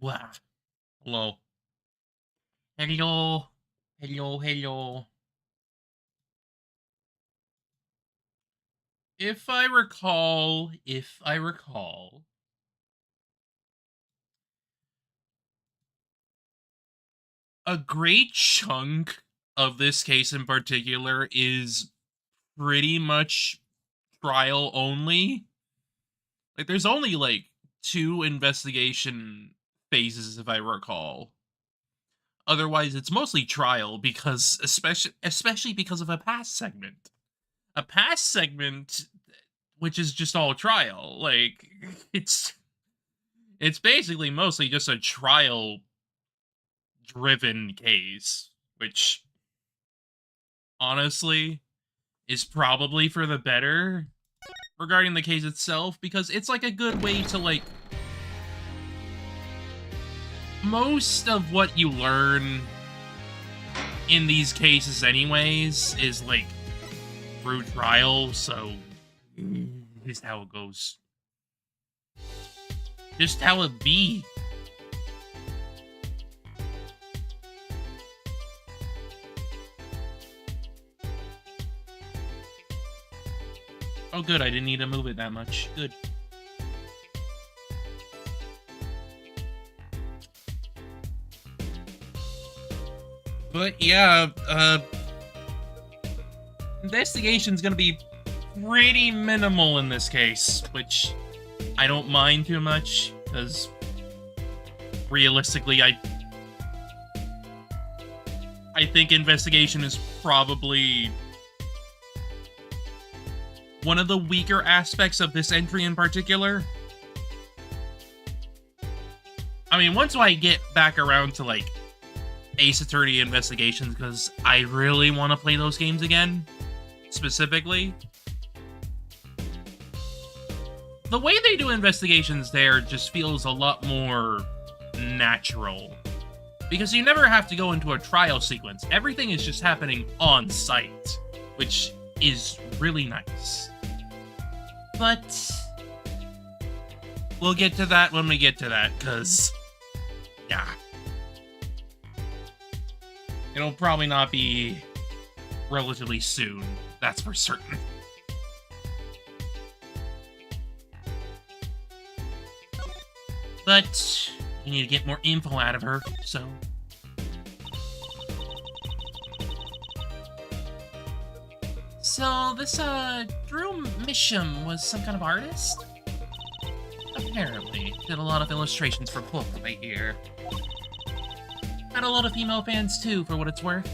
Wow. Hello. Hello. Hello, hello. If I recall, a great chunk of this case in particular is pretty much trial only. Like, there's only, like, 2 investigation phases, if I recall. Otherwise, it's mostly trial because, especially because of a past segment. A past segment, which is just all trial. Like, it's basically mostly just a trial driven case, which honestly is probably for the better regarding the case itself, because it's like a good way to, like, most of what you learn in these cases anyways is like through trial, so just how it goes. Just how it be. Oh good, I didn't need to move it that much. Good. But yeah, investigation's gonna be pretty minimal in this case, which I don't mind too much, because realistically, I think investigation is probably one of the weaker aspects of this entry in particular. I mean, once I get back around to, like, Ace Attorney Investigations, because I really want to play those games again, specifically. The way they do investigations there just feels a lot more natural, because you never have to go into a trial sequence. Everything is just happening on site, which is really nice. But we'll get to that when we get to that, because, yeah. It'll probably not be relatively soon, that's for certain. But we need to get more info out of her, so... So, this, Drew Misham was some kind of artist? Apparently. Did a lot of illustrations for book, I hear. Had a lot of female fans, too, for what it's worth.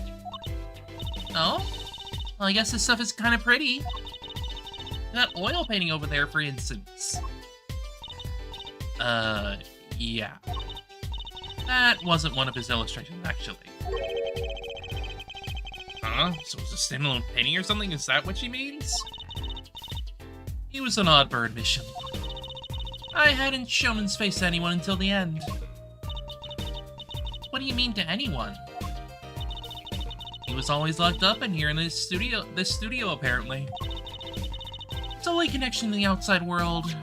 Oh? Well, I guess this stuff is kind of pretty. That oil painting over there, for instance. Yeah. That wasn't one of his illustrations, actually. Huh? So it's a standalone painting or something? Is that what she means? He was an odd bird, Mission. I hadn't shown his face to anyone until the end. What do you mean to anyone? He was always locked up in here in this studio apparently. His only connection to the outside world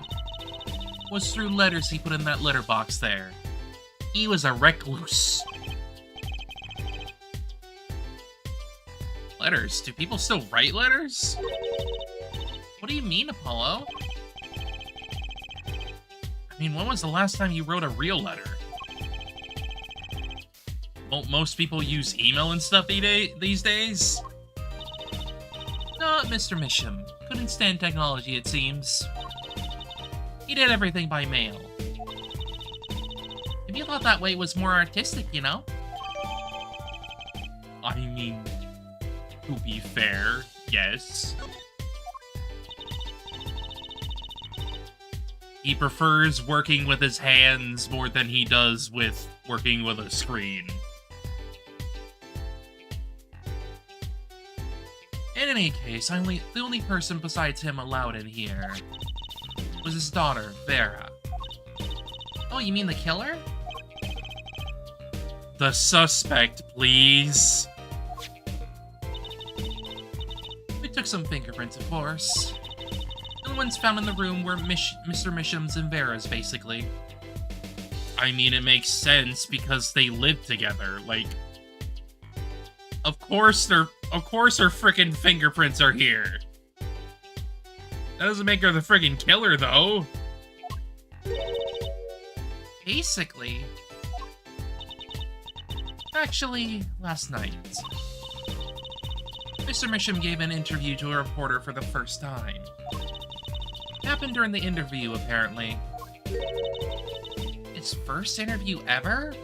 was through letters he put in that letterbox there. He was a recluse. Letters? Do people still write letters? What do you mean, Apollo? I mean, when was the last time you wrote a real letter? Won't most people use email and stuff these days? Not Mr. Misham. Couldn't stand technology, it seems. He did everything by mail. If you thought that way was more artistic, you know? I mean, to be fair, yes. He prefers working with his hands more than he does with working with a screen. In any case, the only person besides him allowed in here was his daughter, Vera. Oh, you mean the killer? The suspect, please. We took some fingerprints, of course. The ones found in the room were Mr. Misham's and Vera's, basically. I mean, it makes sense because they live together. Like, of course her freaking fingerprints are here. That doesn't make her the friggin' killer, though. Basically. Actually, last night, Mr. Misham gave an interview to a reporter for the first time. It happened during the interview, apparently. His first interview ever?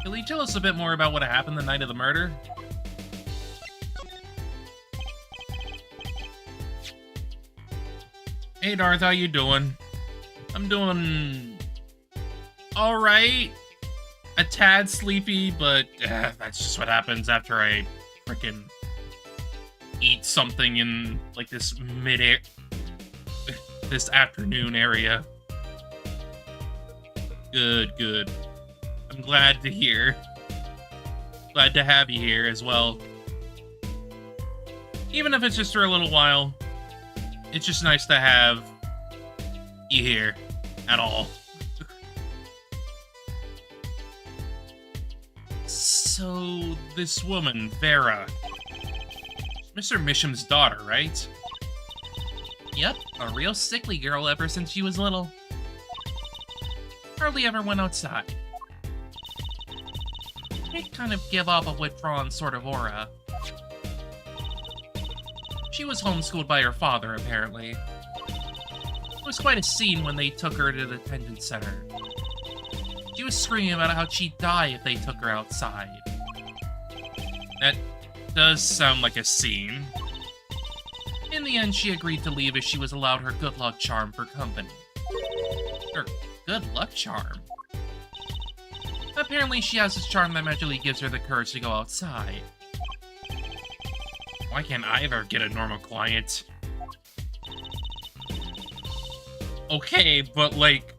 Can you tell us a bit more about what happened the night of the murder? Hey Darth, how you doing? I'm doing alright. A tad sleepy, but that's just what happens after I frickin' eat something in like this this afternoon area. Good. I'm glad to hear. Glad to have you here as well. Even if it's just for a little while, it's just nice to have you here at all. So, this woman, Vera, Mr. Misham's daughter, right? Yep, a real sickly girl ever since she was little. Hardly ever went outside. She'd kind of give off a withdrawn sort of aura. She was homeschooled by her father, apparently. It was quite a scene when they took her to the detention center. She was screaming about how she'd die if they took her outside. That does sound like a scene. In the end, she agreed to leave as she was allowed her good luck charm for company. Her good luck charm? Apparently, she has this charm that magically gives her the courage to go outside. Why can't I ever get a normal client? Okay, but like,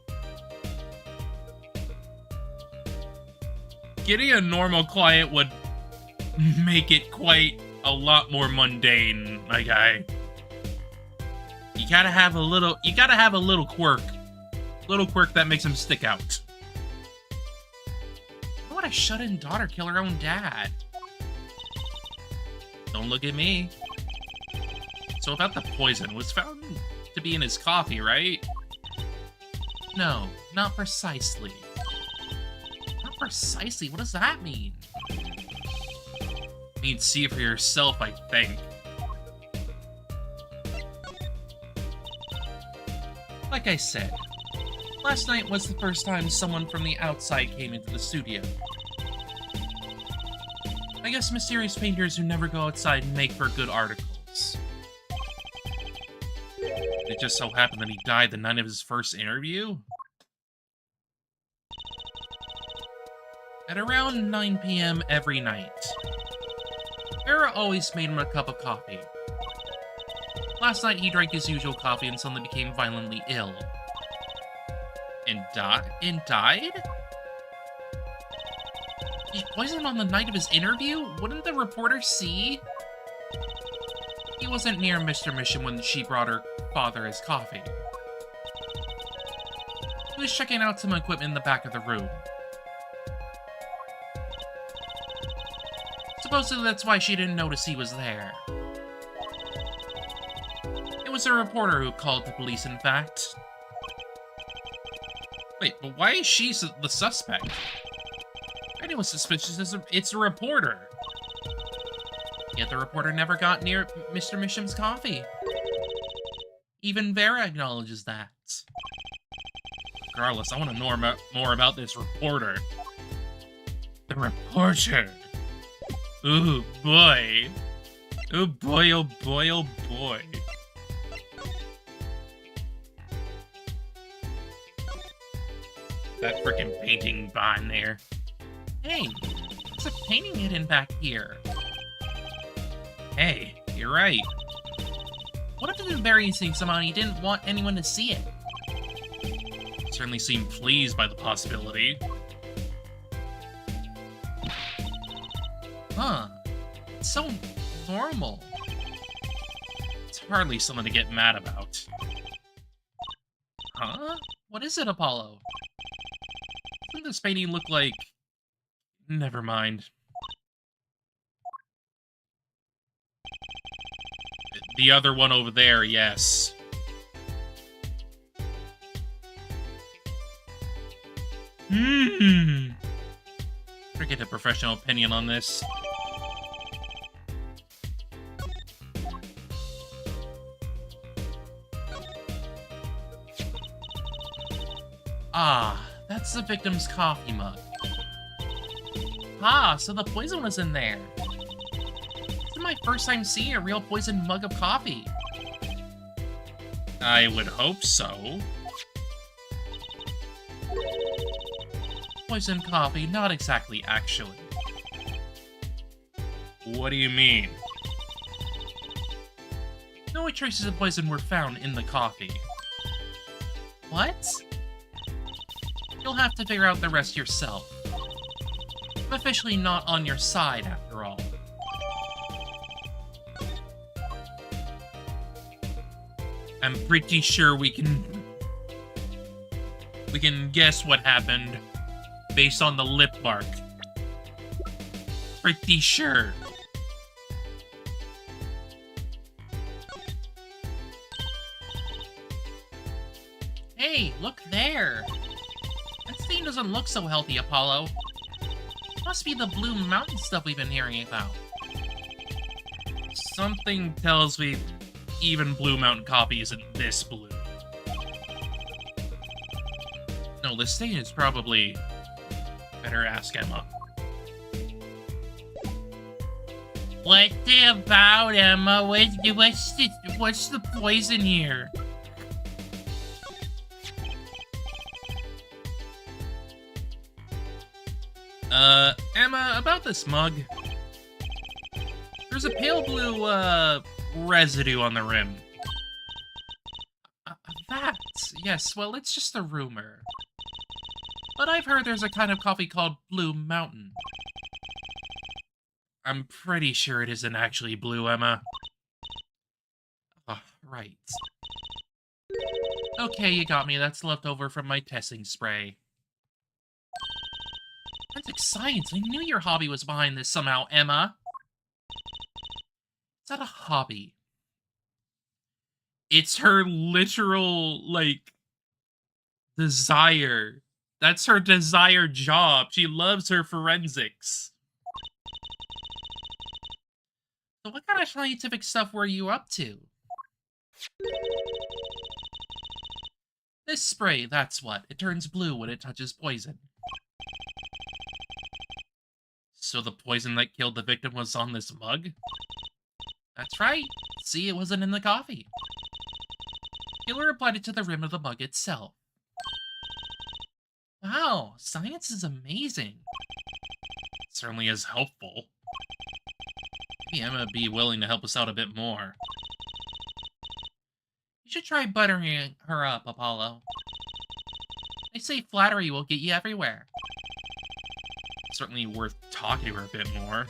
getting a normal client would make it quite a lot more mundane, my guy. You gotta have a little quirk. Little quirk that makes him stick out. Why would a shut-in daughter kill her own dad? Don't look at me. So about the poison, was found to be in his coffee, right? No, not precisely. Not precisely? What does that mean? It means see it for yourself, I think. Like I said, last night was the first time someone from the outside came into the studio. I guess mysterious painters who never go outside make for good articles. It just so happened that he died the night of his first interview? At around 9 p.m. every night, Vera always made him a cup of coffee. Last night he drank his usual coffee and suddenly became violently ill. And died? He poisoned on the night of his interview? Wouldn't the reporter see? He wasn't near Mr. Misham when she brought her father his coffee. He was checking out some equipment in the back of the room. Supposedly that's why she didn't notice he was there. It was a reporter who called the police, in fact. Wait, but why is she the suspect? If anyone's suspicious, it's a reporter. Yet the reporter never got near Mr. Misham's coffee. Even Vera acknowledges that. Regardless, I want to know more about this reporter. The reporter. Ooh, boy. Oh boy, oh boy, oh boy. That frickin' painting behind there. Hey, there's a painting hidden back here. Hey, you're right. What if it was very easy somehow he didn't want anyone to see it? Certainly seemed pleased by the possibility. Huh. It's so normal. It's hardly something to get mad about. Huh? What is it, Apollo? Doesn't this painting look like... Never mind. The other one over there, yes. Forget a professional opinion on this. Ah, that's the victim's coffee mug. Ah, so the poison was in there. This is my first time seeing a real poisoned mug of coffee. I would hope so. Poisoned coffee, not exactly, actually. What do you mean? No traces of poison were found in the coffee. What? You'll have to figure out the rest yourself. I'm officially not on your side, after all. I'm pretty sure we can guess what happened based on the lip mark. Pretty sure. Hey, look there! That stain doesn't look so healthy, Apollo. Must be the Blue Mountain stuff we've been hearing about. Something tells me even Blue Mountain coffee isn't this blue. No, the stain is probably... Better ask Emma. What's it about, Emma? What's the poison here? Emma, about this mug. There's a pale blue, residue on the rim. That? Yes, well, it's just a rumor. But I've heard there's a kind of coffee called Blue Mountain. I'm pretty sure it isn't actually blue, Emma. Oh, right. Okay, you got me. That's left over from my testing spray. Forensic science. I knew your hobby was behind this somehow, Emma. Is that a hobby? It's her literal, like, desire. That's her desired job. She loves her forensics. So what kind of scientific stuff were you up to? This spray, that's what. It turns blue when it touches poison. So the poison that killed the victim was on this mug? That's right. See, it wasn't in the coffee. Killer applied it to the rim of the mug itself. Wow, science is amazing. It certainly is helpful. Maybe Emma would be willing to help us out a bit more. You should try buttering her up, Apollo. They say flattery will get you everywhere. It's certainly worth talking to her a bit more.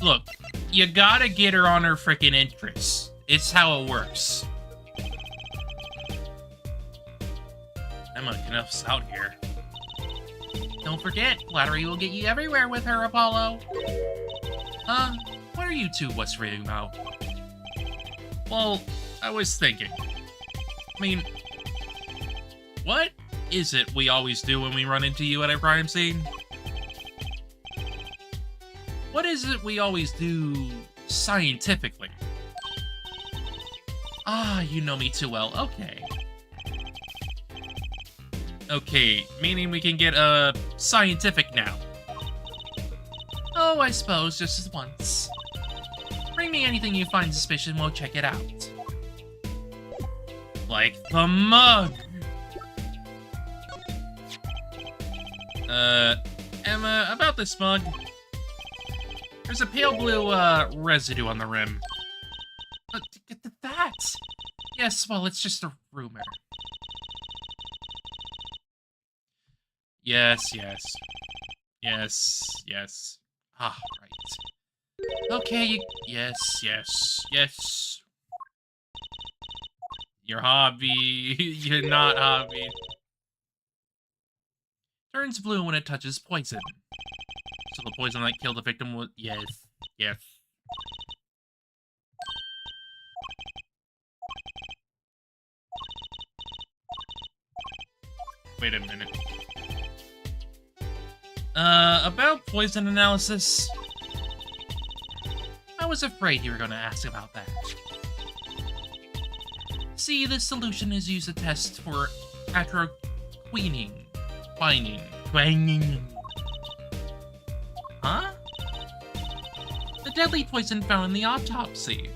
Look, you gotta get her on her frickin' interests. It's how it works. Emma can help us out here. Don't forget, flattery will get you everywhere with her, Apollo. What are you two whispering about? Well, I was thinking. I mean, what is it we always do when we run into you at a crime scene? What is it we always do scientifically? Ah, you know me too well. Okay. Okay, meaning we can get, scientific now. Oh, I suppose, just as once. Bring me anything you find suspicious and we'll check it out. Like the mug! Emma, about this mug. There's a pale blue, residue on the rim. That? Yes, well, it's just a rumor. Yes. Ah, right. Okay, yes. Your hobby. You're not hobby. Turns blue when it touches poison. So the poison that killed the victim was... Yes. Yes. Wait a minute. About poison analysis. I was afraid you were going to ask about that. See, this solution is used to test for atrophining. Queening. Huh? The deadly poison found in the autopsy.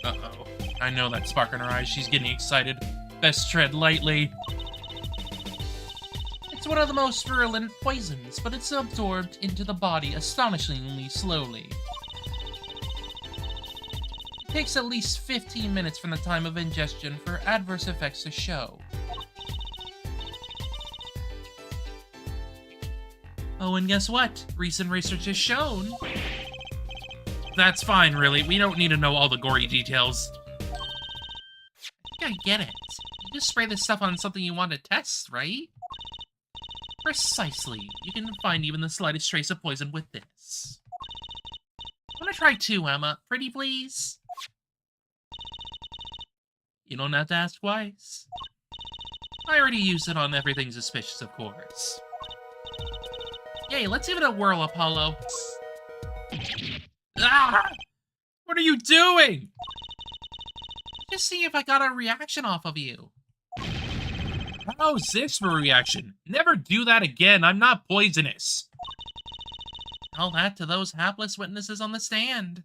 Uh-oh. I know that spark in her eyes. She's getting excited. Best tread lightly. It's one of the most virulent poisons, but it's absorbed into the body astonishingly slowly. It takes at least 15 minutes from the time of ingestion for adverse effects to show. Oh, and guess what? Recent research has shown... That's fine, really. We don't need to know all the gory details. I think I get it. You just spray this stuff on something you want to test, right? Precisely. You can find even the slightest trace of poison with this. I want to try too, Emma. Pretty please? You don't have to ask twice. I already used it on everything suspicious, of course. Yay, let's give it a whirl, Apollo. Ah! What are you doing? Just see if I got a reaction off of you. How's this for a reaction? Never do that again. I'm not poisonous. Tell that to those hapless witnesses on the stand.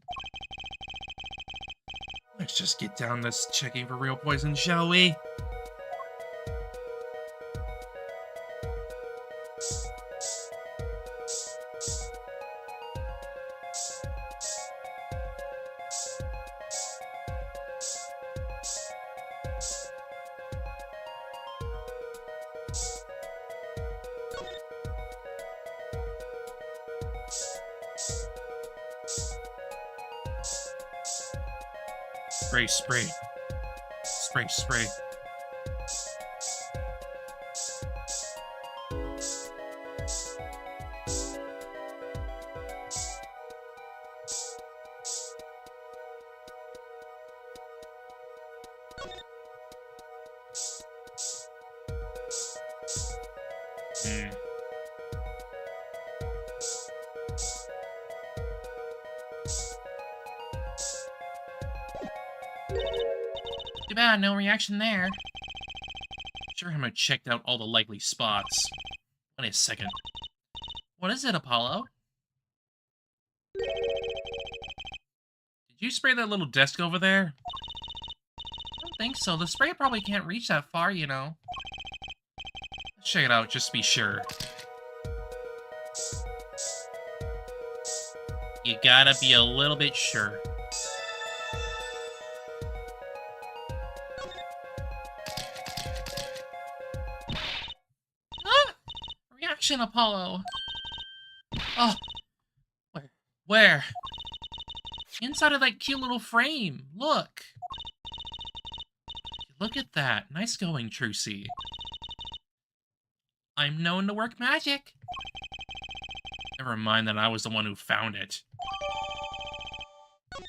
Let's just get down this checking for real poison, shall we? Spray. Spray. Too bad, no reaction there. Sure, I'm gonna check out all the likely spots. Wait a second. What is it, Apollo? Did you spray that little desk over there? I don't think so. The spray probably can't reach that far, you know. Let's check it out, just to be sure. You gotta be a little bit sure. Reaction, Apollo. Oh. Where? Inside of that cute little frame. Look. Look at that. Nice going, Trucy. I'm known to work magic. Never mind that I was the one who found it. Why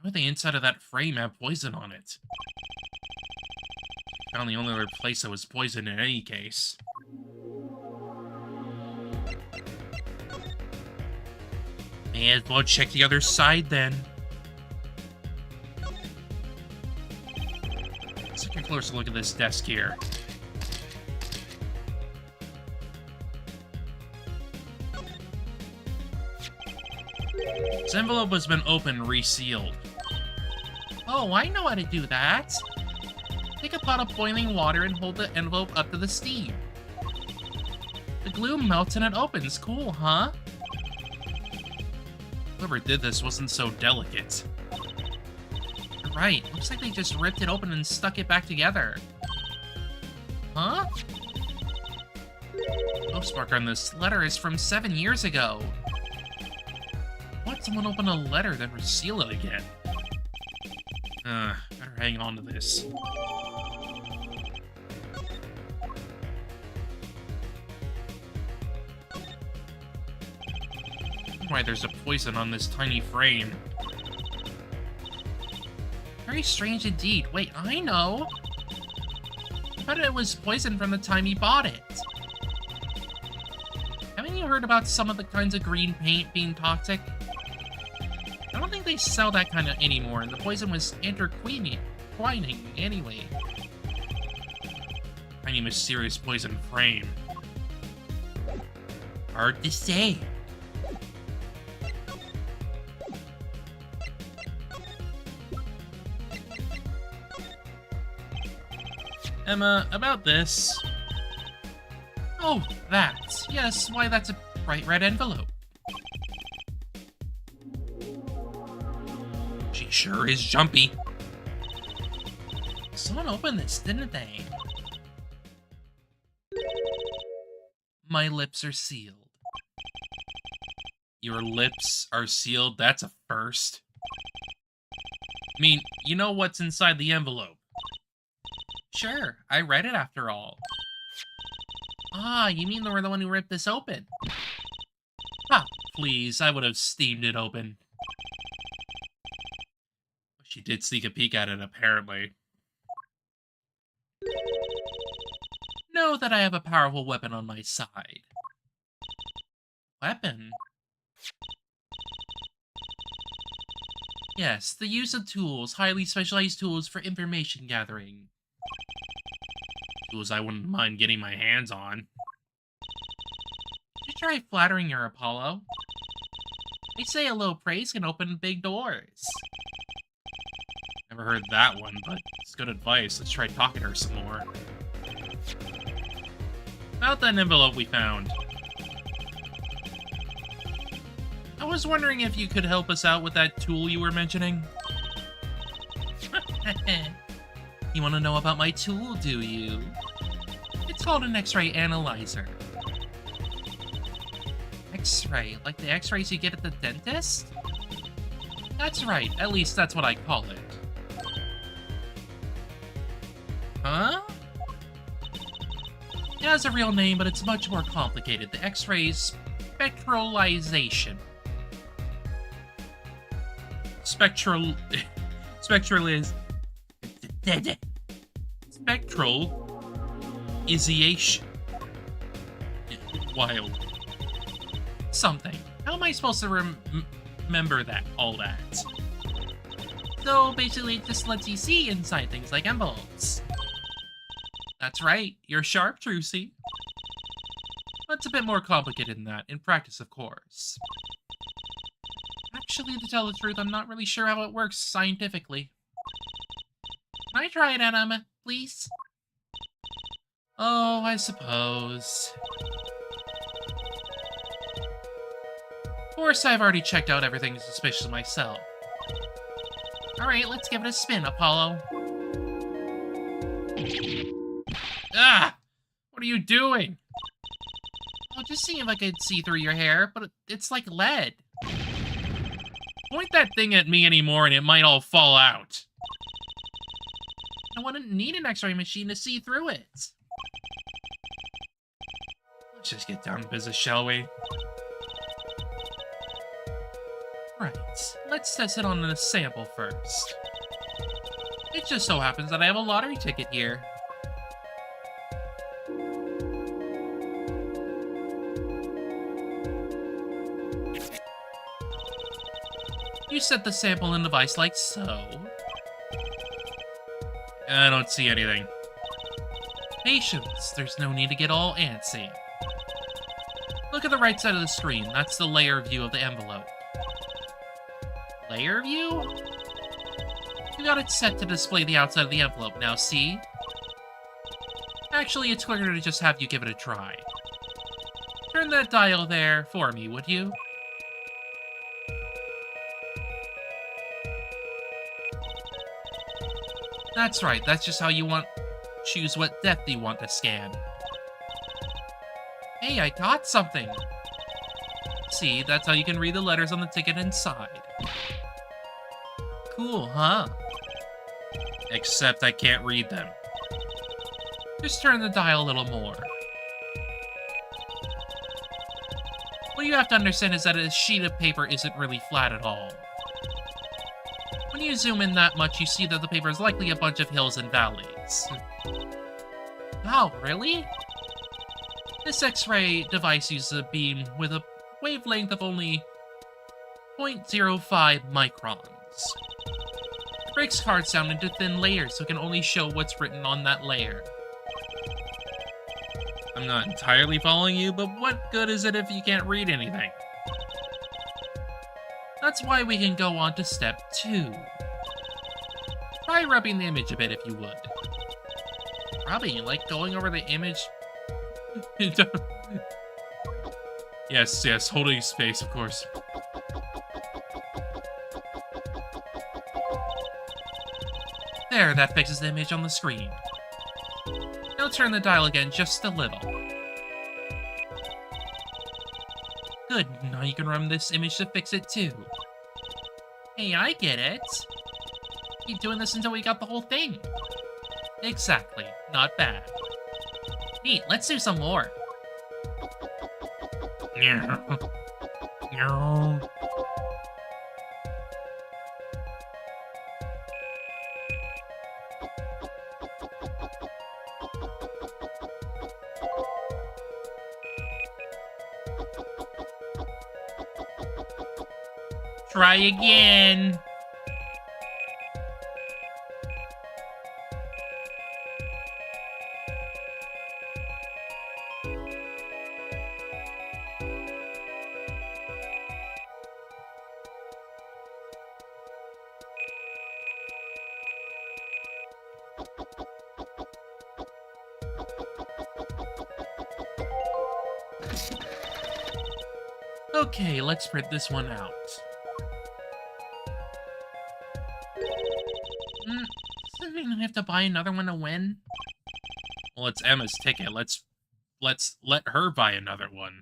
would the inside of that frame have poison on it? Found the only other place that was poisoned in any case. May as well check the other side then. Let's take a closer look at this desk here. This envelope has been opened, resealed. Oh, I know how to do that. Take a pot of boiling water and hold the envelope up to the steam. The glue melts and it opens. Cool, huh? Whoever did this wasn't so delicate. You're right. Looks like they just ripped it open and stuck it back together. Huh? The postmark on this letter is from 7 years ago. Why'd someone open a letter then reseal it again? Better hang on to this. Why there's a poison on this tiny frame. Very strange indeed. Wait, I know. I thought it was poison from the time he bought it. Haven't you heard about some of the kinds of green paint being toxic? I don't think they sell that kind of anymore, and the poison was intertwining anyway. Tiny mysterious poison frame. Hard to say. Emma, about this. Oh, that. Yes, why, that's a bright red envelope. She sure is jumpy. Someone opened this, didn't they? My lips are sealed. Your lips are sealed? That's a first. I mean, you know what's inside the envelope. Sure, I read it after all. Ah, you mean they were the one who ripped this open? Ah, please, I would have steamed it open. She did sneak a peek at it, apparently. Know that I have a powerful weapon on my side. Weapon? Yes, the use of tools, highly specialized tools for information gathering. Tools I wouldn't mind getting my hands on. Did you try flattering your Apollo? They say a little praise can open big doors. Never heard that one, but it's good advice. Let's try talking to her some more. About that envelope we found. I was wondering if you could help us out with that tool you were mentioning. You want to know about my tool, do you? It's called an X-ray analyzer. X-ray? Like the X-rays you get at the dentist? That's right. At least that's what I call it. Huh? It has a real name, but it's much more complicated. The X-ray's spectralization. Spectralization. Wild. Something. How am I supposed to remember that? All that. So basically, it just lets you see inside things like envelopes. That's right. You're sharp, Trucy. But it's a bit more complicated than that. In practice, of course. Actually, to tell the truth, I'm not really sure how it works scientifically. Can I try it, Anna, please? Oh, I suppose. Of course, I've already checked out everything suspicious myself. Alright, let's give it a spin, Apollo. Ah! What are you doing? Oh, just seeing if I could see through your hair, but it's like lead. Point that thing at me anymore and it might all fall out. I wouldn't need an X-ray machine to see through it. Let's just get down to business, shall we? Right, let's test it on a sample first. It just so happens that I have a lottery ticket here. You set the sample in the device like so. I don't see anything. Patience, there's no need to get all antsy. Look at the right side of the screen, that's the layer view of the envelope. Layer view? You got it set to display the outside of the envelope, now see? Actually, it's quicker to just have you give it a try. Turn that dial there for me, would you? That's right, that's just how you want... choose what depth you want to scan. Hey, I got something! See, that's how you can read the letters on the ticket inside. Cool, huh? Except I can't read them. Just turn the dial a little more. What you have to understand is that a sheet of paper isn't really flat at all. When you zoom in that much, you see that the paper is likely a bunch of hills and valleys. Oh, really? This X-ray device uses a beam with a wavelength of only 0.05 microns. It breaks cards down into thin layers so it can only show what's written on that layer. I'm not entirely following you, but what good is it if you can't read anything? That's why we can go on to step 2. Try rubbing the image a bit if you would. Rubbing, like going over the image? Yes, holding space, of course. There, that fixes the image on the screen. Now turn the dial again just a little. Good, now you can run this image to fix it too. Hey, I get it. Keep doing this until we got the whole thing. Exactly, not bad. Neat, let's do some more. Try again. Okay, let's print this one out. Does that mean I have to buy another one to win? Well, it's Emma's ticket. Let's let her buy another one.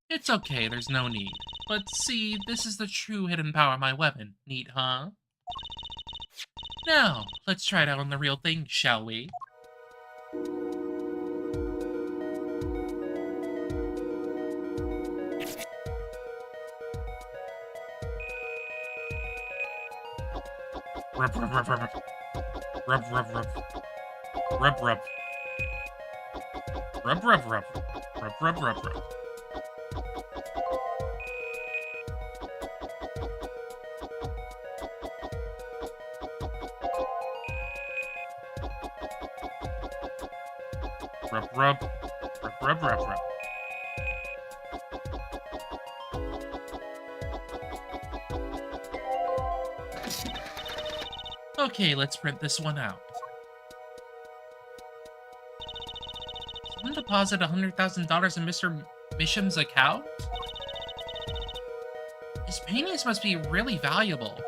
It's okay, there's no need. But see, this is the true hidden power of my weapon. Neat, huh? Now, let's try it out on the real thing, shall we? Rub, rub, rub, rub, rub, rub, rub, rub, rub, rub, rub, rub, rub, rub, rub, rub, rub. Rub, rub, rub, rub, rub, rub. Okay, let's print this one out. Someone deposit $100,000 in Mr. Misham's account? His paintings must be really valuable.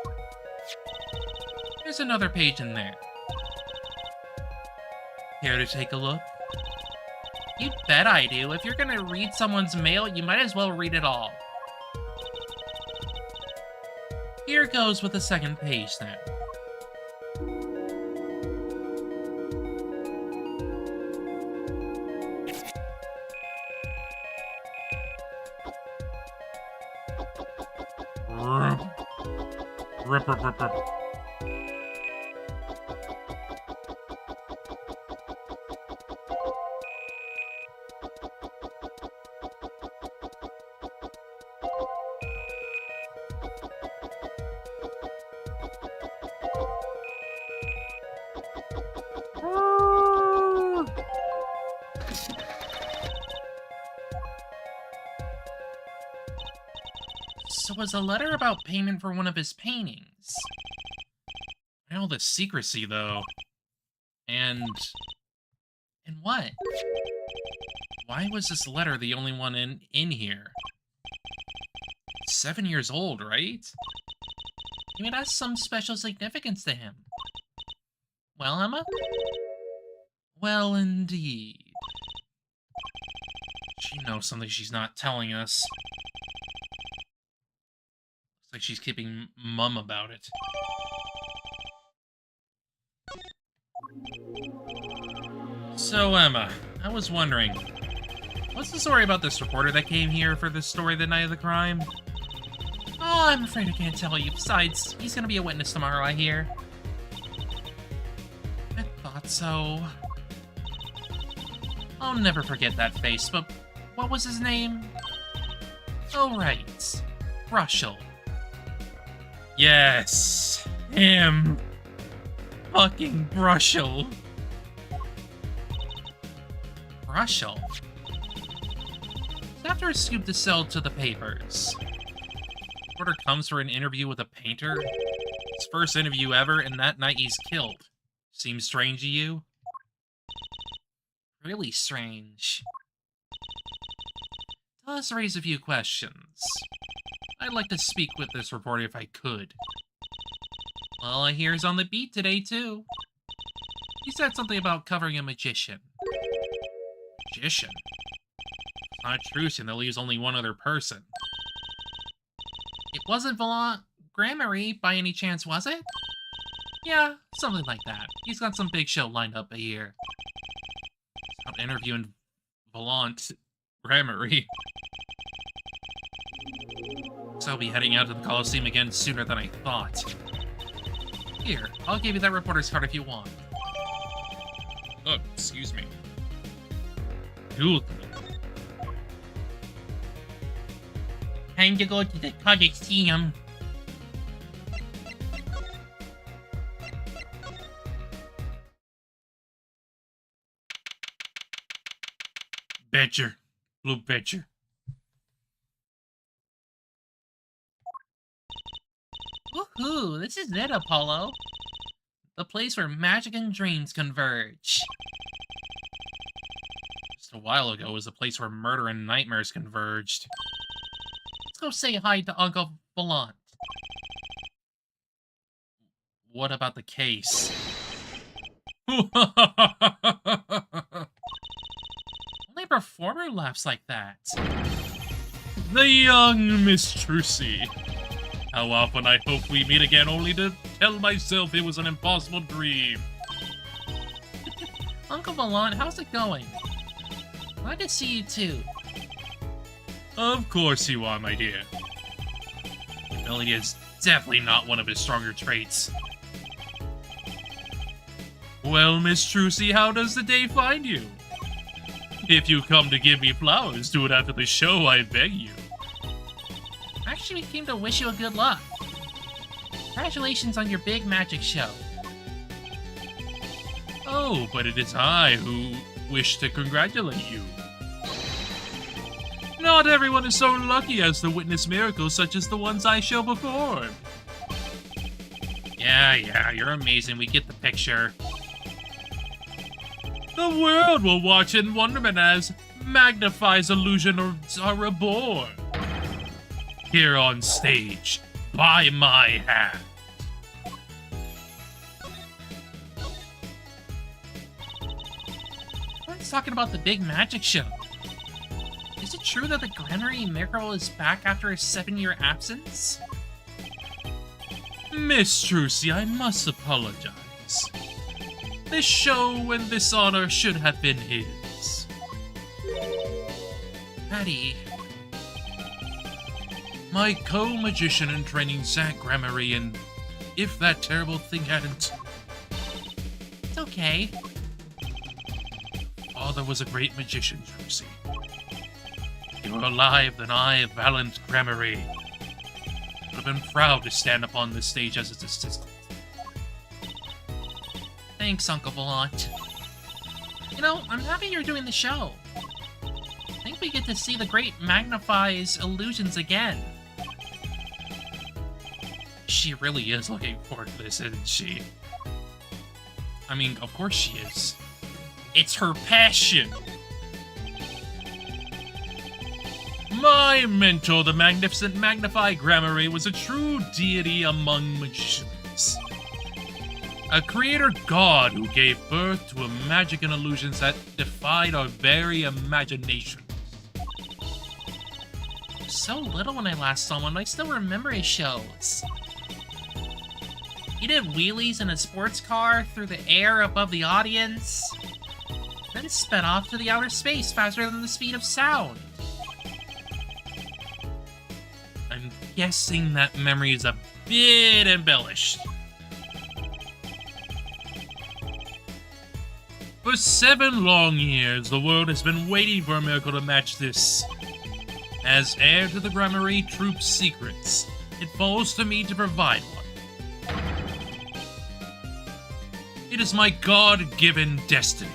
There's another page in there. Care to take a look? You bet I do. If you're gonna read someone's mail, you might as well read it all. Here goes with the second page then. Rip, rip, rip, rip. So it was a letter about payment for one of his paintings. All the secrecy, though. And what? Why was this letter the only one in here? It's 7 years old, right? Maybe it has some special significance to him. Well, Emma? Well, indeed. She knows something she's not telling us. Looks like she's keeping mum about it. So, Emma, I was wondering, what's the story about this reporter that came here for this story the night of the crime? Oh, I'm afraid I can't tell you. Besides, he's gonna be a witness tomorrow, I hear. I thought so. I'll never forget that face, but what was his name? Oh, right. Russell. Yes, him. Fucking Russell. Russell? After I scooped the cell to the papers. Reporter comes for an interview with a painter. His first interview ever, and that night he's killed. Seems strange to you? Really strange. Does raise a few questions. I'd like to speak with this reporter if I could. Well, I hear he's on the beat today, too. He said something about covering a magician. Magician? It's not true, and there leaves only one other person. It wasn't Gramarye by any chance, was it? Yeah, something like that. He's got some big show lined up a year. I'm interviewing Volant Gramarye. So I'll be heading out to the Coliseum again sooner than I thought. Here, I'll give you that reporter's card if you want. Oh, excuse me. Dude. Time to go to the Coliseum. Betcher. Blue Betcher. Woohoo! This is it, Apollo. The place where magic and dreams converge. Just a while ago was the place where murder and nightmares converged. Let's go say hi to Uncle Volant. What about the case? Only a performer laughs like that. The young Miss Trucy. How often I hope we meet again, only to tell myself it was an impossible dream. Uncle Volant, how's it going? Glad to see you too. Of course you are, my dear. Humility is definitely not one of his stronger traits. Well, Miss Trucy, how does the day find you? If you come to give me flowers, do it after the show, I beg you. Actually, we came to wish you a good luck. Congratulations on your big magic show. Oh, but it is I who wish to congratulate you. Not everyone is so lucky as to witness miracles such as the ones I shall perform. Yeah, you're amazing. We get the picture. The world will watch in wonderment as Magnify's illusions are reborn. Here on stage, by my hand. Everyone's talking about the big magic show. Is it true that the Gramarye miracle is back after a 7-year absence? Miss Trucy, I must apologize. This show and this honor should have been his. Patty. My co-magician in training, Zach Gramarye, and if that terrible thing hadn't... It's okay. Father was a great magician, Trucy. If you were alive, then I, Valiant Gramarye, would have been proud to stand upon this stage as his assistant. Thanks, Uncle Volant. You know, I'm happy you're doing the show. I think we get to see the great Magnify's illusions again. She really is looking forward to this, isn't she? I mean, of course she is. It's her passion! My mentor, the magnificent Magnify Gramarye, was a true deity among magicians. A creator god who gave birth to a magic and illusions that defied our very imaginations. So little when I last saw him, I still remember his shows. He did wheelies in a sports car through the air above the audience. then sped off to the outer space faster than the speed of sound. I'm guessing that memory is a bit embellished. For 7 long years, the world has been waiting for a miracle to match this. As heir to the Gramarye Troop's secrets, it falls to me to provide one. It is my God-given destiny.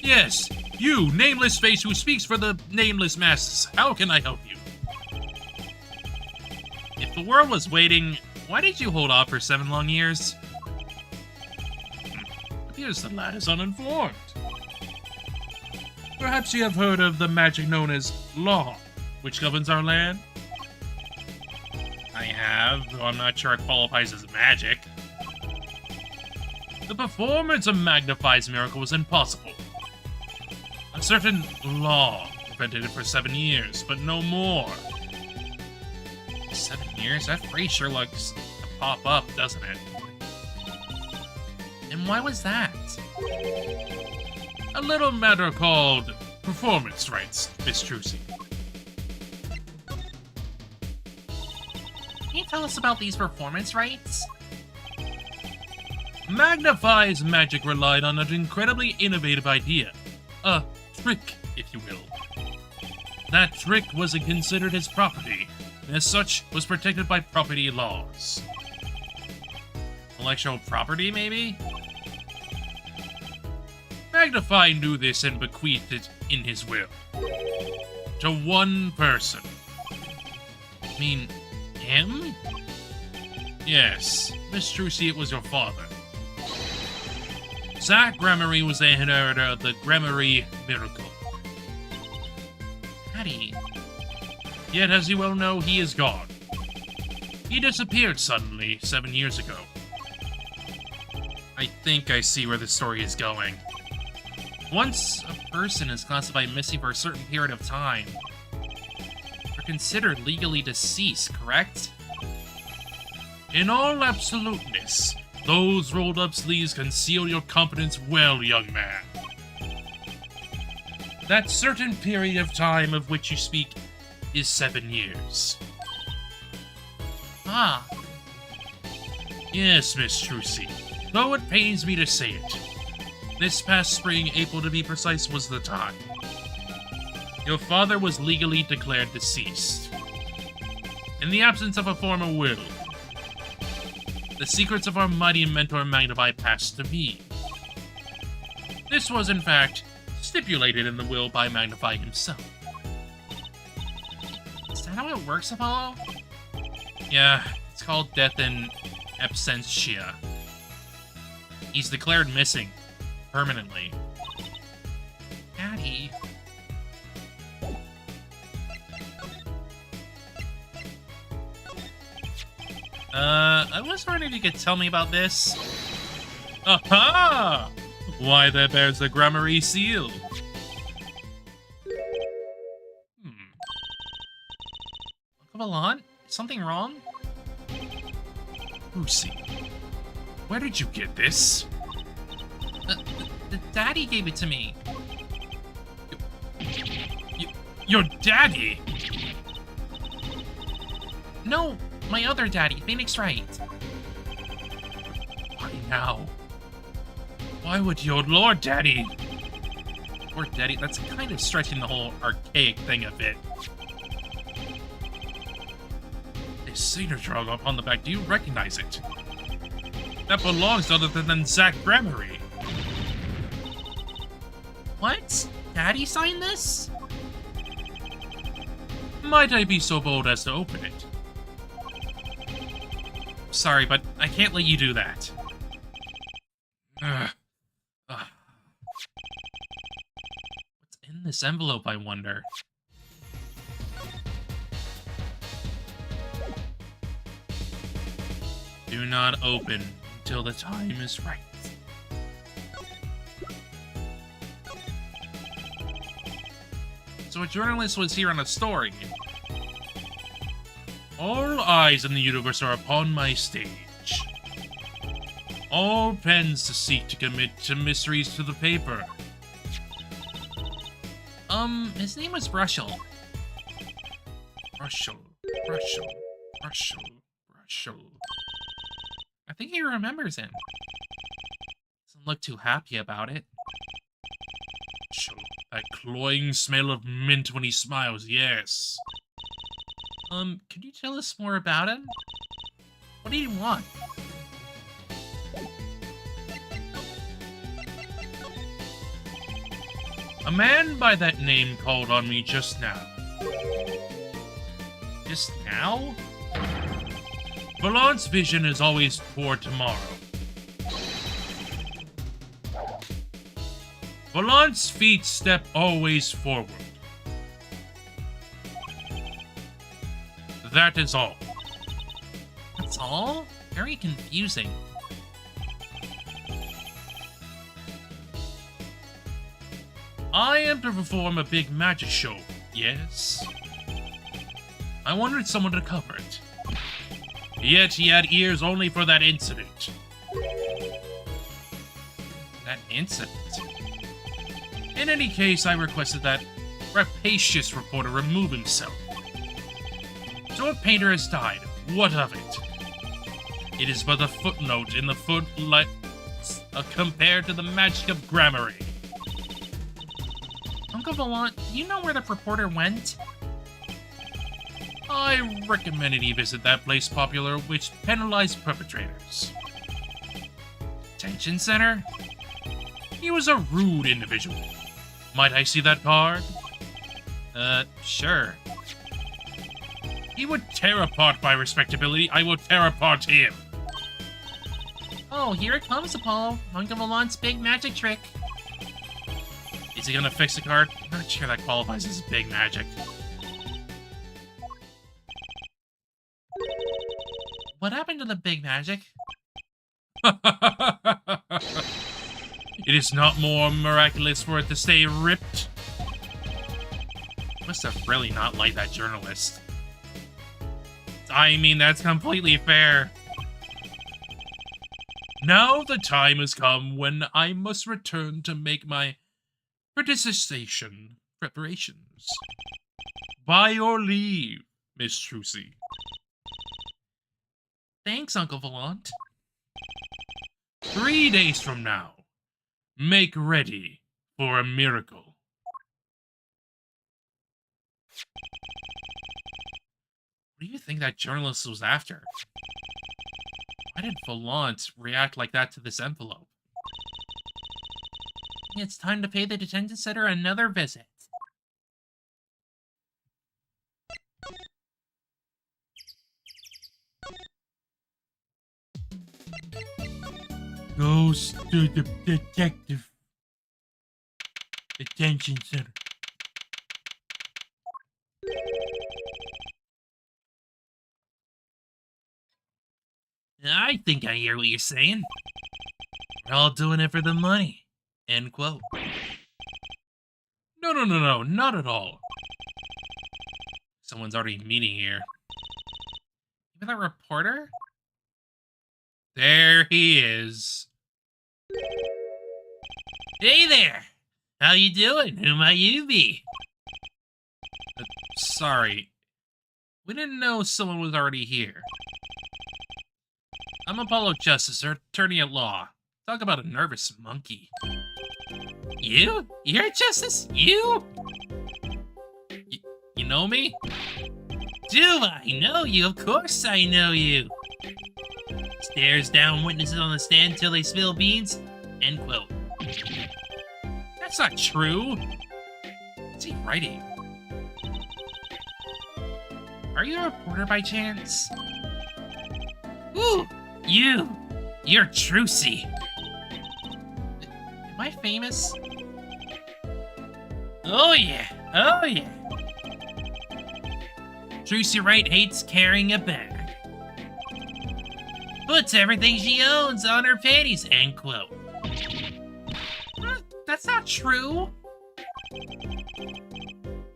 Yes, you, nameless face who speaks for the nameless masses. How can I help you? If the world was waiting, why did you hold off for 7 long years? Appears the lad is uninformed. Perhaps you have heard of the magic known as law, which governs our land? I have, though I'm not sure it qualifies as magic. The performance of Magnify's miracle was impossible. A certain law prevented it for 7 years, but no more. 7 years? That phrase sure looks to pop up, doesn't it? And why was that? A little matter called performance rights, Miss Trucy. Can you tell us about these performance rights? Magnify's magic relied on an incredibly innovative idea. A trick, if you will. That trick wasn't considered his property, and as such was protected by property laws. Intellectual property, maybe? Magnify knew this and bequeathed it in his will. To one person. I mean, him? Yes, Miss Trucy, it was your father. Zach Gramarye was the inheritor of the Gramarye miracle. Daddy. Yet, as you well know, he is gone. He disappeared suddenly 7 years ago. I think I see where the story is going. Once a person is classified missing for a certain period of time, they're considered legally deceased, correct? In all absoluteness, those rolled-up sleeves conceal your competence well, young man. That certain period of time of which you speak is 7 years. Ah. Yes, Miss Trucy, though it pains me to say it. This past spring, April to be precise, was the time. Your father was legally declared deceased. In the absence of a formal will, the secrets of our mighty mentor Magnify passed to me. This was, in fact, stipulated in the will by Magnify himself. Is that how it works, Apollo? Yeah, it's called death in absentia. He's declared missing. Permanently. Daddy. I was wondering if you could tell me about this. Aha! Why, there bears the Gramarye seal. Valon? Something wrong? Lucy, where did you get this? The daddy gave it to me. Your daddy? No, my other daddy, Phoenix Wright. Why now? Why would your Lord Daddy? Lord Daddy, that's kind of stretching the whole archaic thing a bit. This signature upon the back, do you recognize it? That belongs to other than Zach Gramarye. What? Daddy signed this? Might I be so bold as to open it? Sorry, but I can't let you do that. What's in this envelope, I wonder? Do not open until the time is right. So a journalist was here on a story. All eyes in the universe are upon my stage. All pens to seek to commit to mysteries to the paper. His name was Rushel. Rushel. I think he remembers him. Doesn't look too happy about it. Rushel. That cloying smell of mint when he smiles, yes. Could you tell us more about him? What do you want? A man by that name called on me just now. Just now? Vallant's vision is always toward tomorrow. Vallant's feet step always forward. That is all. That's all? Very confusing. I am to perform a big magic show, yes? I wanted someone to cover it. Yet he had ears only for that incident. That incident? In any case, I requested that rapacious reporter remove himself. So a painter has died. What of it? It is but a footnote in the footlights compared to the magic of gramarye. Uncle Vallant, do you know where the reporter went? I recommended he visit that place popular which penalized perpetrators. Detention center? He was a rude individual. Might I see that card? Sure. He would tear apart my respectability. I will tear apart him. Oh, here it comes, Apollo. Uncle Vallant's big magic trick. Is he gonna fix the card? I'm not sure that qualifies as big magic. What happened to the big magic? It is not more miraculous for it to stay ripped. Must have really not liked that journalist. I mean, that's completely fair. Now the time has come when I must return to make my participation preparations. By your leave, Miss Trucy. Thanks, Uncle Vallant. 3 days from now, make ready for a miracle. What do you think that journalist was after? Why did Vallant react like that to this envelope? It's time to pay the detention center another visit. Goes to the detective detention center. I think I hear what you're saying. We're all doing it for the money. End quote. No, not at all. Someone's already meeting here. Even that reporter? There he is. Hey there! How you doing? Who might you be? Sorry. We didn't know someone was already here. I'm Apollo Justice, attorney at law. Talk about a nervous monkey. You? You're Justice? You? You know me? Do I know you? Of course I know you. Stares down witnesses on the stand till they spill beans. End quote. That's not true. What's he writing? Are you a reporter by chance? Ooh, you're Trucy. Am I famous? Oh yeah. Trucy Wright hates carrying a bag. Puts everything she owns on her panties, end quote. That's not true.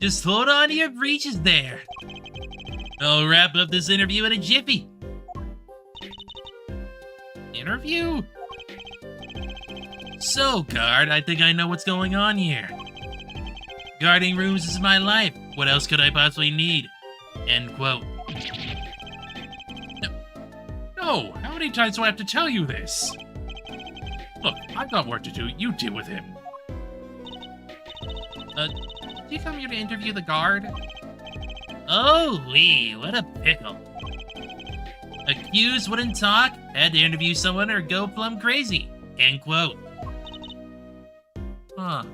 Just hold on to your breeches there. I'll wrap up this interview in a jiffy. Interview? So, guard, I think I know what's going on here. Guarding rooms is my life. What else could I possibly need? End quote. No, how many times do I have to tell you this? Look, I've got work to do. You deal with him. Did you come here to interview the guard? Oh, wee, what a pickle. Accused wouldn't talk, had to interview someone or go plumb crazy. End quote. Huh.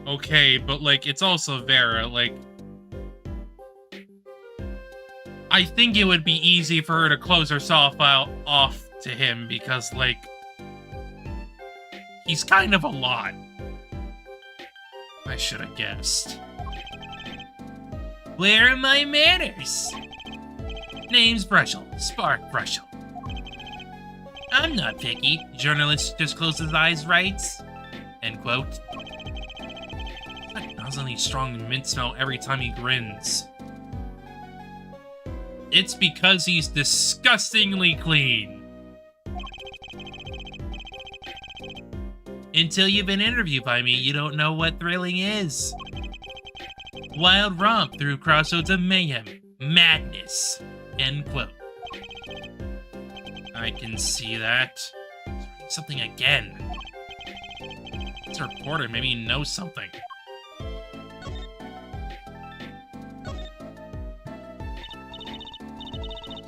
Okay, but, like, it's also Vera, like... I think it would be easy for her to close herself off to him because, like... He's kind of a lot. I should have guessed. Where are my manners? Name's Brushel, Spark Brushel. I'm not picky. Journalist just closes his eyes, writes. End quote. It's like nozzly strong mint smell every time he grins. It's because he's disgustingly clean. Until you've been interviewed by me, you don't know what thrilling is. Wild romp through crossroads of mayhem. Madness. End quote. I can see that. Something again. It's a reporter, maybe he knows something.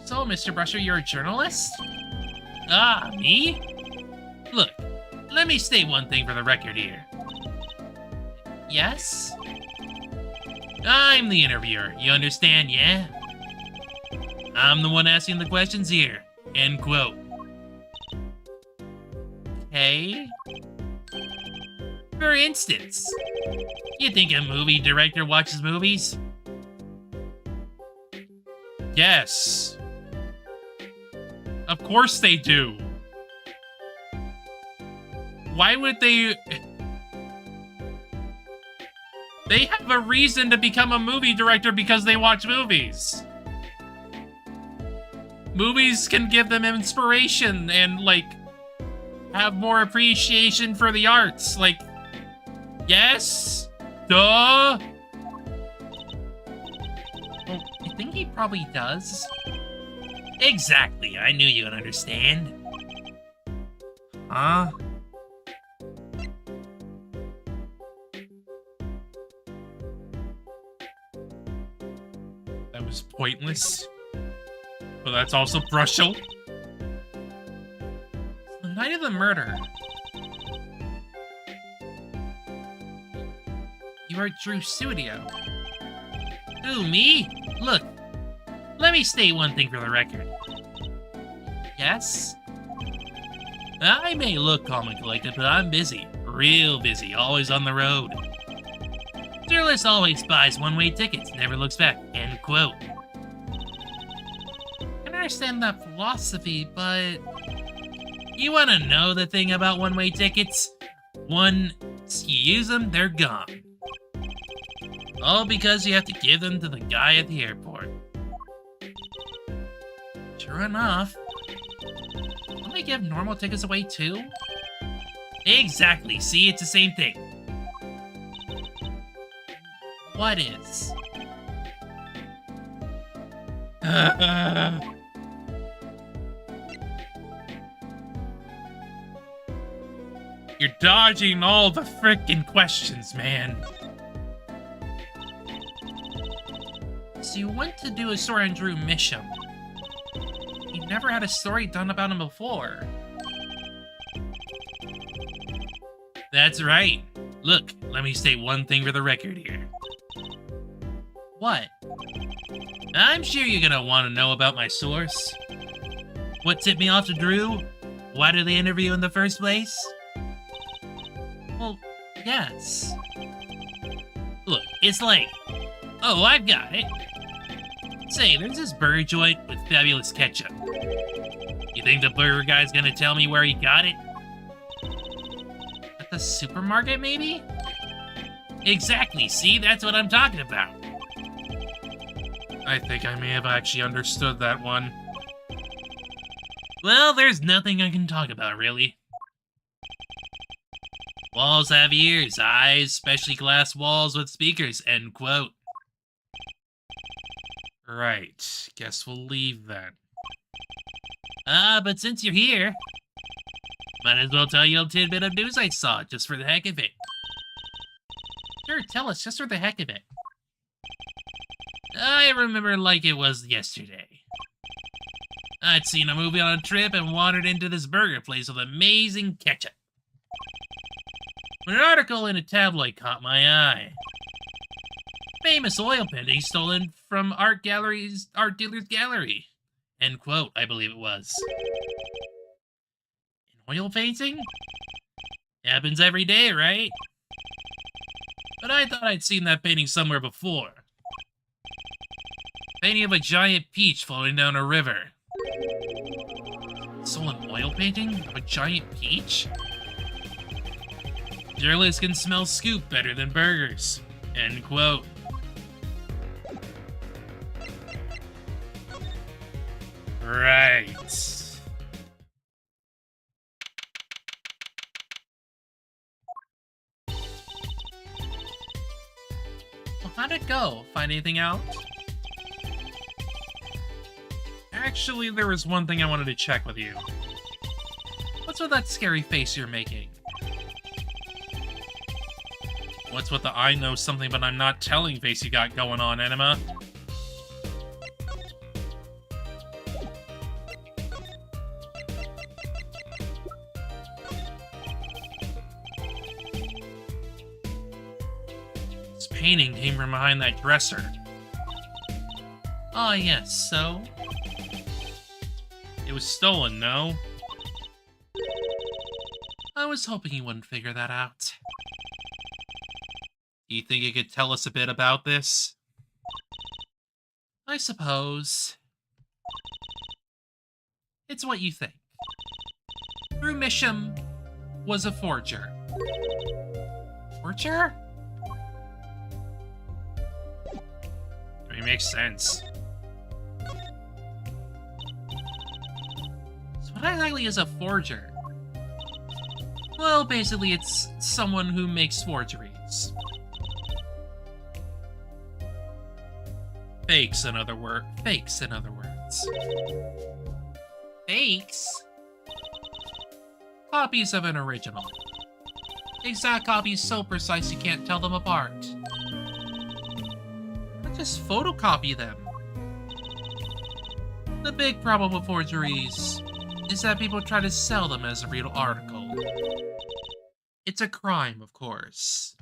So, Mr. Brusher, you're a journalist? Ah, me? Look, let me state one thing for the record here. Yes? I'm the interviewer, you understand, yeah? I'm the one asking the questions here. End quote. Okay. For instance, you think a movie director watches movies? Yes. Of course they do. Why would they... They have a reason to become a movie director because they watch movies. Movies can give them inspiration and, like, have more appreciation for the arts. Like, yes? Duh? Well, you think he probably does? Exactly, I knew you would understand. Huh? That was pointless. But that's also Brushel. The night of the murder. You are at Drew's studio. Who, me? Look, let me state one thing for the record. Yes? I may look calm and collected, but I'm busy. Real busy, always on the road. Journalist always buys one-way tickets, never looks back. End quote. I understand that philosophy, but... You want to know the thing about one-way tickets? Once you use them, they're gone. All because you have to give them to the guy at the airport. Sure enough. Don't they give normal tickets away too? Exactly, see, it's the same thing. What is? You're dodging all the frickin' questions, man. So you went to do a story on Drew Misham. You never had a story done about him before. That's right. Look, let me state one thing for the record here. What? I'm sure you're gonna want to know about my source. What tipped me off to Drew? Why did they interview in the first place? Well, yes. Look, it's like... Oh, I've got it. Say, there's this burger joint with fabulous ketchup. You think the burger guy's gonna tell me where he got it? At the supermarket, maybe? Exactly, see? That's what I'm talking about. I think I may have actually understood that one. Well, there's nothing I can talk about, really. Walls have ears, eyes, especially glass walls with speakers, end quote. Right, guess we'll leave then. But since you're here, might as well tell you a tidbit of news I saw, just for the heck of it. Sure, tell us, just for the heck of it. I remember like it was yesterday. I'd seen a movie on a trip and wandered into this burger place with amazing ketchup, when an article in a tabloid caught my eye. Famous oil painting stolen from art dealer's gallery. End quote, I believe it was. An oil painting? Happens every day, right? But I thought I'd seen that painting somewhere before. Painting of a giant peach floating down a river. Stolen oil painting of a giant peach? Journalists can smell scoop better than burgers. End quote. Right. Well, how'd it go? Find anything out? Actually, there was one thing I wanted to check with you. What's with that scary face you're making? What's with the I know something but I'm not telling face you got going on, Enema? This painting came from behind that dresser. Ah, yes, so? It was stolen, no? I was hoping you wouldn't figure that out. Do you think you could tell us a bit about this? I suppose. It's what you think. Drew Misham was a forger. Forger? I mean, makes sense. So what exactly is a forger? Well, basically it's someone who makes forgeries. Fakes, in other words. Fakes? Copies of an original. Exact copies so precise you can't tell them apart. Not just photocopy them. The big problem with forgeries is that people try to sell them as a real article. It's a crime, of course.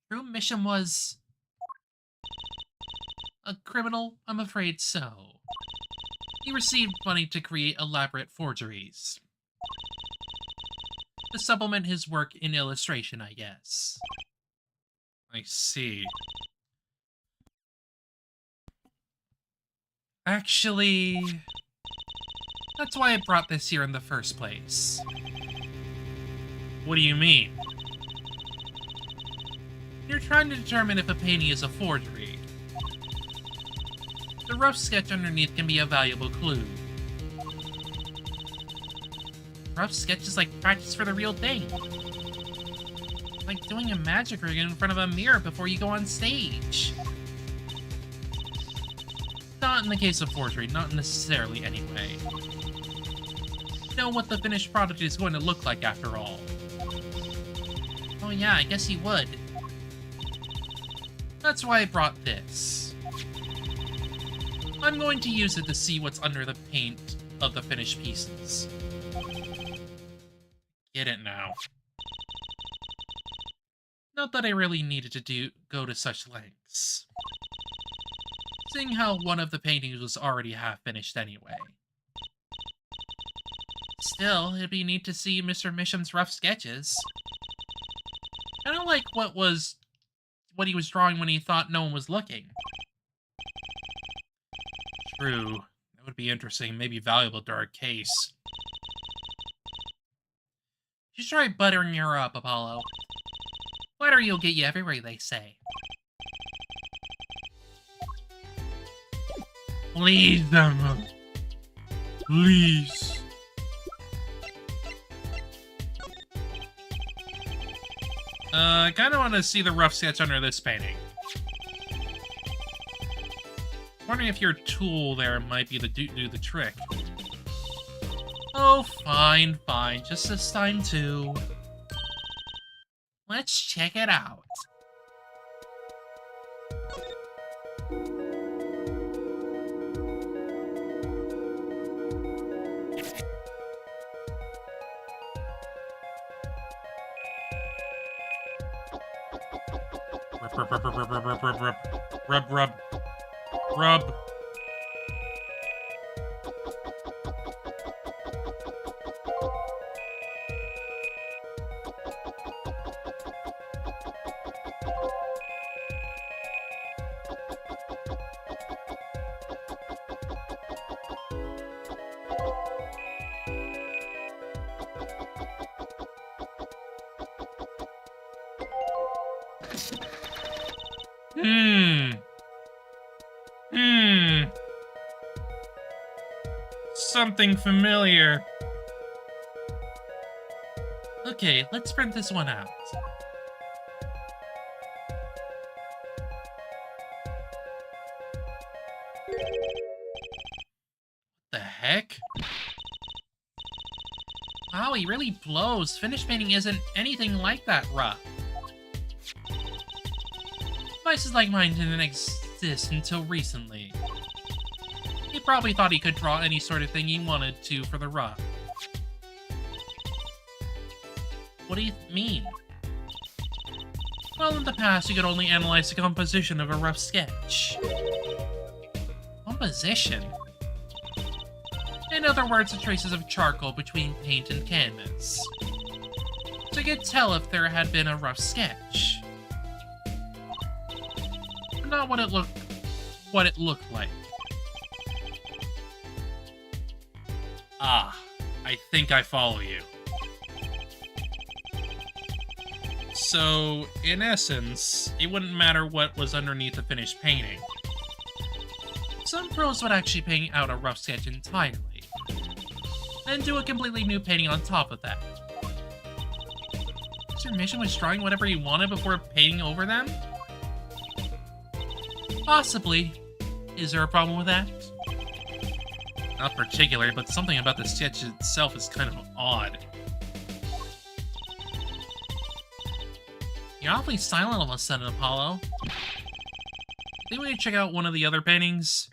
True mission was a criminal? I'm afraid so. He received money to create elaborate forgeries. To supplement his work in illustration, I guess. I see. Actually, that's why I brought this here in the first place. What do you mean? You're trying to determine if a painting is a forgery. The rough sketch underneath can be a valuable clue. Rough sketch is like practice for the real thing. Like doing a magic rig in front of a mirror before you go on stage. Not in the case of forgery, not necessarily anyway. Know what the finished product is going to look like after all. Oh yeah, I guess he would. That's why I brought this. I'm going to use it to see what's under the paint of the finished pieces. Get it now. Not that I really needed to go to such lengths. Seeing how one of the paintings was already half finished anyway. Still, it'd be neat to see Mr. Misham's rough sketches. I don't like what he was drawing when he thought no one was looking. True. That would be interesting, maybe valuable to our case. You should try buttering her up, Apollo. Butter will get you everywhere, they say. Please, Please. I kind of want to see the rough sketch under this painting. Wondering if your tool there might be the do the trick. Oh, fine, fine. Just this time, too. Let's check it out. Rub, rub, rub, rub, rub, rub, rub, rub, rub, rub, rub. Something familiar. Okay, let's print this one out. The heck? Wow, he really blows. Finished painting isn't anything like that rough. Devices like mine didn't exist until recently. He probably thought he could draw any sort of thing he wanted to for the rough. What do you mean? Well, in the past, you could only analyze the composition of a rough sketch. Composition? In other words, the traces of charcoal between paint and canvas. So you could tell if there had been a rough sketch. But not what it looked like. Ah, I think I follow you. So, in essence, it wouldn't matter what was underneath the finished painting. Some pros would actually paint out a rough sketch entirely, and do a completely new painting on top of that. So your mission was drawing whatever you wanted before painting over them? Possibly. Is there a problem with that? Not particularly, but something about the sketch itself is kind of odd. You're awfully silent all of a sudden, Apollo. Think we need to check out one of the other paintings?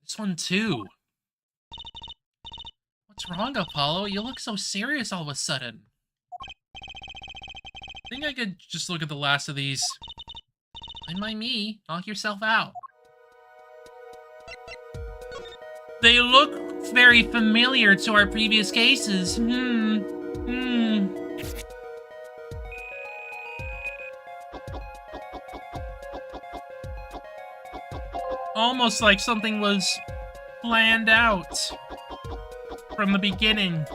This one too. What's wrong, Apollo? You look so serious all of a sudden. Think I could just look at the last of these. Don't mind me. Knock yourself out. They look very familiar to our previous cases. Almost like something was planned out from the beginning.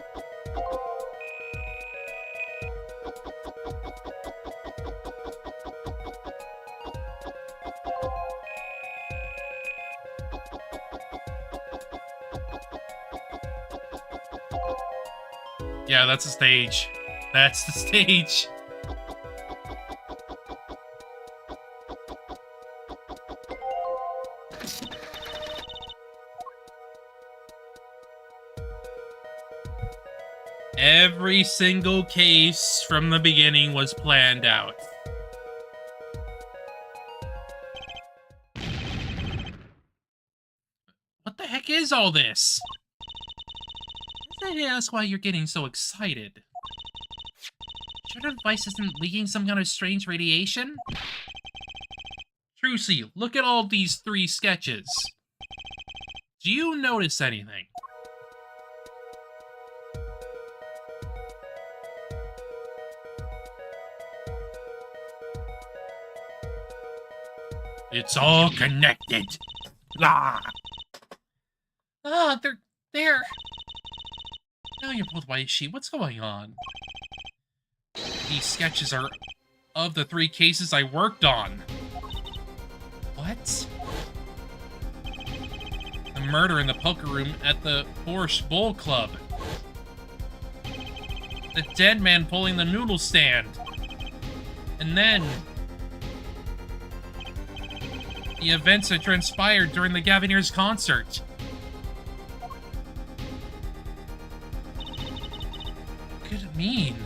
Yeah, that's the stage. That's the stage. Every single case from the beginning was planned out. What the heck is all this? May I ask why you're getting so excited? Sure the device isn't leaking some kind of strange radiation? Trucy, look at all these 3 sketches. Do you notice anything? It's all connected. Ah! Ah, they're there. Now you're both white-sheet. What's going on? These sketches are of the 3 cases I worked on. What? The murder in the poker room at the Porsche Bowl Club. The dead man pulling the noodle stand. And then the events that transpired during the Gavineers concert. What could it mean?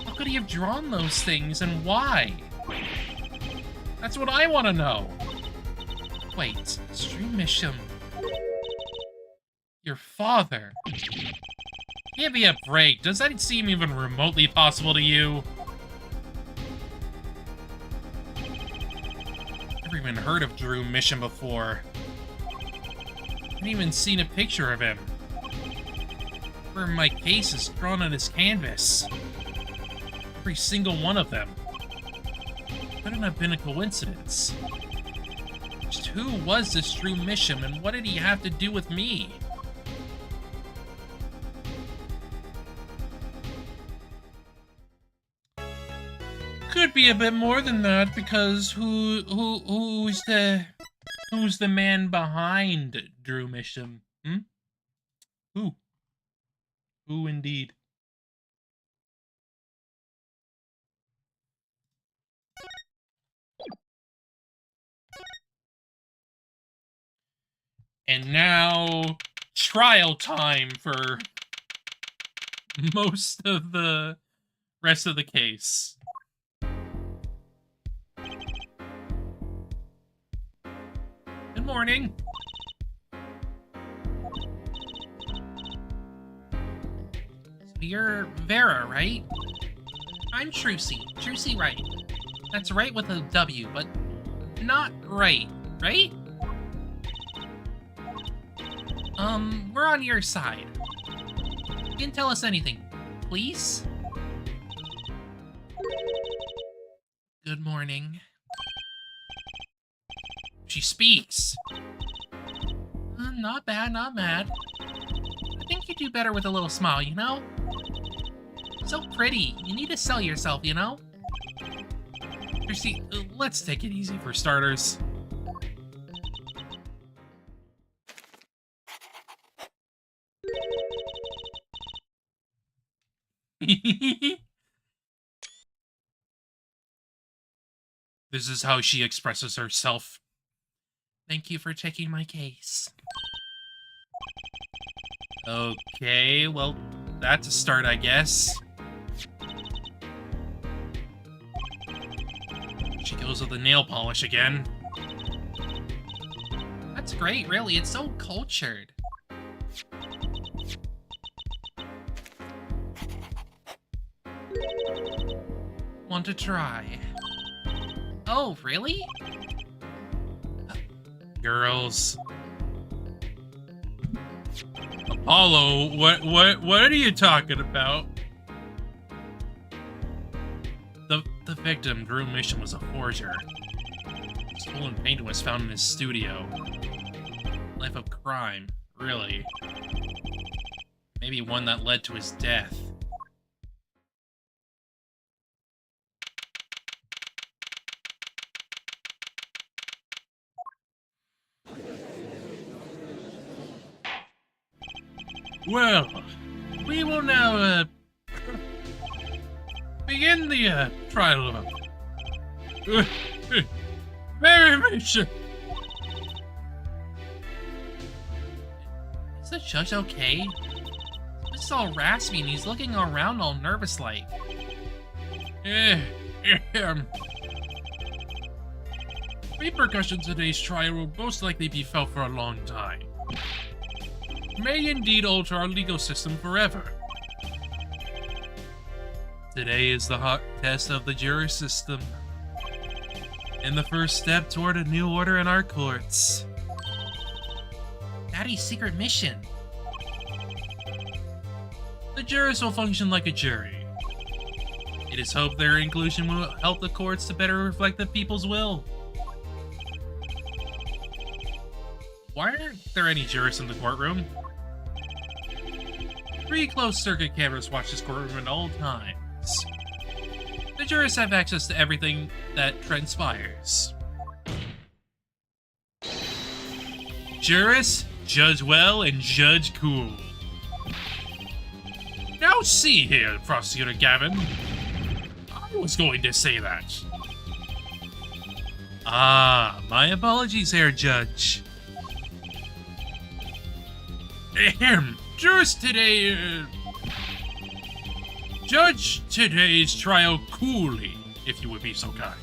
How could he have drawn those things, and why? That's what I want to know. Wait, Stream Misham. Your father? Give me a break. Does that seem even remotely possible to you? Never even heard of Drew Misham before. Haven't even seen a picture of him. Where my case is drawn on his canvas. Every single one of them. Couldn't have been a coincidence. Just who was this Drew Misham, and what did he have to do with me? Could be a bit more than that, because who's the man behind Drew Misham? Who? Who indeed? And now, trial time for most of the rest of the case. Good morning. So you're Vera, right? I'm Trucy. Trucy Wright. That's right with a W, but not right, right? We're on your side. You can tell us anything, please? Good morning. She speaks. Not bad, not bad. I think you do better with a little smile, you know? So pretty. You need to sell yourself, you know? Trucy, let's take it easy for starters. This is how she expresses herself. Thank you for taking my case. Okay, well, that's a start, I guess. She goes with the nail polish again. That's great, really. It's so cultured. Want to try? Oh, really? Girls. Apollo, what are you talking about? The victim, Drew Misham, was a forger. Stolen painting was found in his studio. Life of crime, really. Maybe one that led to his death. Well, we will now, begin the, trial of Vera Misham. Is the judge okay? He's all raspy and he's looking around all nervous like. Repercussions of today's trial will most likely be felt for a long time. may indeed alter our legal system forever. Today is the hot test of the jury system, and the first step toward a new order in our courts. Daddy's secret mission. The jurors will function like a jury. It is hoped their inclusion will help the courts to better reflect the people's will. Why aren't there any jurors in the courtroom? 3 closed-circuit cameras watch this courtroom at all times. The jurors have access to everything that transpires. Jurors, judge well and judge cool. Now see here, Prosecutor Gavin. I was going to say that. Ah, my apologies here, Judge. Ahem. Jurors today, judge today's trial coolly, if you would be so kind.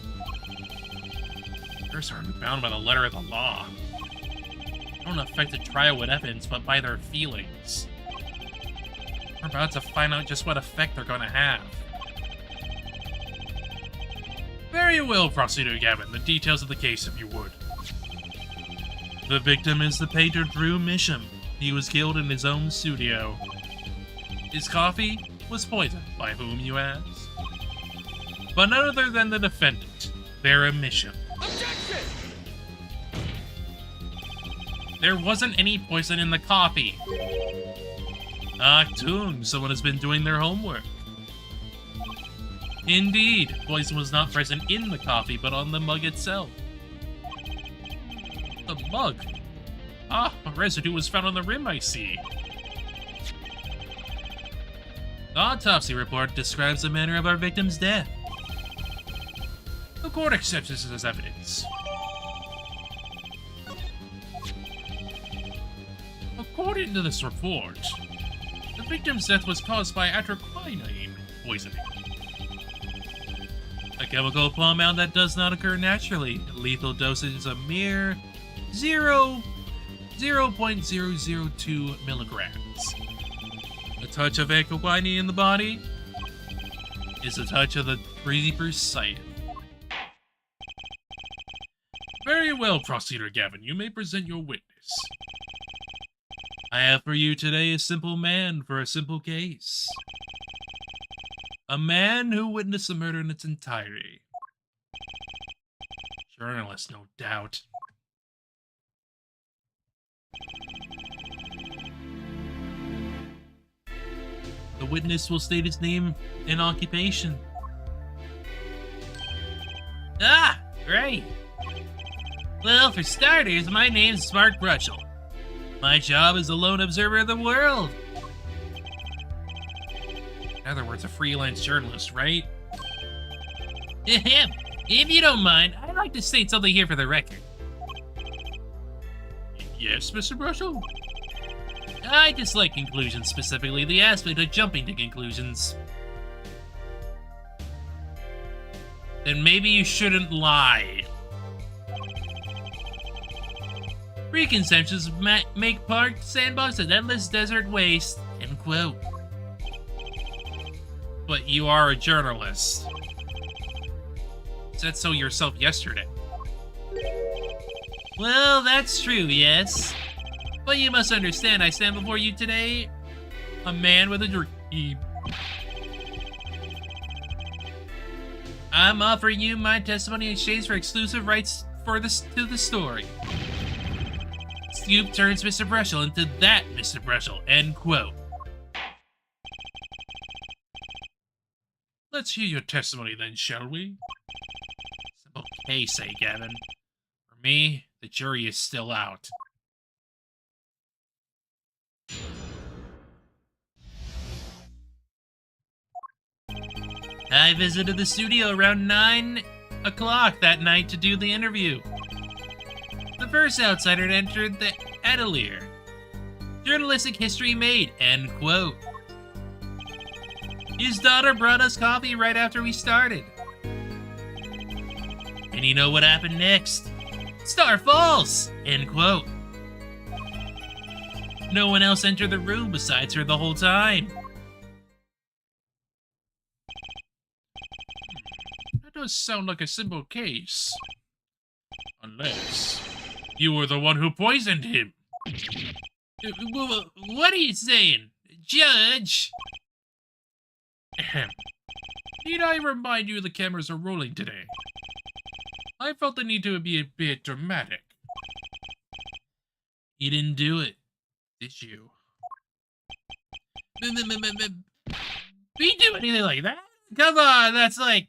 Jurors are bound by the letter of the law. They don't affect the trial with evidence, but by their feelings. We're about to find out just what effect they're going to have. Very well, Prosecutor Gavin. The details of the case, if you would. The victim is the painter Drew Misham. He was killed in his own studio. His coffee was poisoned. By whom, you ask? But none other than the defendant, Vera Misham. Objection! There wasn't any poison in the coffee. Achtung, someone has been doing their homework. Indeed, poison was not present in the coffee, but on the mug itself. The mug? Ah, a residue was found on the rim, I see. The autopsy report describes the manner of our victim's death. The court accepts this as evidence. According to this report, the victim's death was caused by atropine poisoning. A chemical compound that does not occur naturally. Lethal dosage is a mere 0.002 milligrams. A touch of aquinine in the body is a touch of the reaper's scythe. Very well, Prosecutor Gavin, you may present your witness. I have for you today a simple man for a simple case. A man who witnessed the murder in its entirety. Journalist, no doubt. The witness will state his name and occupation. Ah, right. Well, for starters, my name's Mark Brushel. My job is a lone observer of the world. In other words, a freelance journalist, right? If you don't mind, I'd like to state something here for the record. Yes, Mr. Brushel? I dislike conclusions, specifically the aspect of jumping to conclusions. Then maybe you shouldn't lie. Preconceptions make park sandbox an endless desert waste, end quote. But you are a journalist. Said so yourself yesterday. Well, that's true, yes. But you must understand, I stand before you today, a man with a dream. I'm offering you my testimony in exchange for exclusive rights to the story. Scoop turns Mr. Brushel into that Mr. Brushel, end quote. Let's hear your testimony then, shall we? Simple case, eh, Gavin? For me, the jury is still out. I visited the studio around 9 o'clock that night to do the interview. The first outsider entered the atelier. Journalistic history made, end quote. His daughter brought us coffee right after we started. And you know what happened next? Star Falls, end quote. No one else entered the room besides her the whole time. That does sound like a simple case. Unless you were the one who poisoned him. What are you saying, Judge? Ahem. Need I remind you the cameras are rolling today? I felt the need to be a bit dramatic. You didn't do it, did you? We do anything like that? Come on, that's like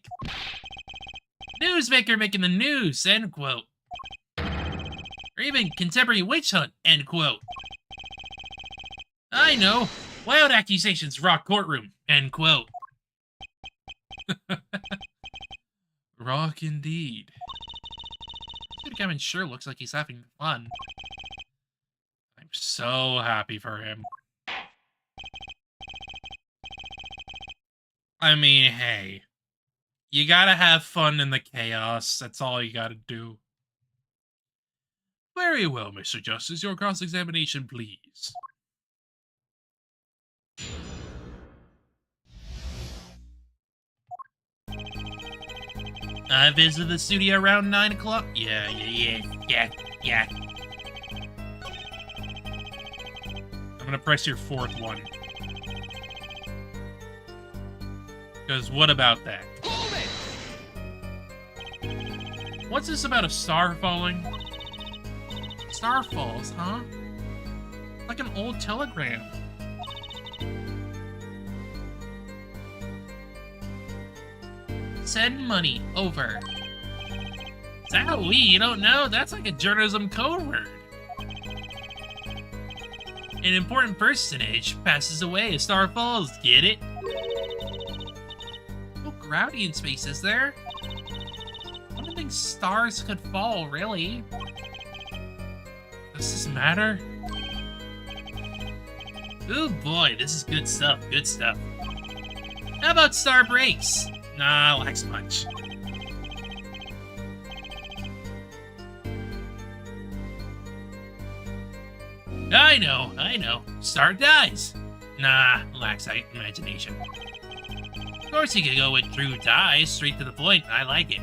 newsmaker making the news, end quote. Or even contemporary witch hunt, end quote. I know, wild accusations rock courtroom, end quote. Rock indeed. Kevin sure looks like he's having fun. I'm so happy for him. I mean, hey. You gotta have fun in the chaos. That's all you gotta do. Very well, Mr. Justice. Your cross-examination, please. I visited the studio around 9 o'clock. Yeah. I'm gonna press your fourth one. Because what about that? Hold it! What's this about a star falling? Star falls, huh? Like an old telegram. Send money over. Zowie, you don't know? That's like a journalism code word. An important personage passes away as star falls. Get it? No gravity in space, is there? I don't think stars could fall, really. Does this matter? Oh boy, this is good stuff, good stuff. How about star breaks? Nah, lacks much. I know. Star dies. Nah, lacks imagination. Of course you could go with Drew dies, straight to the point. I like it.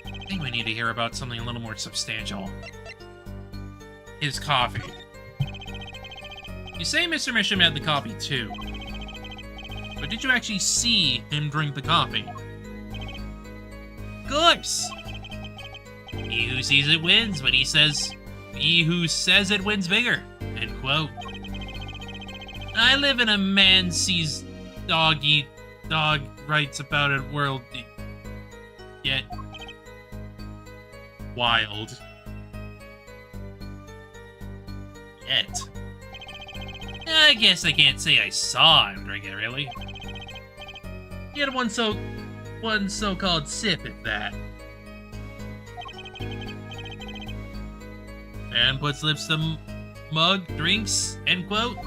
I think we need to hear about something a little more substantial. His coffee. You say Mr. Misham had the coffee too. But did you actually see him drink the coffee? Of course! He who sees it wins, but he who says it wins bigger. End quote. I live in a man sees dog eat dog writes about it world yet wild. Yet. I guess I can't say I saw him drink it, really. He had one so-called sip at that. And puts lips to mug, drinks, end quote.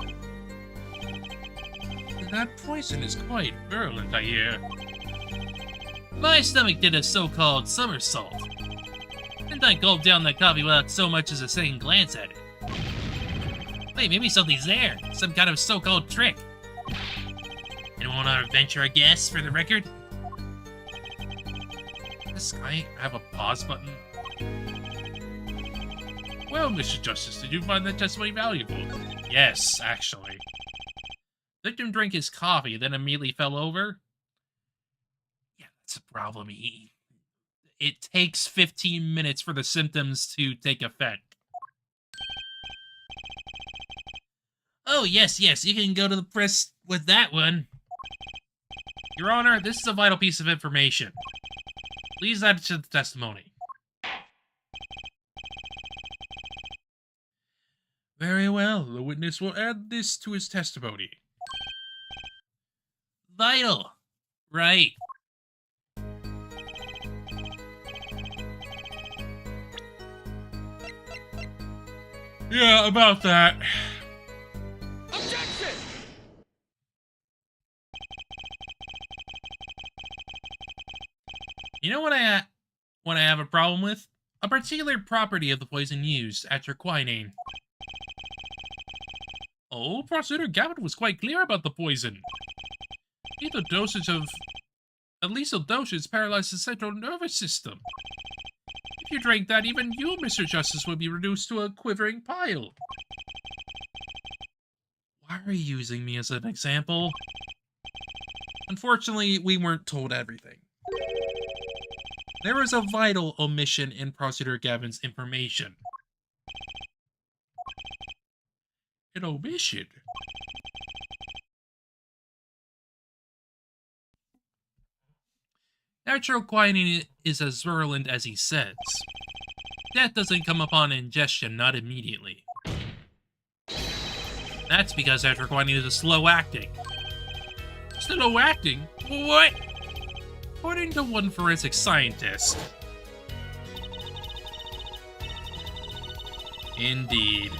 That poison is quite virulent, I hear. My stomach did a so-called somersault. And I gulped down that coffee without so much as a second glance at it. Wait, maybe something's there. Some kind of so-called trick. Anyone want to venture a guess for the record? Does this guy have a pause button? Well, Mr. Justice, did you find that testimony valuable? Yes, actually. Victim drank his coffee, then immediately fell over. Yeah, that's a problem. It takes 15 minutes for the symptoms to take effect. Oh, yes, you can go to the press with that one. Your Honor, this is a vital piece of information. Please add it to the testimony. Very well, the witness will add this to his testimony. Vital. Right. Yeah, about that. Objection! You know what I have a problem with? A particular property of the poison used, atroquinine. Oh, Prosecutor Gavin was quite clear about the poison. Lethal dosage of... A lethal dosage paralyzes the central nervous system. If you drank that, even you, Mr. Justice, would be reduced to a quivering pile. Why are you using me as an example? Unfortunately, we weren't told everything. There was a vital omission in Prosecutor Gavin's information. An omission? Natural quinine is as virulent as he says. Death doesn't come upon ingestion, not immediately. That's because natural quinine is slow acting. Slow acting? What? According to one forensic scientist. Indeed.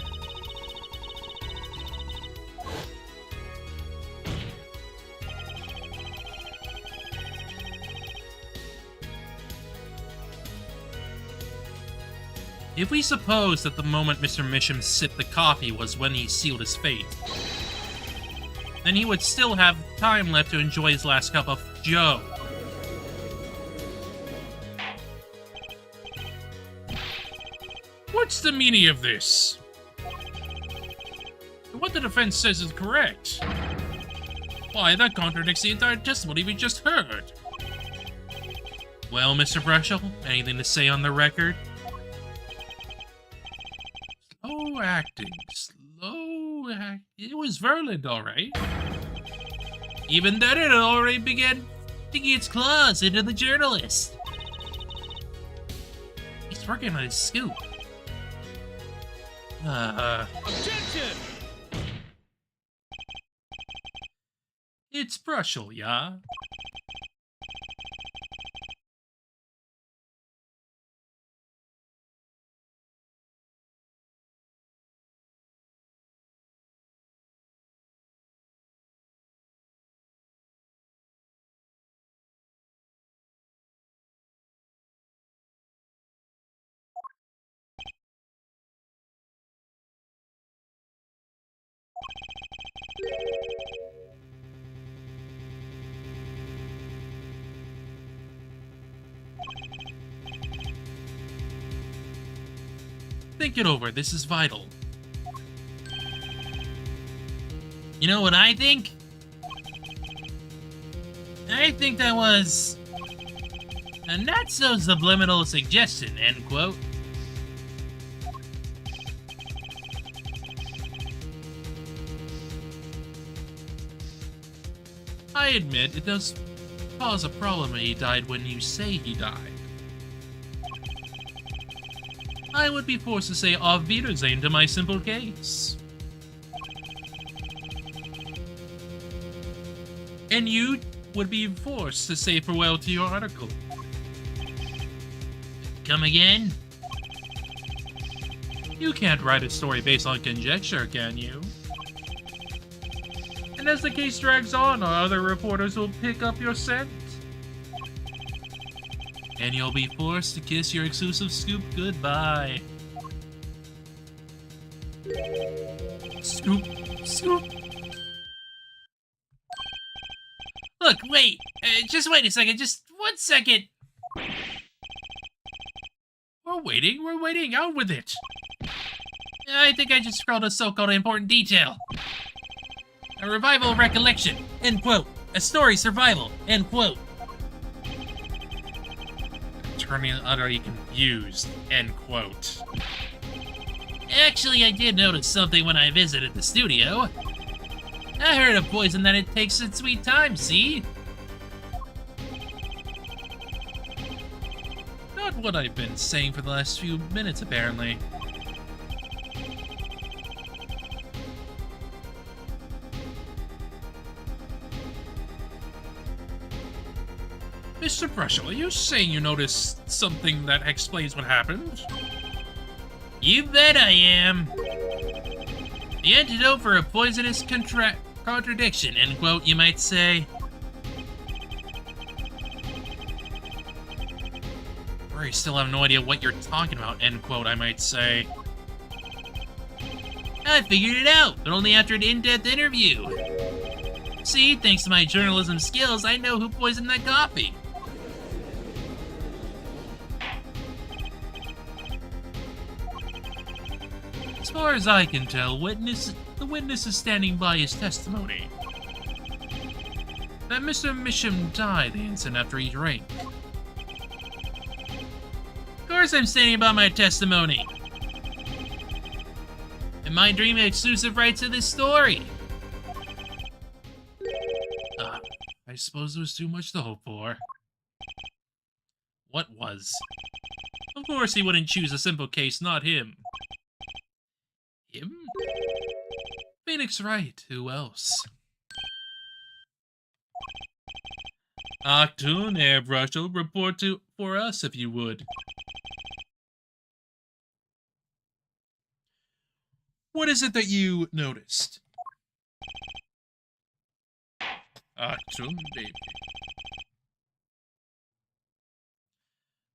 If we suppose that the moment Mr. Misham sipped the coffee was when he sealed his fate, then he would still have time left to enjoy his last cup of Joe. What's the meaning of this? What the defense says is correct. Why, that contradicts the entire testimony we just heard. Well, Mr. Brushel, anything to say on the record? Slow acting. It was virulent, alright. Even then, it already began digging its claws into the journalist. He's working on his scoop. Objection! It's Brushel, yeah? Think it over, this is vital. You know what I think? I think that was a not-so-subliminal suggestion, end quote. I admit, it does cause a problem that he died when you say he died. I would be forced to say Auf Wiedersehen to my simple case. And you would be forced to say farewell to your article. Come again? You can't write a story based on conjecture, can you? And as the case drags on, our other reporters will pick up your scent. And you'll be forced to kiss your exclusive scoop goodbye. Scoop. Look, wait. Just wait a second. Just 1 second. We're waiting. Out with it. I think I just scrawled a so-called important detail. A revival recollection, end quote. A story survival, end quote. Turning utterly confused, end quote. Actually, I did notice something when I visited the studio. I heard of poison that it takes its sweet time, see? Not what I've been saying for the last few minutes, apparently. Mr. Brushel, are you saying you noticed something that explains what happened? You bet I am. The antidote for a poisonous contradiction, end quote, you might say. Or you still have no idea what you're talking about, end quote, I might say. I figured it out, but only after an in-depth interview. See, thanks to my journalism skills, I know who poisoned that coffee. As far as I can tell, the witness is standing by his testimony. That Mr. Misham died the instant after he drank. Of course I'm standing by my testimony. And my dream of exclusive rights to this story. I suppose it was too much to hope for. What was? Of course he wouldn't choose a simple case, not him. Him? Phoenix Wright, who else? Octoon, Airbrush, report for us if you would. What is it that you noticed? Octoon, baby.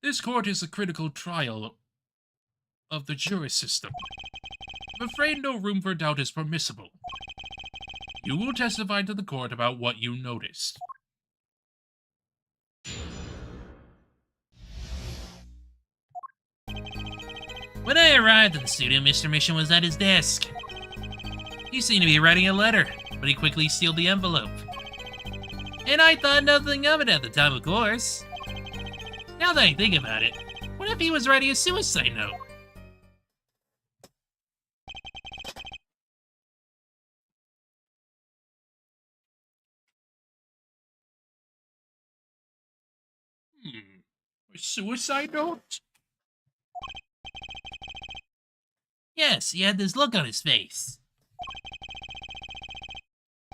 This court is a critical trial of the jury system. I'm afraid no room for doubt is permissible. You will testify to the court about what you noticed. When I arrived at the studio, Mr. Mission was at his desk. He seemed to be writing a letter, but he quickly sealed the envelope. And I thought nothing of it at the time, of course. Now that I think about it, what if he was writing a suicide note? A suicide note? Yes, he had this look on his face.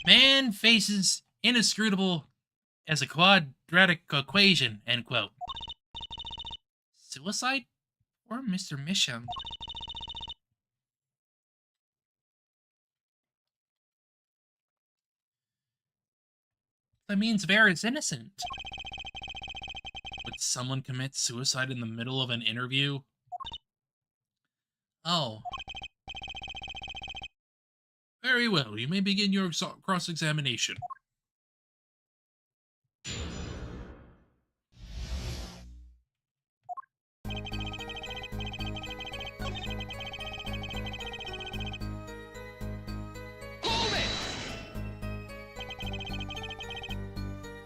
Man faces inscrutable as a quadratic equation, end quote. Suicide? Or Mr. Misham? That means Vera is innocent. Would someone commit suicide in the middle of an interview? Oh. Very well, you may begin your cross-examination.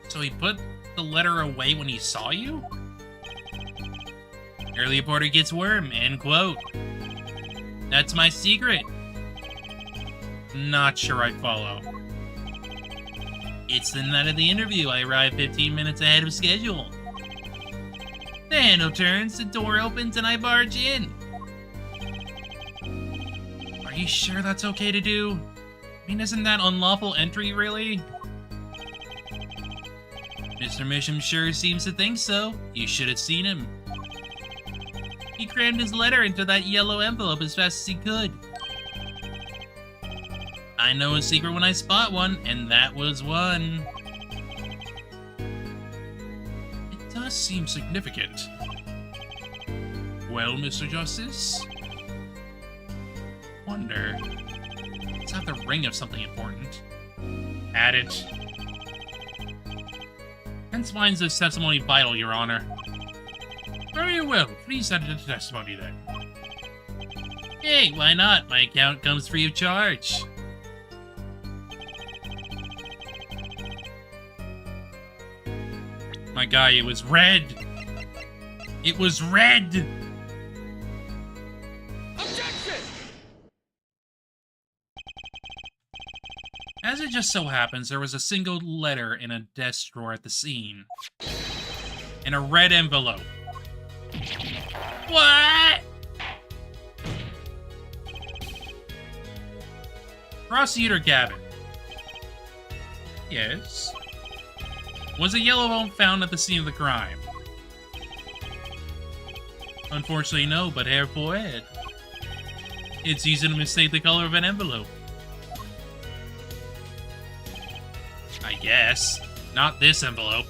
So he put the letter away when he saw you? Early reporter gets worm, end quote. That's my secret. Not sure I follow. It's the night of the interview. I arrive 15 minutes ahead of schedule. The handle turns, the door opens, and I barge in. Are you sure that's okay to do? I mean, isn't that unlawful entry, really? Mr. Misham sure seems to think so. You should have seen him. He crammed his letter into that yellow envelope as fast as he could. I know a secret when I spot one, and that was one. It does seem significant. Well, Mr. Justice? Wonder. Let's have the ring of something important. Add it. Hence finds this testimony vital, Your Honor. Very well, please add it to testimony then. Hey, why not? My account comes free of charge. My guy, it was red! It was red! Objection! As it just so happens, there was a single letter in a desk drawer at the scene. In a red envelope. What? Prosecutor Gavin. Yes? Was a yellow envelope found at the scene of the crime? Unfortunately, no, but hair for Ed. It's easy to mistake the color of an envelope. I guess. Not this envelope.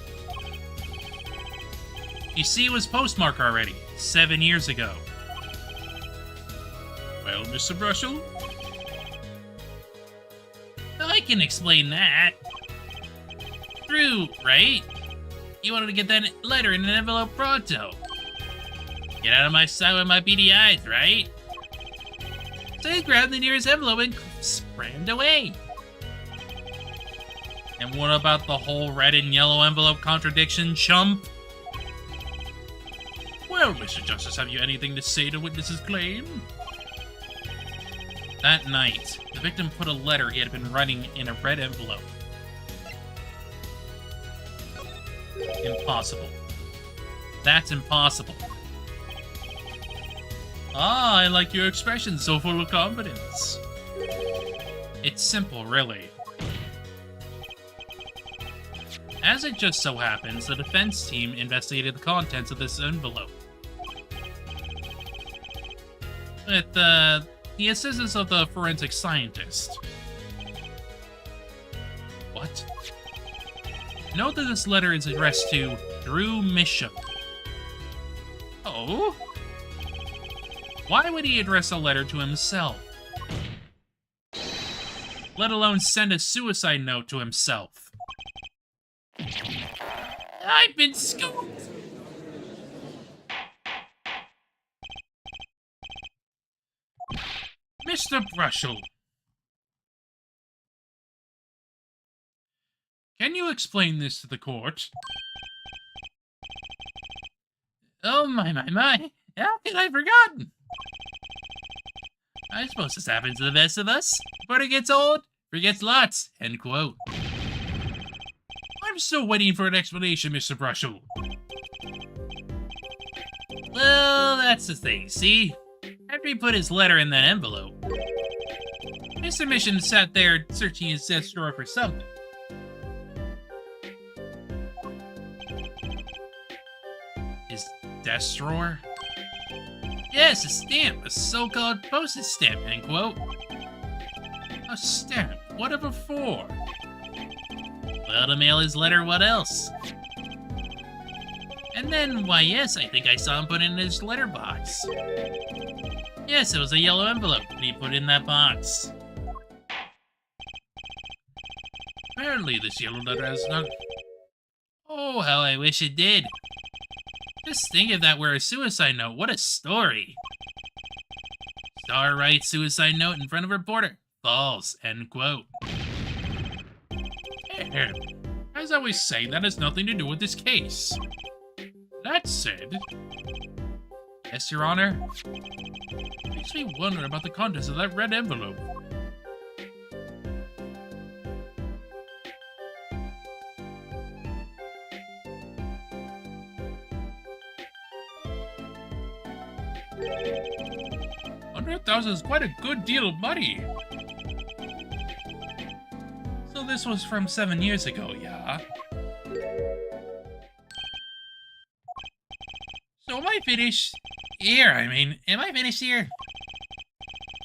You see, it was postmarked already, 7 years ago. Well, Mr. Brushel, can explain that. True, right? You wanted to get that letter in an envelope pronto. Get out of my sight with my beady eyes, right? So he grabbed the nearest envelope and scrammed away. And what about the whole red and yellow envelope contradiction, chump? Well, Mr. Justice, have you anything to say to witness's claim? That night, the victim put a letter he had been writing in a red envelope. Impossible. That's impossible. Ah, I like your expression, so full of confidence. It's simple, really. As it just so happens, the defense team investigated the contents of this envelope. With the assistance of the forensic scientist. What? Note that this letter is addressed to Drew Misham. Oh? Why would he address a letter to himself? Let alone send a suicide note to himself. I've been scooped! Mr. Brushel, can you explain this to the court? Oh, my. How could I forgotten? I suppose this happens to the best of us. But it gets old, forgets lots, end quote. I'm still waiting for an explanation, Mr. Brushel. Well, that's the thing, see? After he put his letter in that envelope, Mr. Mission sat there searching his desk drawer for something. His desk drawer? Yes, a stamp, a so-called postage stamp, end quote. A stamp? Whatever for? Well, to mail his letter, what else? And then, why yes, I think I saw him put it in his letterbox. Yes, it was a yellow envelope, and he put it in that box. Apparently, this yellow letter has not... Oh, how I wish it did. Just think if that were a suicide note, what a story. Star writes suicide note in front of reporter. False, end quote. As I was saying, that has nothing to do with this case. That said... Yes, Your Honor? Makes me wonder about the contents of that red envelope. $100,000 is quite a good deal of money. So this was from 7 years ago, yeah? So am I finished? Here, I mean, am I finished here?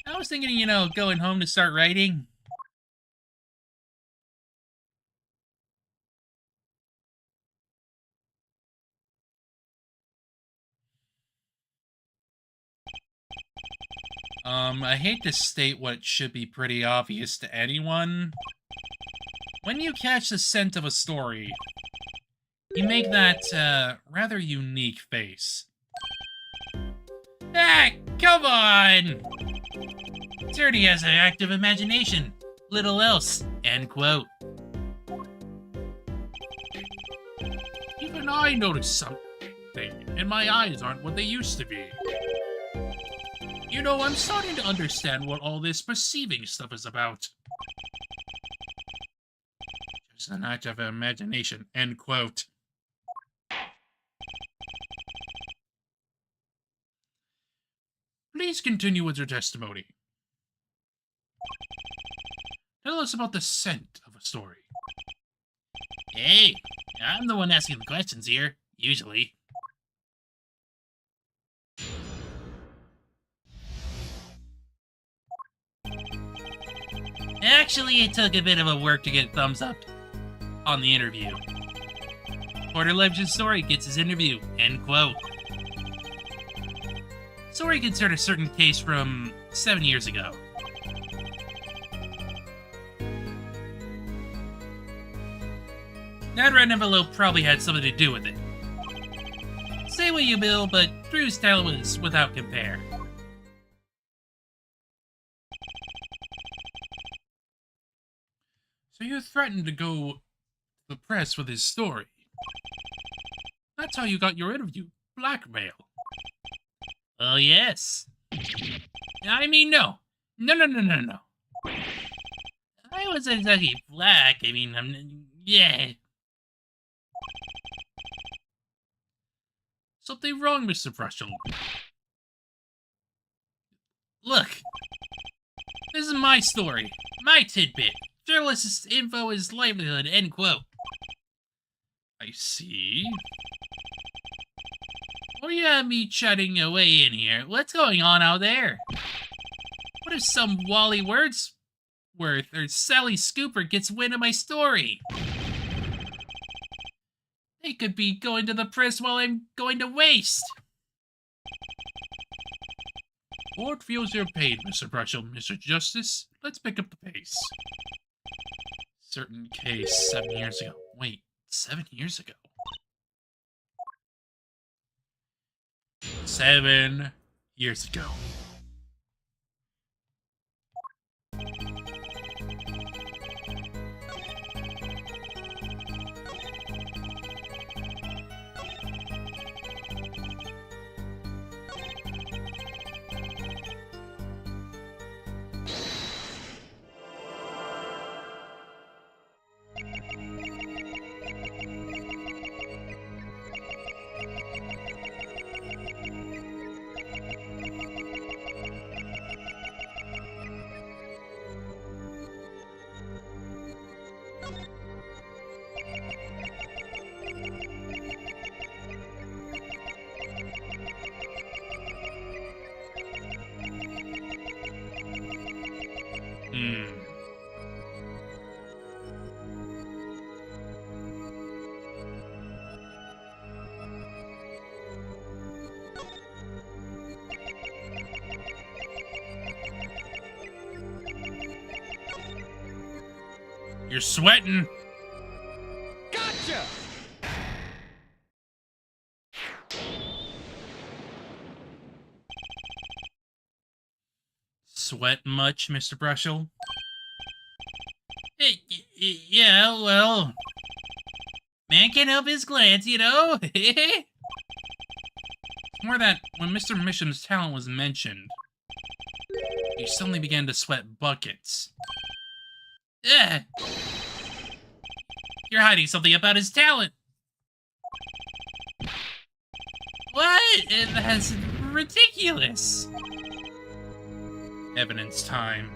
I was thinking, you know, going home to start writing. I hate to state what should be pretty obvious to anyone. When you catch the scent of a story, you make that, rather unique face. Ah, come on! Dirty has an active imagination. Little else, end quote. Even I noticed something, and my eyes aren't what they used to be. You know, I'm starting to understand what all this perceiving stuff is about. Just an act of imagination, end quote. Please continue with your testimony. Tell us about the scent of a story. Hey, I'm the one asking the questions here, usually. Actually, it took a bit of a work to get thumbs up on the interview. Porter Legend's story gets his interview, end quote. Story concerned a certain case from 7 years ago. That red envelope probably had something to do with it. Say what you will, but Drew's talent was without compare. So you threatened to go to the press with his story. That's how you got your interview. Blackmail. Oh, yes. I mean, no. No. I wasn't exactly black. I mean, yeah. Something wrong, Mr. Brushel. Look. This is my story. My tidbit. Journalist's info is livelihood, end quote. I see. What do you have me chatting away in here? What's going on out there? What if some Wally Wordsworth or Sally Scooper gets wind of my story? They could be going to the press while I'm going to waste. Court feels your pain, Mr. Brushel, Mr. Justice. Let's pick up the pace. Certain case 7 years ago. Wait, 7 years ago? 7 years ago. You're sweating. Gotcha! Sweat much, Mr. Brushel? Yeah, well... Man can't help his glance, you know? It's more that when Mr. Misham's talent was mentioned, he suddenly began to sweat buckets. Ugh. You're hiding something about his talent. What? That's ridiculous. Evidence time.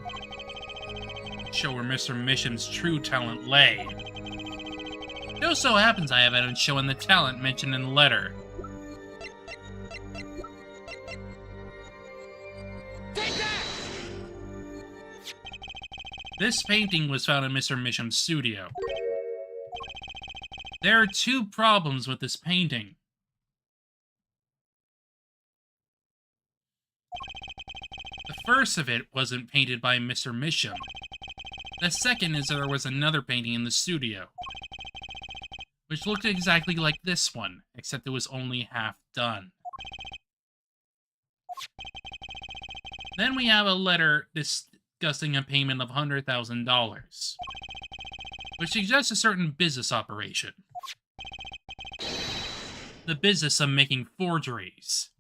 Show where Mr. Misham's true talent lay. It just so happens I have evidence showing the talent mentioned in the letter. Take that! This painting was found in Mr. Misham's studio. There are two problems with this painting. The first of it wasn't painted by Mr. Misham. The second is there was another painting in the studio, which looked exactly like this one, except it was only half done. Then we have a letter discussing a payment of $100,000, which suggests a certain business operation. The business of making forgeries.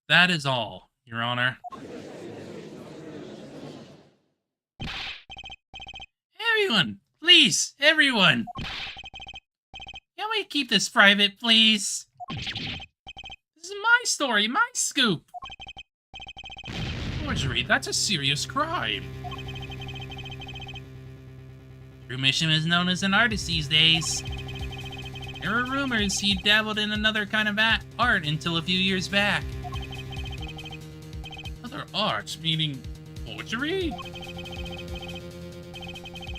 That is all, Your Honor. Everyone! Please! Everyone! Can we keep this private, please? This is my story, my scoop! Forgery, that's a serious crime. Drew Misham is known as an artist these days. There were rumors he dabbled in another kind of art until a few years back. Other art, meaning forgery?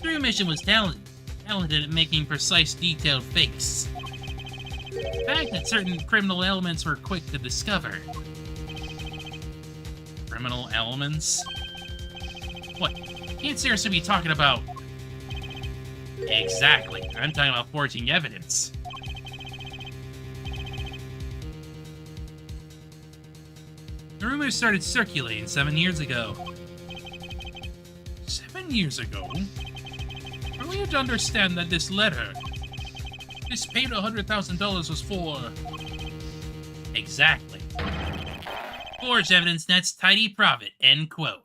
Drew Misham was talented at making precise, detailed fakes. The fact that certain criminal elements were quick to discover. Criminal elements? What? You can't seriously be talking about... Exactly. I'm talking about forging evidence. The rumors started circulating 7 years ago. 7 years ago? Are we to understand that this letter, this paid $100,000 was for... Exactly. Forged evidence nets tidy profit, end quote.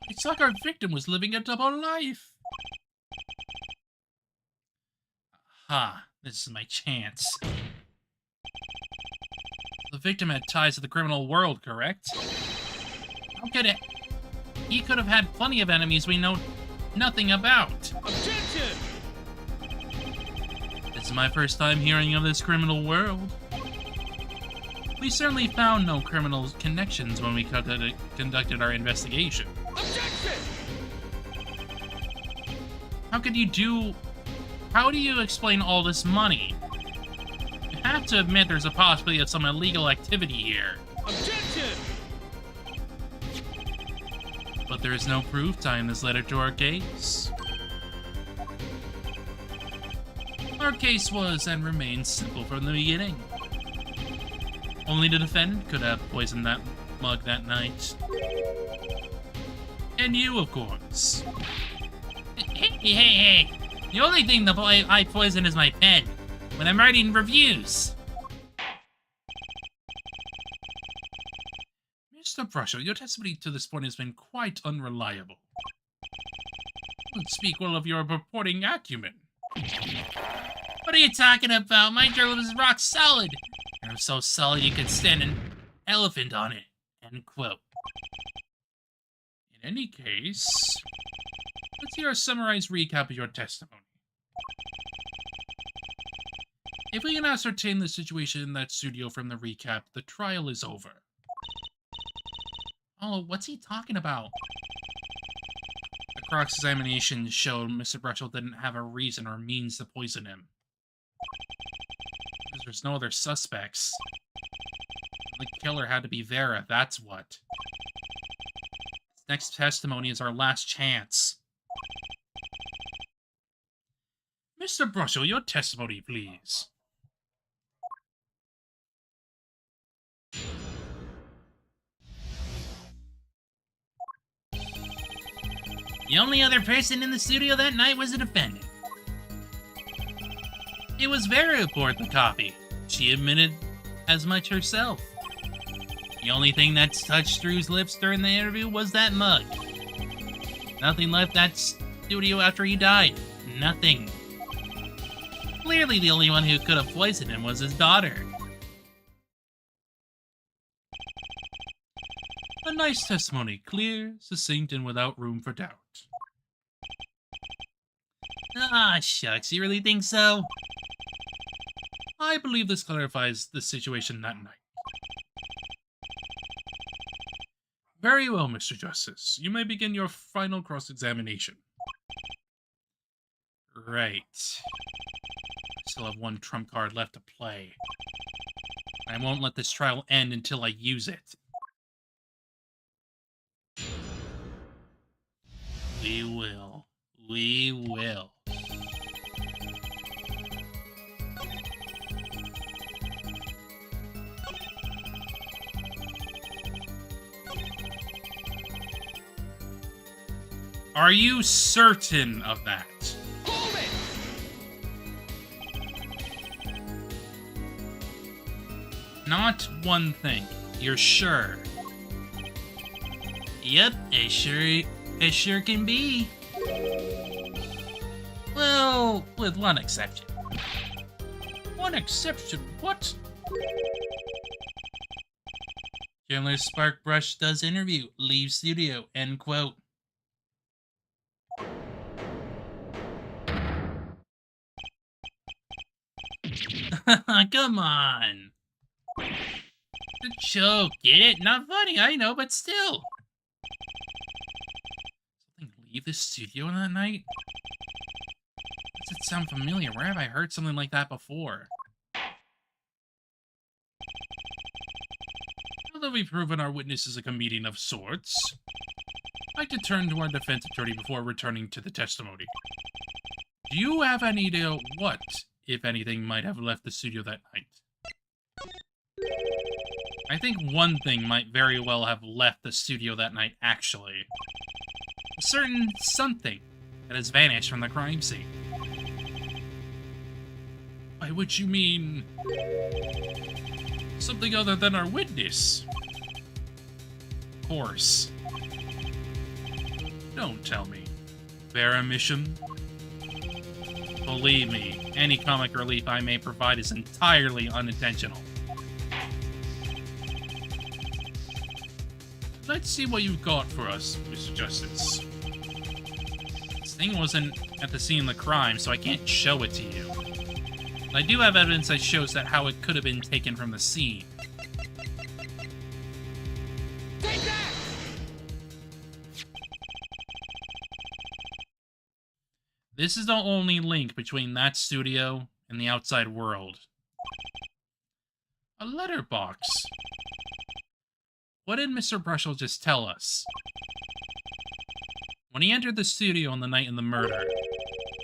It's like our victim was living a double life. Aha, this is my chance. The victim had ties to the criminal world, correct? How could it? He could have had plenty of enemies we know nothing about. Objection! This is my first time hearing of this criminal world. We certainly found no criminal connections when we conducted our investigation. Objection! How do you explain all this money? You have to admit there's a possibility of some illegal activity here. Objection! But there is no proof tying this letter to our case. Our case was and remains simple from the beginning. Only the defendant could have poisoned that mug that night. And you, of course. Hey. The only thing I poison is my pen when I'm writing reviews. Mr. Brusho, your testimony to this point has been quite unreliable. Don't speak well of your reporting acumen. What are you talking about? My journal is rock solid. And it was so solid you could stand an elephant on it. End quote. In any case, let's hear a summarized recap of your testimony. If we can ascertain the situation in that studio from the recap, the trial is over. Oh, what's he talking about? The cross-examination showed Mr. Brusho didn't have a reason or means to poison him. Because there's no other suspects. The killer had to be Vera, that's what. This next testimony is our last chance. Mr. Brusho, your testimony, please. The only other person in the studio that night was the defendant. It was Vera who poured the coffee. She admitted as much herself. The only thing that touched Drew's lips during the interview was that mug. Nothing left that studio after he died. Nothing. Clearly the only one who could have poisoned him was his daughter. A nice testimony, clear, succinct, and without room for doubt. Ah, shucks, you really think so? I believe this clarifies the situation that night. Very well, Mr. Justice. You may begin your final cross-examination. Right. I still have one trump card left to play. I won't let this trial end until I use it. We will. We will. Are you certain of that? Hold it! Not one thing. You're sure? Yep, it sure can be. Well, with one exception. One exception? What? Chandler Sparkbrush does interview, leave studio, end quote. Come on. The joke, get it? Not funny, I know, but still. Something leave the studio on that night? it sound familiar? Where have I heard something like that before? Now that we've proven our witness is a comedian of sorts, I'd like to turn to our defense attorney before returning to the testimony. Do you have any idea what, if anything, might have left the studio that night? I think one thing might very well have left the studio that night, actually. A certain something that has vanished from the crime scene. By which you mean... something other than our witness? Of course. Don't tell me. Vera mission? Believe me, any comic relief I may provide is entirely unintentional. Let's see what you've got for us, Mr. Justice. This thing wasn't at the scene of the crime, so I can't show it to you. But I do have evidence that shows that how it could have been taken from the scene. Take that! This is the only link between that studio and the outside world. A letterbox. What did Mr. Brushell just tell us? When he entered the studio on the night of the murder,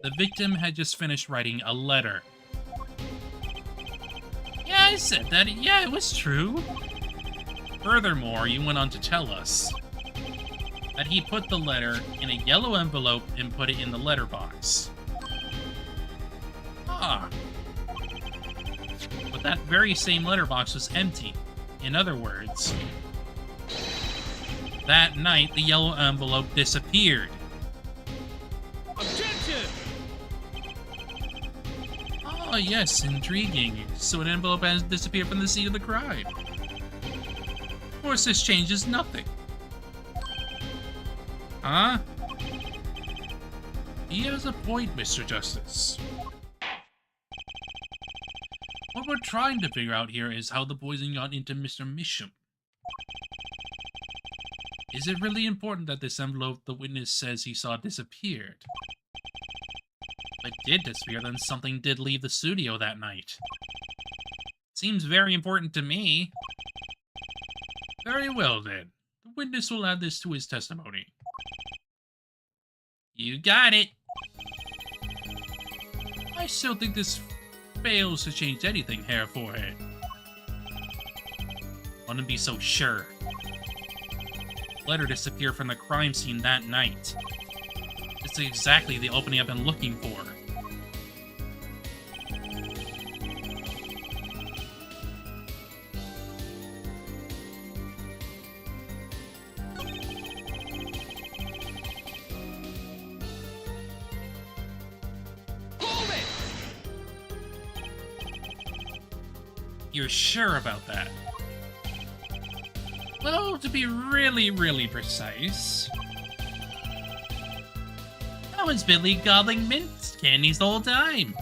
the victim had just finished writing a letter. Yeah, I said that. Yeah, it was true. Furthermore, he went on to tell us that he put the letter in a yellow envelope and put it in the letterbox. Ah. But that very same letterbox was empty. In other words, that night the yellow envelope disappeared. Objection! Ah, yes, intriguing. So an envelope has disappeared from the scene of the crime. Of course, this changes nothing. Huh? He has a point, Mr. Justice. What we're trying to figure out here is how the poison got into Mr. Misham. Is it really important that this envelope the witness says he saw disappeared? If it did disappear, then something did leave the studio that night. Seems very important to me. Very well, then. The witness will add this to his testimony. You got it. I still think this fails to change anything, Hair Forehead. Wouldn't be so sure. Letter disappeared from the crime scene that night. It's exactly the opening I've been looking for. Hold it! You're sure about that? Well, to be really precise, I was Billy gobbling mint candies the whole time.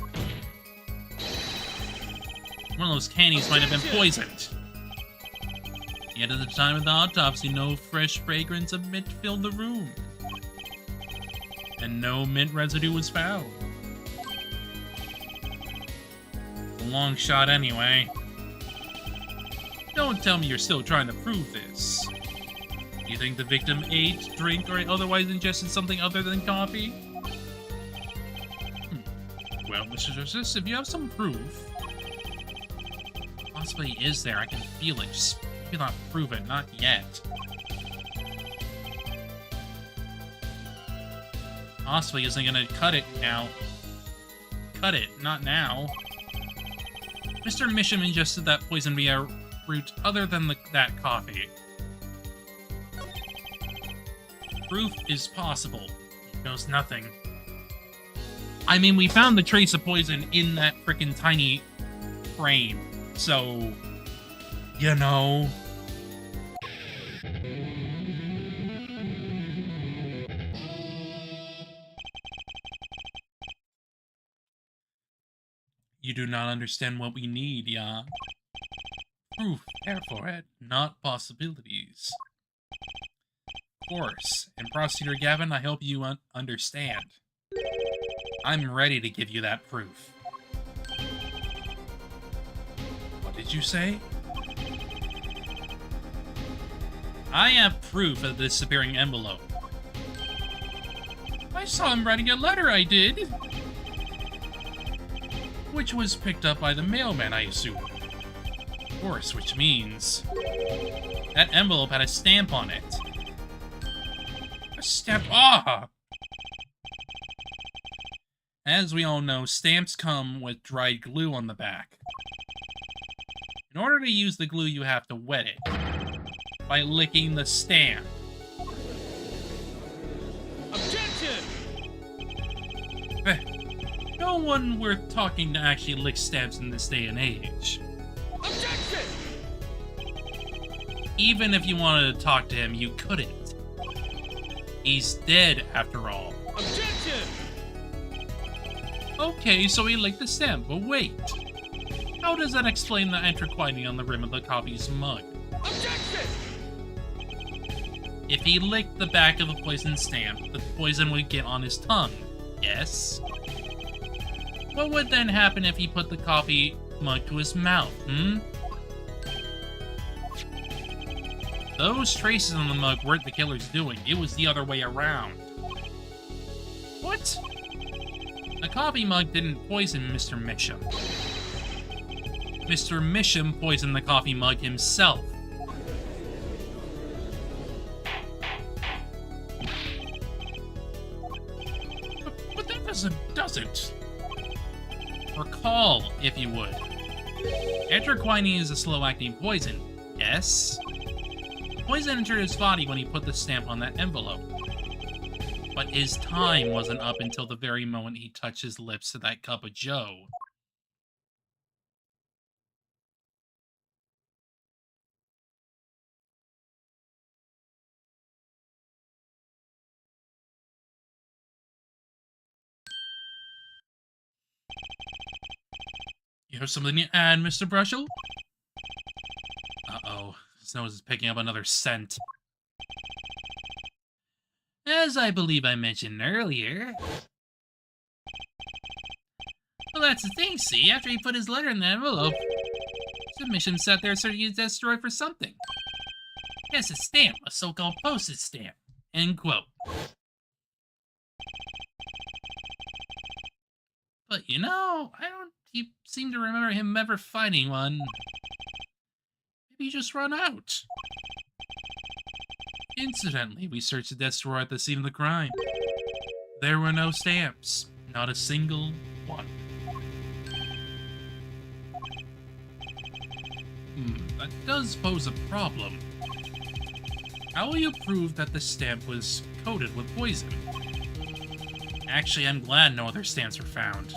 One of those candies might have been poisoned. Yet at the time of the autopsy, no fresh fragrance of mint filled the room. And no mint residue was found. It's a long shot anyway. Don't tell me you're still trying to prove this. You think the victim ate, drank, or otherwise ingested something other than coffee? Well, Mr. Justice, if you have some proof... Possibly is there, I can feel it. Just maybe not prove it, not yet. Possibly isn't gonna cut it now. Cut it, not now. Mr. Misham ingested that poison via route other than that coffee. Proof is possible. It knows nothing. I mean, we found the trace of poison in that frickin' tiny frame, so... you know... You do not understand what we need, yeah? Proof, therefore, not possibilities. Of course, and Prosecutor Gavin, I hope you understand. I'm ready to give you that proof. What did you say? I have proof of the disappearing envelope. I saw him writing a letter, I did. Which was picked up by the mailman, I assume. Of course, which means that envelope had a stamp on it. A stamp? Ah! As we all know, stamps come with dried glue on the back. In order to use the glue, you have to wet it by licking the stamp. Objection! No one worth talking to actually lick stamps in this day and age. Objection! Even if you wanted to talk to him, you couldn't. He's dead, after all. Objection! Okay, so he licked the stamp, but wait. How does that explain the intertwining on the rim of the coffee's mug? Objection! If he licked the back of the poison stamp, the poison would get on his tongue, yes? What would then happen if he put the coffee mug to his mouth, Those traces on the mug weren't the killer's doing, it was the other way around. What? The coffee mug didn't poison Mr. Misham. Mr. Misham poisoned the coffee mug himself. But that doesn't. Recall, if you would. Eterquinine is a slow-acting poison, yes? The poison entered his body when he put the stamp on that envelope. But his time wasn't up until the very moment he touched his lips to that cup of joe. You have something to add, Mr. Brushel? Uh-oh. His nose is picking up another scent. As I believe I mentioned earlier. Well, that's the thing, see? After he put his letter in the envelope, submission sat there searching his destroyed for something. Yes, a stamp, a so-called postage stamp. End quote. But you know, I don't seem to remember him ever finding one. Maybe he just run out. Incidentally, we searched the desk drawer at the scene of the crime. There were no stamps. Not a single one. That does pose a problem. How will you prove that the stamp was coated with poison? Actually, I'm glad no other stamps were found.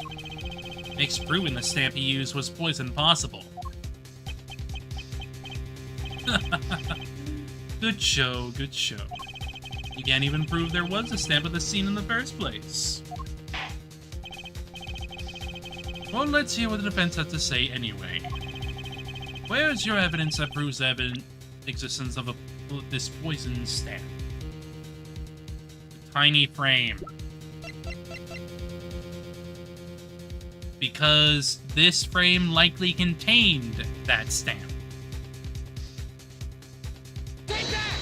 Makes proving the stamp he used was poison possible. Good show, good show. You can't even prove there was a stamp at the scene in the first place. Well, let's hear what the defense has to say anyway. Where's your evidence that proves the existence of this poison stamp? The tiny frame. Because this frame likely contained that stamp. Take that!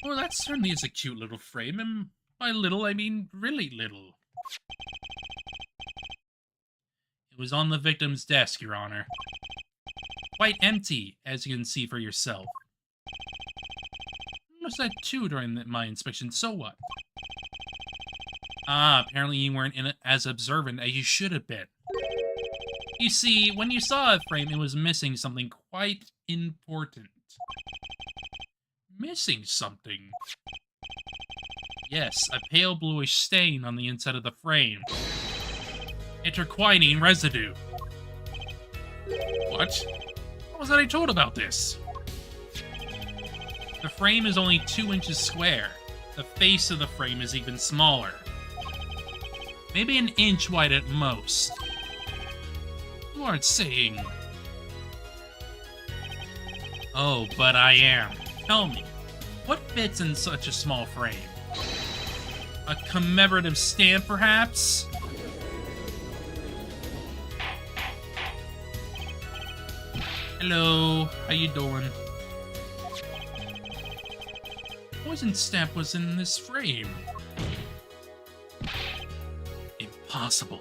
Well, that certainly is a cute little frame, and by little, I mean really little. It was on the victim's desk, Your Honor. Quite empty, as you can see for yourself. I noticed that too during my inspection, so what? Ah, apparently you weren't as observant as you should have been. You see, when you saw a frame, it was missing something quite important. Missing something? Yes, a pale bluish stain on the inside of the frame. Interquinine residue. What? How was I told about this? The frame is only 2 inches square. The face of the frame is even smaller. Maybe an inch wide at most. You aren't saying... Oh, but I am. Tell me, what fits in such a small frame? A commemorative stamp, perhaps? Hello, how you doing? Poison stamp was in this frame. Impossible.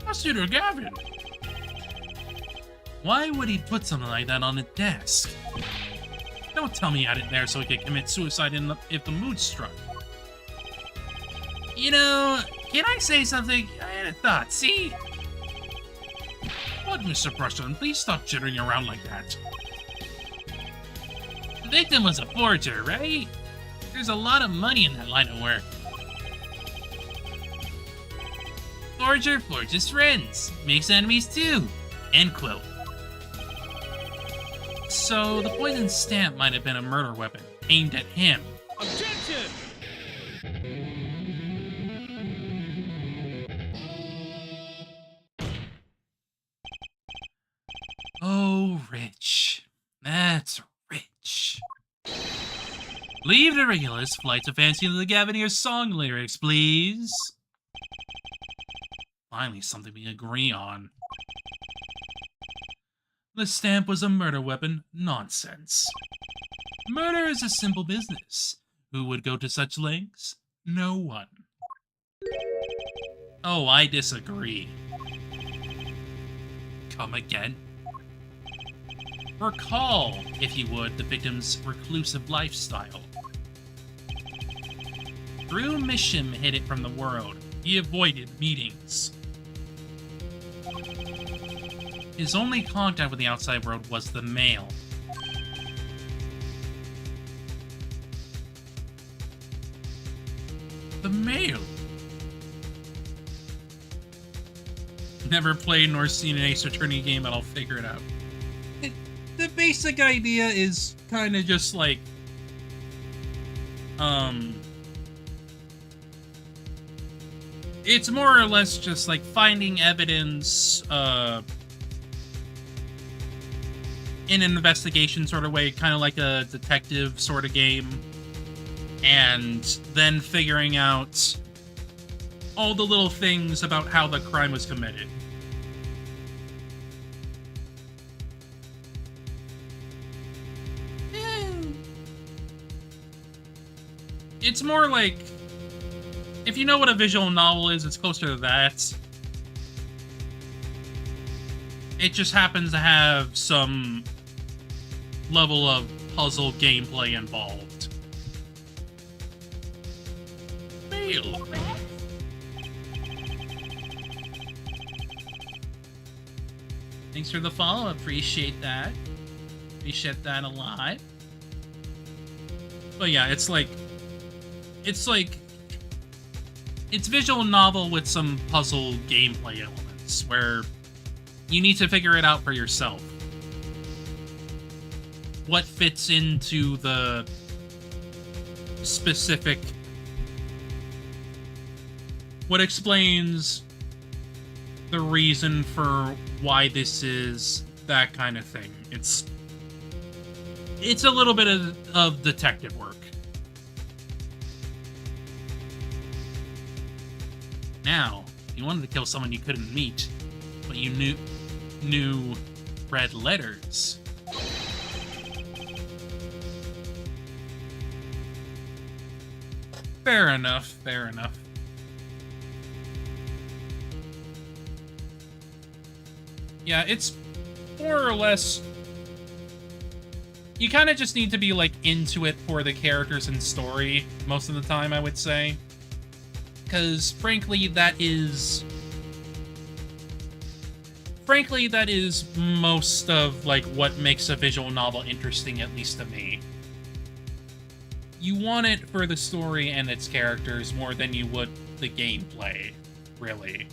Prosecutor Gavin! Why would he put something like that on a desk? Don't tell me he had it there so he could commit suicide if the mood struck. You know, can I say something? I had a thought, see? What, Mr. Brushton? Please stop jittering around like that. The victim was a forger, right? There's a lot of money in that line of work. Forger forges friends, makes enemies too. End quote. So the poison stamp might have been a murder weapon aimed at him. Objection! Oh, rich. That's rich. Leave the regulars, flight to fancy the Gavanier's song lyrics, please. Finally, something we agree on. The stamp was a murder weapon. Nonsense. Murder is a simple business. Who would go to such lengths? No one. Oh, I disagree. Come again? Recall, if you would, the victim's reclusive lifestyle. Through Mishim hid it from the world. He avoided meetings. His only contact with the outside world was the mail. The mail? Never played nor seen an Ace Attorney game, but I'll figure it out. The basic idea is kind of just like, it's more or less just like finding evidence, in an investigation sort of way, kind of like a detective sort of game, and then figuring out all the little things about how the crime was committed. It's more like, if you know what a visual novel is, it's closer to that. It just happens to have some level of puzzle gameplay involved. Mail. Thanks for the follow. Appreciate that. Appreciate that a lot. But yeah, it's visual novel with some puzzle gameplay elements where you need to figure it out for yourself. What fits into the specific... What explains the reason for why this is that kind of thing. It's a little bit of detective work. Now, if you wanted to kill someone you couldn't meet, but you knew red letters. Fair enough, fair enough. Yeah, it's more or less... You kind of just need to be, like, into it for the characters and story most of the time, I would say. Because, frankly, that is most of, like, what makes a visual novel interesting, at least to me. You want it for the story and its characters more than you would the gameplay, really.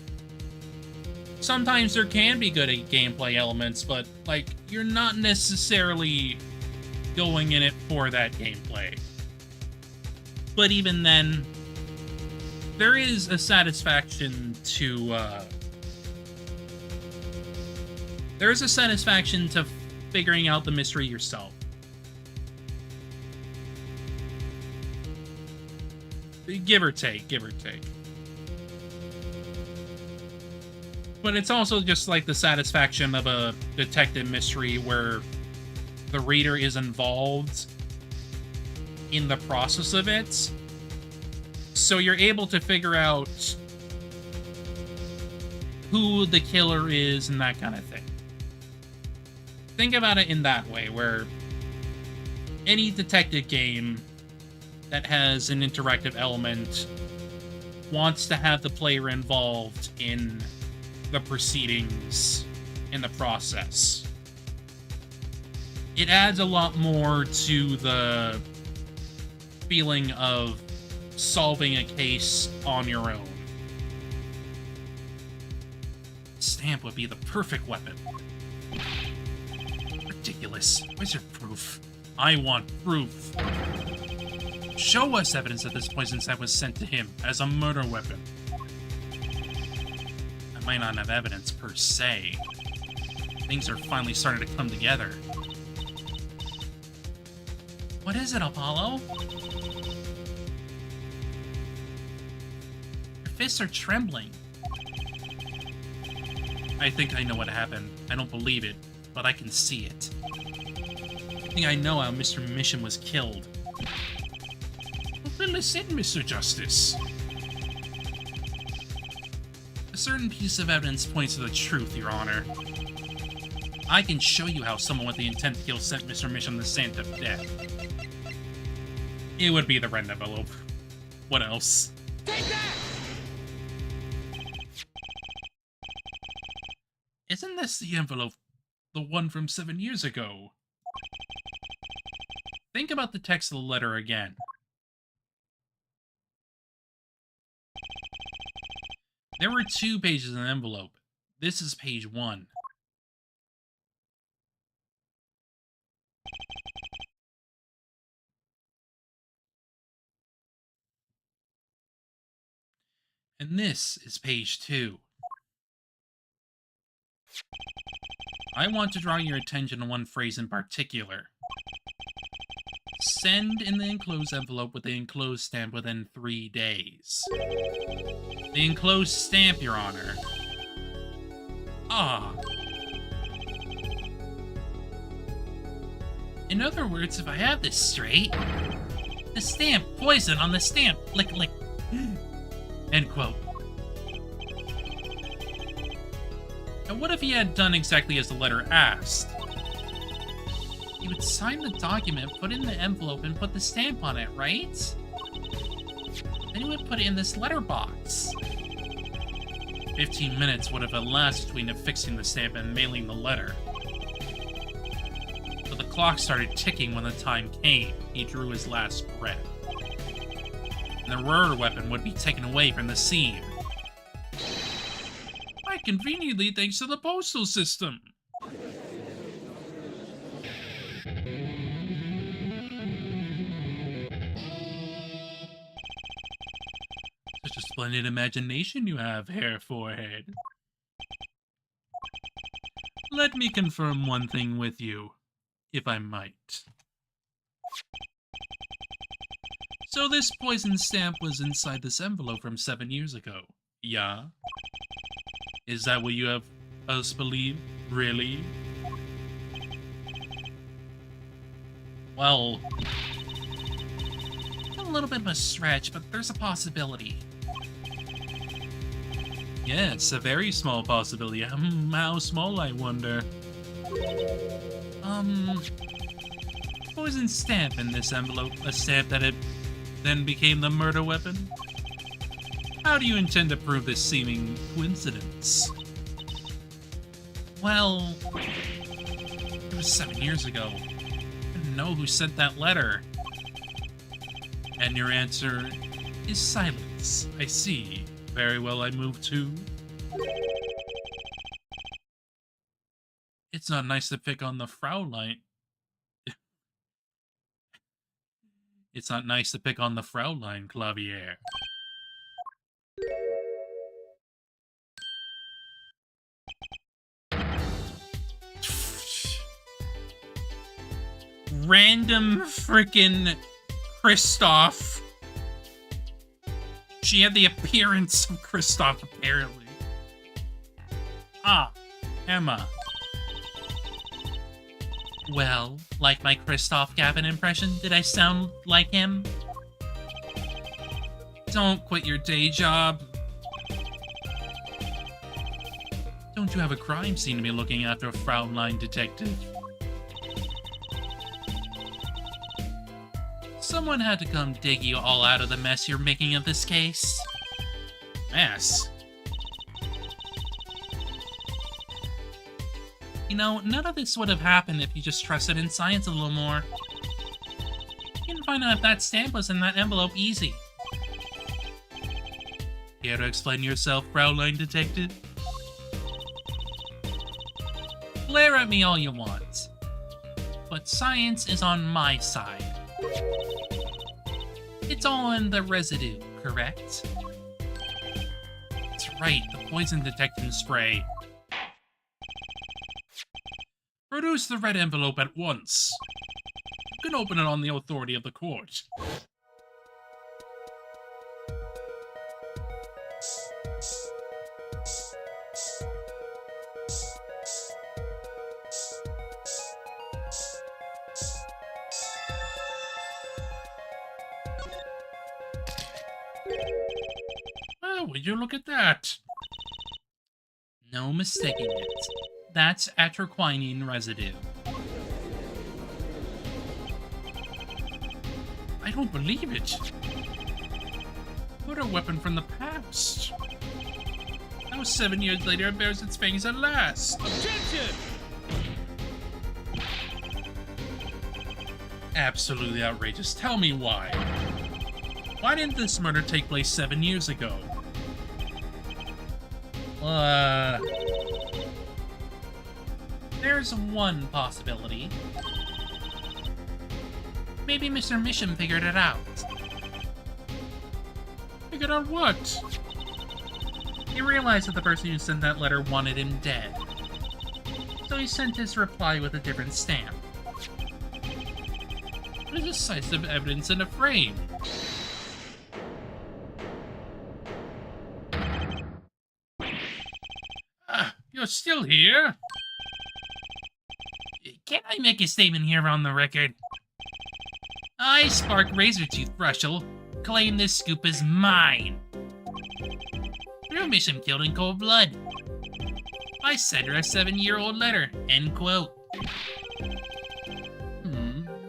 Sometimes there can be good gameplay elements, but, like, you're not necessarily going in it for that gameplay. But even then, there is a satisfaction to, figuring out the mystery yourself. Give or take. But it's also just like the satisfaction of a detective mystery where the reader is involved in the process of it. So you're able to figure out who the killer is and that kind of thing. Think about it in that way, where any detective game that has an interactive element wants to have the player involved in the proceedings, in the process. It adds a lot more to the feeling of solving a case on your own. Stamp would be the perfect weapon. Ridiculous. Where's your proof? I want proof. Show us evidence that this poison stamp was sent to him as a murder weapon. I might not have evidence per se. Things are finally starting to come together. What is it, Apollo? Your fists are trembling. I think I know what happened. I don't believe it, but I can see it. I think I know how Mr. Mission was killed. Well, listen, Mr. Justice. A certain piece of evidence points to the truth, Your Honor. I can show you how someone with the intent to kill sent Mr. Mission the sand of death. It would be the red envelope. What else? Take that! Isn't this the envelope, the one from 7 years ago? Think about the text of the letter again. There were 2 pages in the envelope. This is page 1. And this is page 2. I want to draw your attention to one phrase in particular. Send in the enclosed envelope with the enclosed stamp within 3 days. The enclosed stamp, Your Honor. Ah. In other words, if I have this straight, the stamp, poison on the stamp, lick, lick. End quote. And what if he had done exactly as the letter asked? He would sign the document, put it in the envelope, and put the stamp on it, right? Then he would put it in this letterbox. 15 minutes would have elapsed between affixing the stamp and mailing the letter. So the clock started ticking when the time came. He drew his last breath. And the murder weapon would be taken away from the scene. Quite conveniently thanks to the postal system. Such a splendid imagination you have, Hair Forehead. Let me confirm one thing with you, if I might. So this poison stamp was inside this envelope from 7 years ago, yeah? Is that what you have us believe? Really? Well, a little bit of a stretch, but there's a possibility. Yeah, it's a very small possibility. How small, I wonder? Poison stamp in this envelope, a stamp that it then became the murder weapon? How do you intend to prove this seeming coincidence? Well, it was 7 years ago. I didn't know who sent that letter. And your answer is silence. I see. Very well, I move to... It's not nice to pick on the Fraulein. It's not nice to pick on the Fraulein, Clavier. Random frickin' Christoph She had the appearance of Kristoff, apparently. Ah, Emma. Well, like my Kristoff Gavin impression, did I sound like him? Don't quit your day job. Don't you have a crime scene to be looking after, Fraulein Detective? Someone had to come dig you all out of the mess you're making of this case. Mess? You know, none of this would have happened if you just trusted in science a little more. You can find out if that stamp was in that envelope easy. Care to explain yourself, Fraulein Detective? Glare at me all you want, but science is on my side. It's all in the residue, correct? That's right, the poison detecting spray. Produce the red envelope at once. You can open it on the authority of the court. Oh, would you look at that? No mistaking it. That's atroquinine residue. I don't believe it. What a weapon from the past. Now 7 years later, it bears its fangs at last. Objection! Absolutely outrageous. Tell me why. Why didn't this murder take place 7 years ago? There's one possibility. Maybe Mr. Misham figured it out. Figured out what? He realized that the person who sent that letter wanted him dead. So he sent his reply with a different stamp. There's decisive evidence in a frame. You're still here? Can I make a statement here on the record? I, Spark Razortooth Rushel, claim this scoop is mine. Drew Misham killed in cold blood. I sent her a 7-year-old letter, end quote.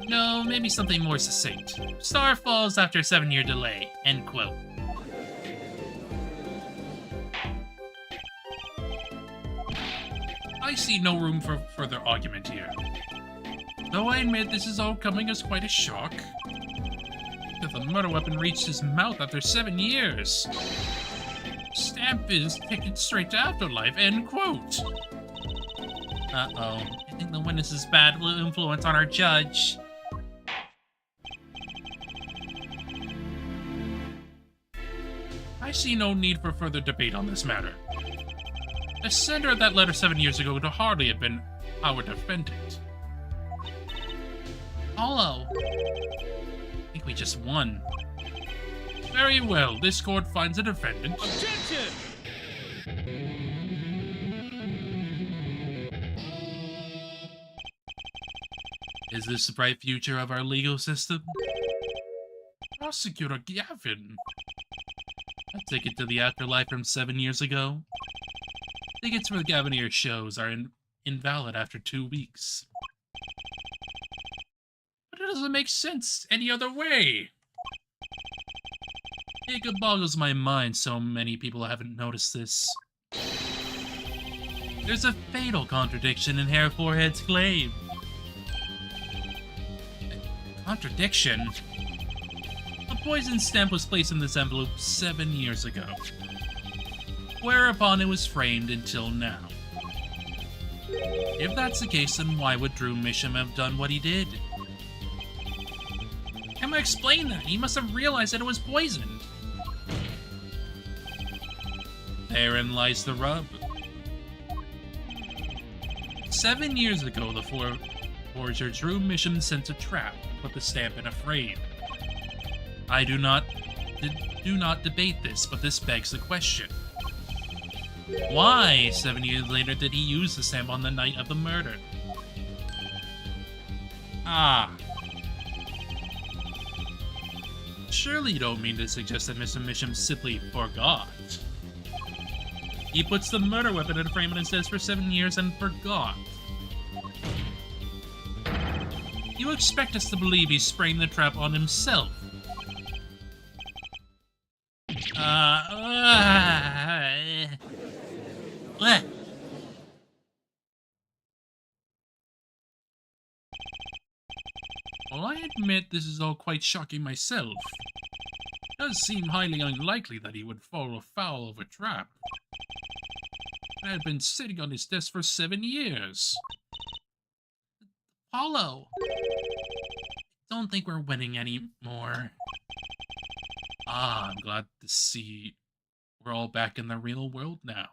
No, maybe something more succinct. Star falls after a 7-year delay, end quote. I see no room for further argument here. Though I admit this is all coming as quite a shock. That the murder weapon reached his mouth after 7 years. Stamp is ticket straight to afterlife, end quote. Uh-oh. I think the witness's bad influence on our judge. I see no need for further debate on this matter. The sender of that letter 7 years ago would hardly have been our defendant. Hollow. I think we just won. Very well, this court finds a defendant. Objection! Is this the bright future of our legal system? Prosecutor Gavin. A ticket to the afterlife from 7 years ago? Tickets for the Gavinier shows are invalid after 2 weeks. But it doesn't make sense any other way. It boggles my mind so many people haven't noticed this. There's a fatal contradiction in Hair Forehead's claim. Contradiction? A poison stamp was placed in this envelope 7 years ago. Whereupon it was framed until now. If that's the case, then why would Drew Misham have done what he did? Emma explained that. He must have realized that it was poisoned. Therein lies the rub. 7 years ago, the forger Drew Misham sent a trap to put the stamp in a frame. I do not do not debate this, but this begs the question. Why, 7 years later, did he use the stamp on the night of the murder? Ah. Surely you don't mean to suggest that Mr. Misham simply forgot. He puts the murder weapon in a frame on his desk for 7 years and forgot. You expect us to believe he's spraying the trap on himself? Bleh. Well, I admit this is all quite shocking myself. It does seem highly unlikely that he would fall foul of a trap. It had been sitting on his desk for 7 years. Apollo! I don't think we're winning anymore. Ah, I'm glad to see we're all back in the real world now.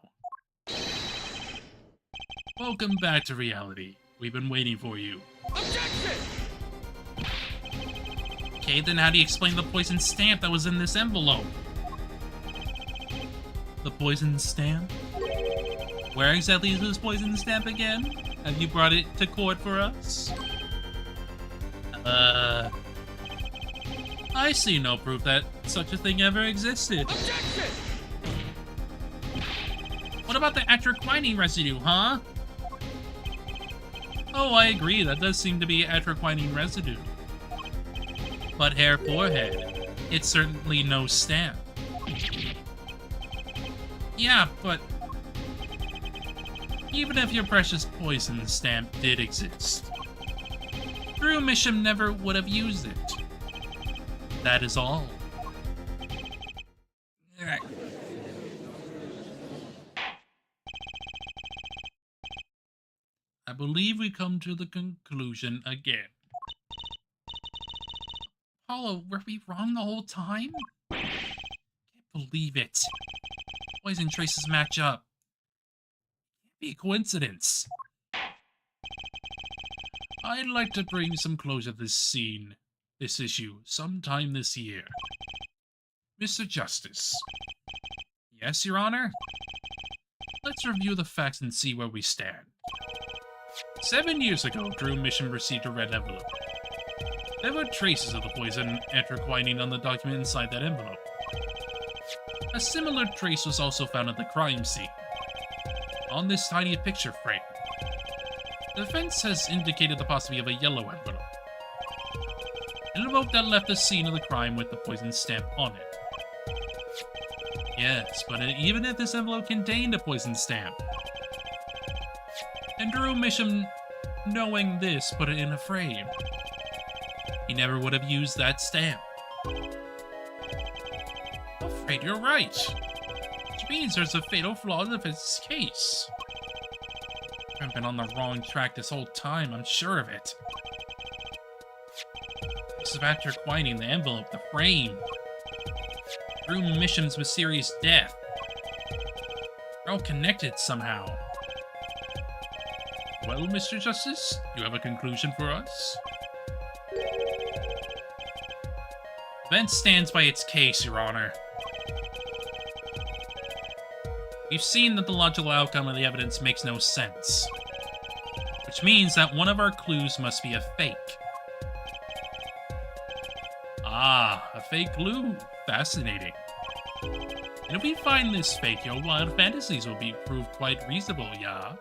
Welcome back to reality. We've been waiting for you. Objection! Okay, then how do you explain the poison stamp that was in this envelope? The poison stamp? Where exactly is this poison stamp again? Have you brought it to court for us? I see no proof that such a thing ever existed. Objection! What about the atroquinine residue, huh? Oh, I agree, that does seem to be atroquinine residue. But hair for head, it's certainly no stamp. Yeah, but even if your precious poison stamp did exist, Drew Misham never would have used it. That is all. I believe we come to the conclusion again. Apollo, were we wrong the whole time? Can't believe it. Poison traces match up. Can't be a coincidence. I'd like to bring some closure to this issue, sometime this year. Mr. Justice. Yes, Your Honor? Let's review the facts and see where we stand. 7 years ago, Drew Misham received a red envelope. There were traces of the poison atroquinine on the document inside that envelope. A similar trace was also found at the crime scene, on this tiny picture frame. The defense has indicated the possibility of a yellow envelope. An envelope that left the scene of the crime with the poison stamp on it. Yes, but even if this envelope contained a poison stamp, and Drew Misham, knowing this, put it in a frame, he never would have used that stamp. I'm afraid you're right. Which means there's a fatal flaw in this case. I've been on the wrong track this whole time, I'm sure of it. This is about atroquinine, the envelope, the frame. Drew Misham's mysterious death. They're all connected somehow. Well, Mr. Justice, you have a conclusion for us? The event stands by its case, Your Honor. We've seen that the logical outcome of the evidence makes no sense. Which means that one of our clues must be a fake. Ah, a fake clue. Fascinating. And if we find this fake, your wild fantasies will be proved quite reasonable, yeah?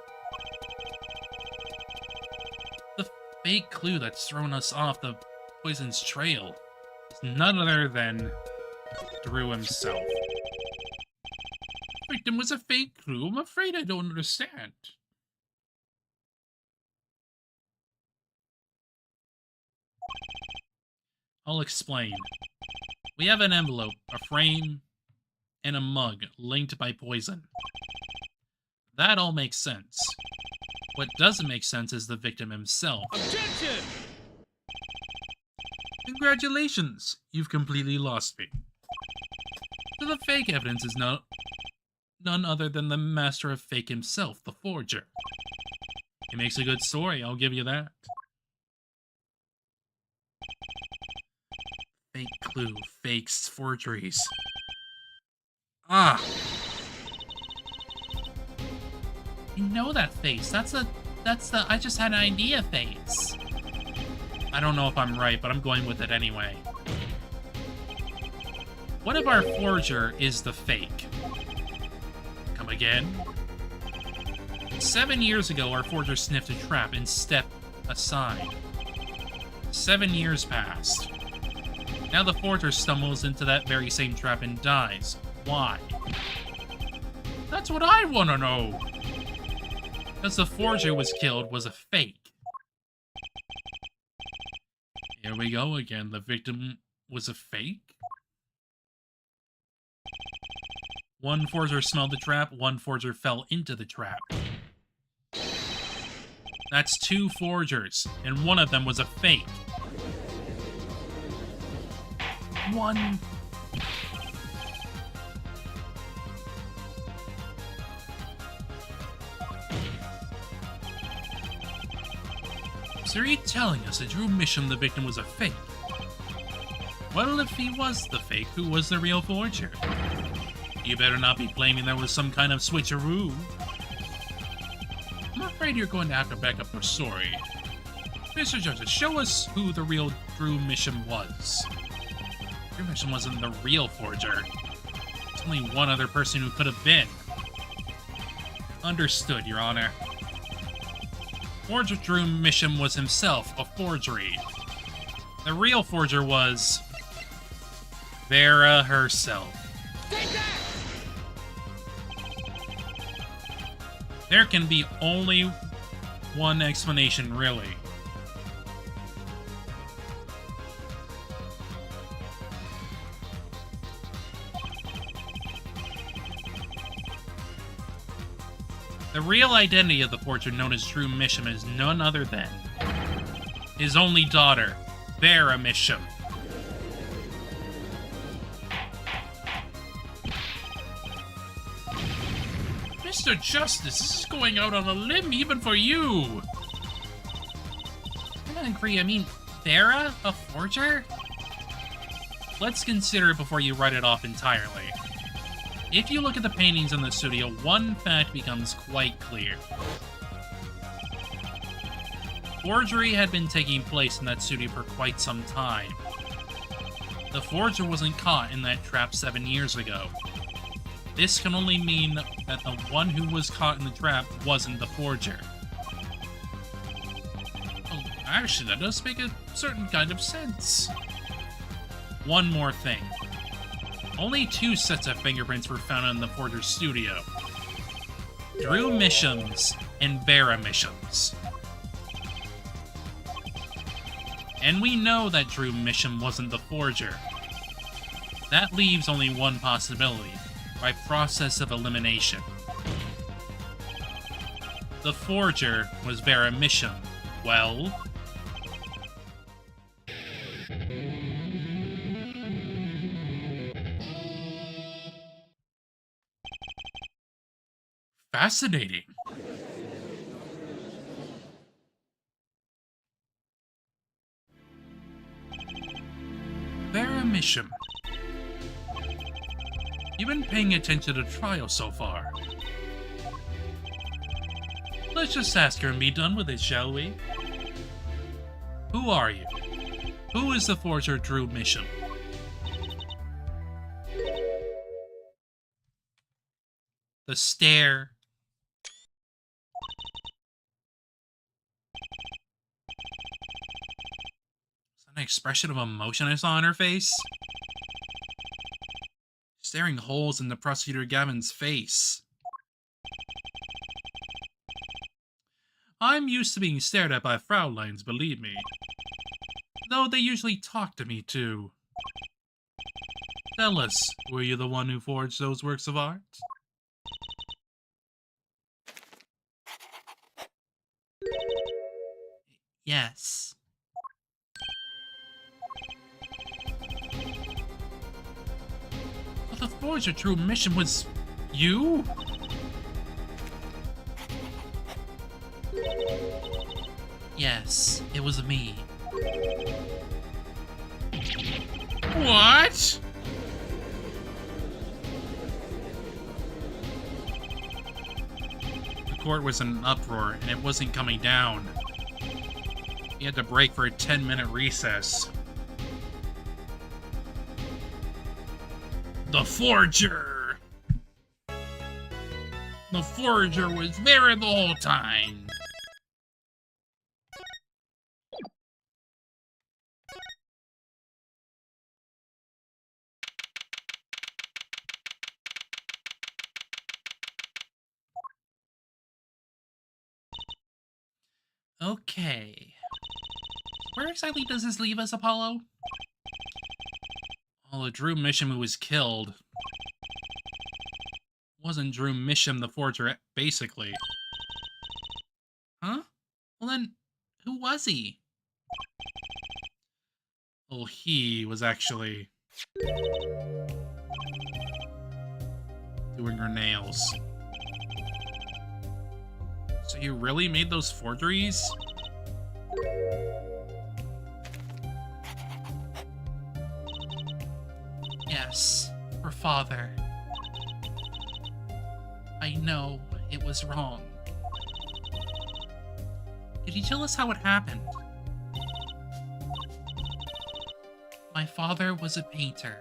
The fake clue that's thrown us off the poison's trail is none other than Drew himself. The victim was a fake clue? I'm afraid I don't understand. I'll explain. We have an envelope, a frame, and a mug linked by poison. That all makes sense. What doesn't make sense is the victim himself. Objection! Congratulations, you've completely lost me. So the fake evidence is none other than the master of fake himself, the forger. It makes a good story, I'll give you that. Fake clue. Fakes, forgeries. Ah! You know that face. That's the I just had an idea face. I don't know if I'm right, but I'm going with it anyway. What if our forger is the fake? Come again? 7 years ago, our forger sniffed a trap and stepped aside. 7 years passed. Now the forger stumbles into that very same trap and dies. Why? That's what I want to know! Because the forger was killed was a fake. Here we go again. The victim was a fake? One forger smelled the trap, one forger fell into the trap. That's 2 forgers, and one of them was a fake. One. So are you telling us that Drew Misham, the victim, was a fake? Well, if he was the fake, who was the real forger? You better not be claiming there was some kind of switcheroo. I'm afraid you're going to have to back up your story. Mr. Justice, show us who the real Drew Misham was. Drew Misham wasn't the real forger. There's only one other person who could have been. Understood, Your Honor. Forger Drew Misham was himself a forgery. The real forger was Vera herself. Take that! There can be only one explanation, really. The real identity of the forger known as Drew Misham is none other than his only daughter, Vera Misham. Mr. Justice, this is going out on a limb even for you! I'm not angry, I mean, Vera? A forger? Let's consider it before you write it off entirely. If you look at the paintings in the studio, one fact becomes quite clear. Forgery had been taking place in that studio for quite some time. The forger wasn't caught in that trap 7 years ago. This can only mean that the one who was caught in the trap wasn't the forger. Oh, actually, that does make a certain kind of sense. One more thing. Only 2 sets of fingerprints were found in the forger's studio. Drew Misham's and Vera Misham's. And we know that Drew Misham wasn't the forger. That leaves only one possibility, by process of elimination. The forger was Vera Misham. Well... fascinating. Vera Misham. You've been paying attention to the trial so far. Let's just ask her and be done with it, shall we? Who are you? Who is the forger Drew Misham? The stare. Is that an expression of emotion I saw on her face? Staring holes into Prosecutor Gavin's face. I'm used to being stared at by Fraulines, believe me. Though they usually talk to me, too. Tell us, were you the one who forged those works of art? Yes. Well, the forger Drew Misham was... you? Yes, it was me. What? The court was in an uproar, and it wasn't coming down. He had to break for a 10-minute recess. The forger! The forger was Vera the whole time. Okay. Where exactly does this leave us, Apollo? Well, Drew Misham, who was killed, wasn't Drew Misham the forger, basically. Huh? Well then, who was he? Well, he was actually doing her nails. So you really made those forgeries? Yes, for father. I know it was wrong. Could you tell us how it happened? My father was a painter.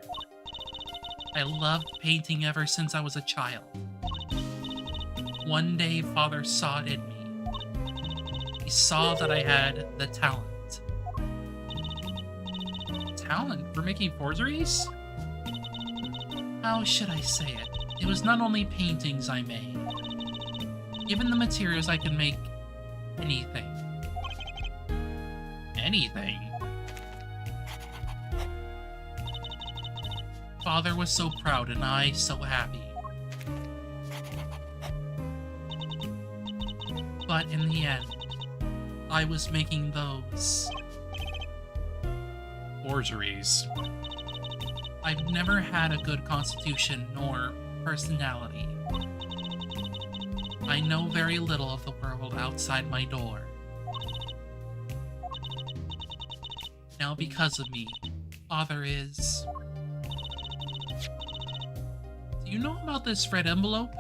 I loved painting ever since I was a child. One day, father saw it in me. He saw that I had the talent. Talent for making forgeries? How should I say it? It was not only paintings I made. Given the materials, I could make anything. Anything? Father was so proud and I so happy. But in the end, I was making those forgeries. I've never had a good constitution nor personality. I know very little of the world outside my door. Now because of me, father is... Do you know about this red envelope?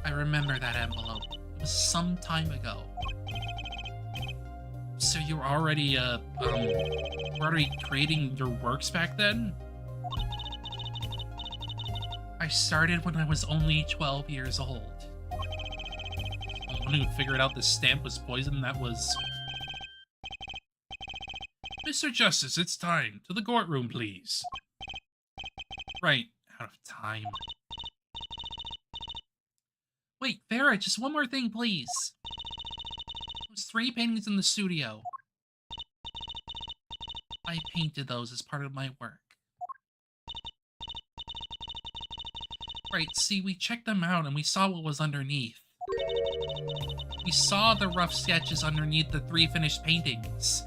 I remember that envelope. It was some time ago. So you were already, creating your works back then? I started when I was only 12 years old. Someone who figured out the stamp was poison, that was... Mr. Justice, it's time. To the courtroom, please. Right, out of time. Wait, Vera, just one more thing, please. Those 3 paintings in the studio. I painted those as part of my work. Right, see, we checked them out and we saw what was underneath. We saw the rough sketches underneath the 3 finished paintings.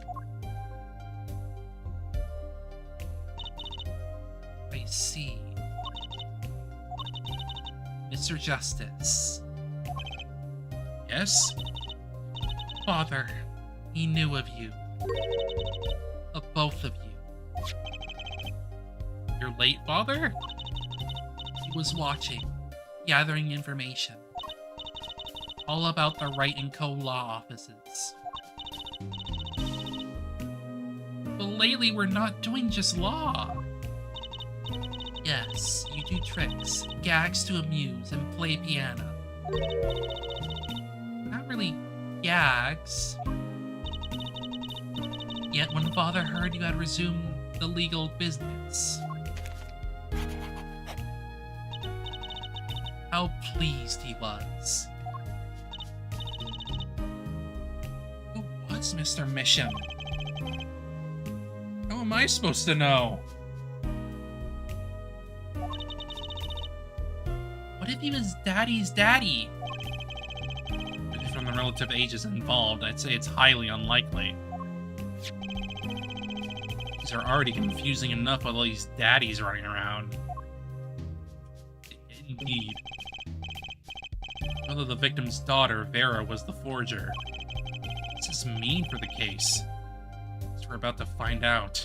I see. Mr. Justice. Yes? Father, he knew of you. Of both of you. Your late father? He was watching, gathering information. All about the Wright & Co. law offices. But lately we're not doing just law. Yes, you do tricks, gags to amuse, and play piano. Not really gags. Yet when father heard you had resumed the legal business, how pleased he was. Who was Mr. Misham? How am I supposed to know? What if he was Daddy's daddy? From the relative ages involved, I'd say it's highly unlikely. These are already confusing enough with all these daddies running around. Indeed. Whether the victim's daughter, Vera, was the forger. What does this mean for the case? So we're about to find out.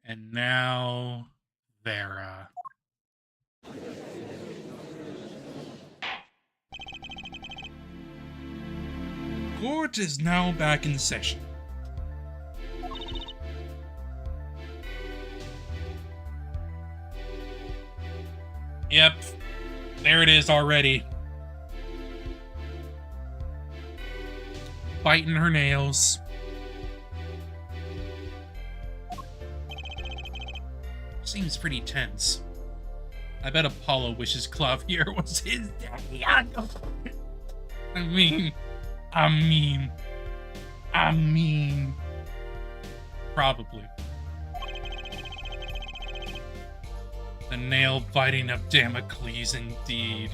And now, Vera. Court is now back in session. Yep, there it is already. Biting her nails. Seems pretty tense. I bet Apollo wishes Clavier was his daddy. I mean. Probably. The nail-biting of Damocles, indeed.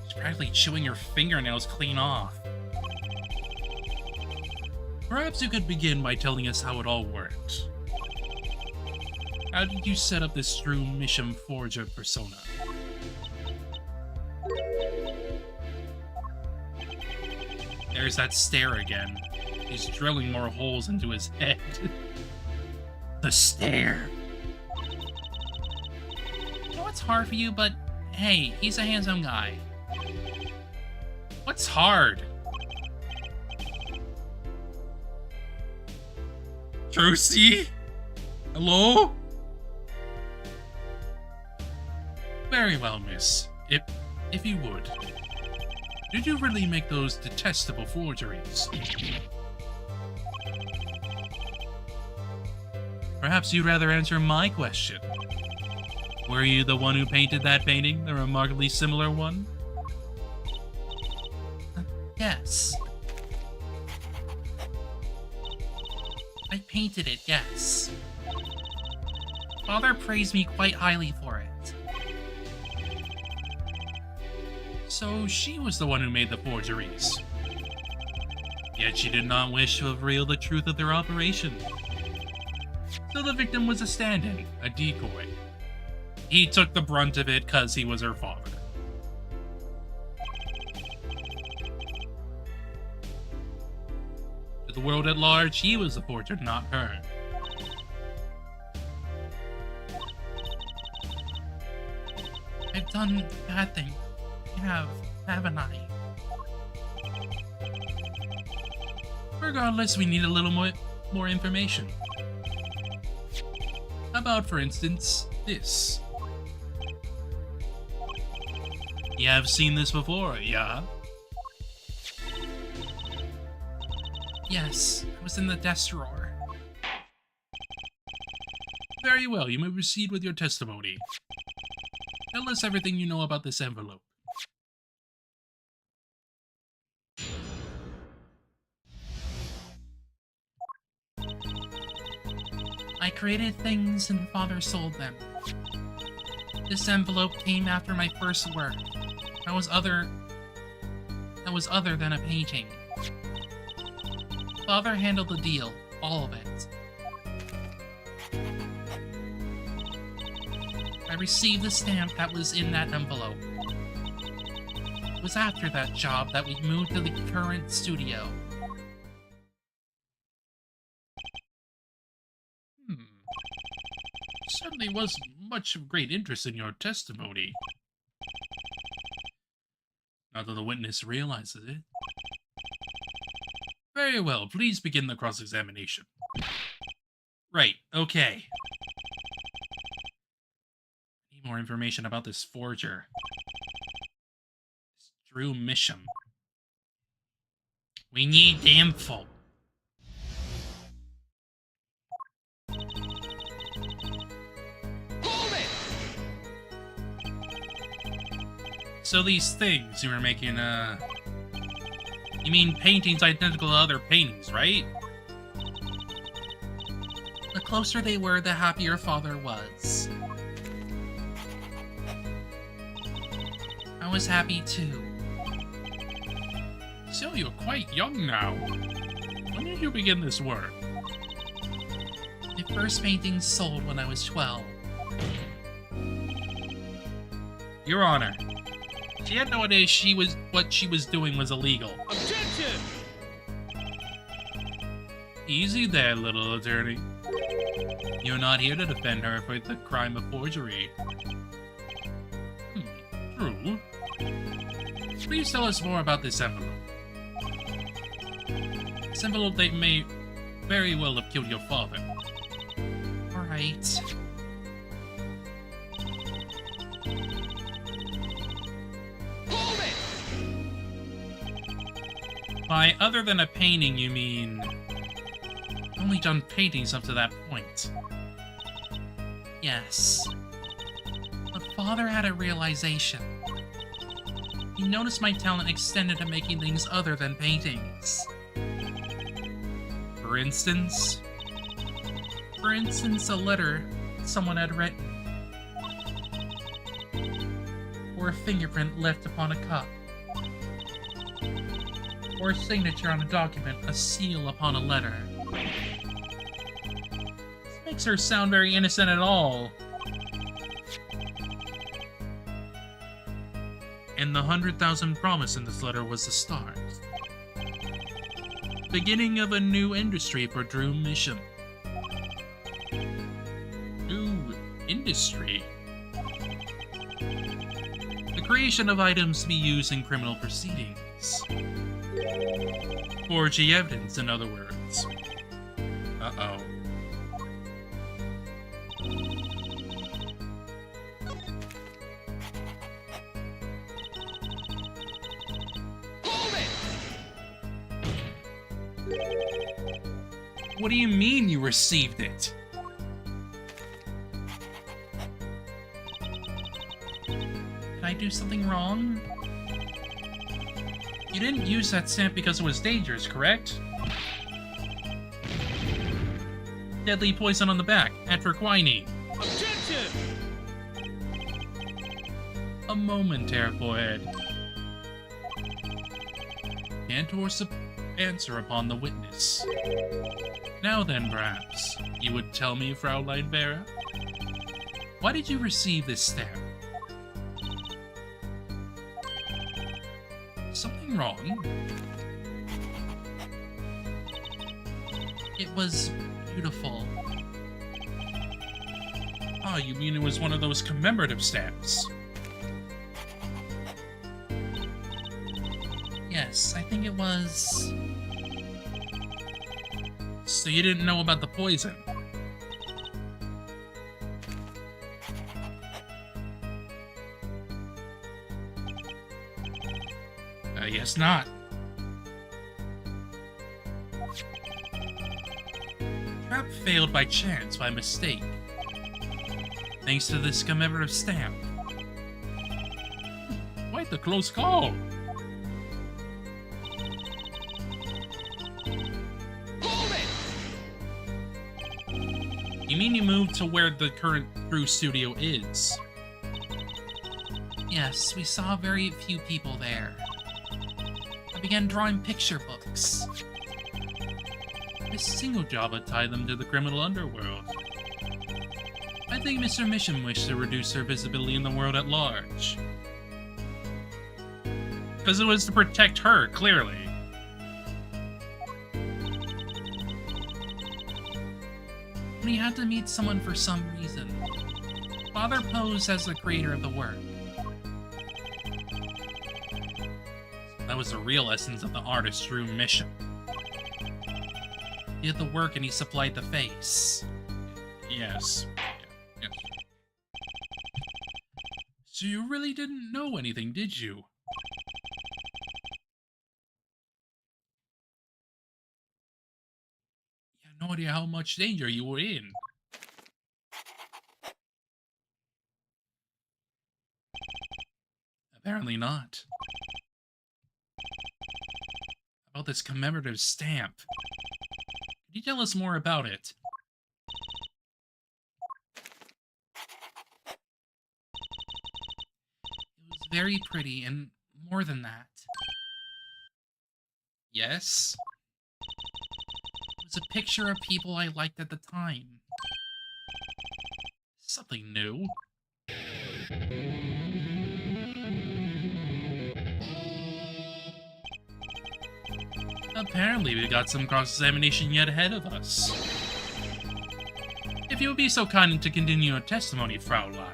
She's practically chewing her fingernails clean off. Perhaps you could begin by telling us how it all worked. How did you set up this true mission forger persona? There's that stare again. He's drilling more holes into his head. The stare. I know it's hard for you, but hey, he's a handsome guy. What's hard? Trucy? Hello? Very well, miss. If you would. Did you really make those detestable forgeries? Perhaps you'd rather answer my question. Were you the one who painted that painting, the remarkably similar one? Yes. I painted it, yes. Father praised me quite highly for it. So she was the one who made the forgeries. Yet she did not wish to reveal the truth of their operation. So the victim was a stand-in, a decoy. He took the brunt of it because he was her father. To the world at large, he was the forger, not her. I've done a bad thing. Haven't I? Regardless, we need a little more information. How about, for instance, this? You have seen this before, yeah? Yes, it was in the desk drawer. Very well, you may proceed with your testimony. Tell us everything you know about this envelope. I created things and Father sold them. This envelope came after my first work. That was other than a painting. Father handled the deal, all of it. I received the stamp that was in that envelope. It was after that job that we moved to the current studio. Certainly was much of great interest in your testimony. Not that the witness realizes it. Very well, please begin the cross-examination. Right, okay. Need more information about this forger. This Drew Misham. We need the info. So these things you were making, you mean paintings identical to other paintings, right? The closer they were, the happier Father was. I was happy too. So you're quite young now. When did you begin this work? My first painting sold when I was 12. Your Honor. She had no idea what she was doing was illegal. Objection! Easy there, little attorney. You're not here to defend her for the crime of forgery. True. Please tell us more about this envelope. This envelope they may very well have killed your father. Alright. Hold it! By other than a painting, you mean... only done paintings up to that point. Yes. But Father had a realization. He noticed my talent extended to making things other than paintings. For instance, a letter someone had written. Or a fingerprint left upon a cup. Or a signature on a document, a seal upon a letter. This makes her sound very innocent at all. And the 100,000 promise in this letter was the start. Beginning of a new industry for Drew Mission. New industry? The creation of items to be used in criminal proceedings. Forging evidence, in other words. Uh-oh. What do you mean you received it? Did I do something wrong? You didn't use that stamp because it was dangerous, correct? Deadly poison on the back, atroquinine. Objection! A moment, Airforehead. Cantor's answer upon the witness. Now then, perhaps, you would tell me, Fraulein Vera? Why did you receive this stamp? Something wrong? It was beautiful. Ah, you mean it was one of those commemorative stamps? Yes, I think it was... So you didn't know about the poison? I guess not. Trap failed by chance, by mistake. Thanks to this commemorative stamp. Quite the close call. You mean you moved to where the current Drew studio is? Yes, we saw very few people there. I began drawing picture books. This single job had tied them to the criminal underworld. I think Mr. Mission wished to reduce their visibility in the world at large. Because it was to protect her, clearly. When he had to meet someone for some reason, Father posed as the creator of the work. That was the real essence of the artist's Drew Mission. He did the work and he supplied the face. Yes. Yes. So you really didn't know anything, did you? You had no idea how much danger you were in. Apparently not. About this commemorative stamp. Could you tell us more about it? It was very pretty, and more than that. Yes? It was a picture of people I liked at the time. Something new. Apparently we got some cross-examination yet ahead of us. If you would be so kind to continue your testimony, Fraulein.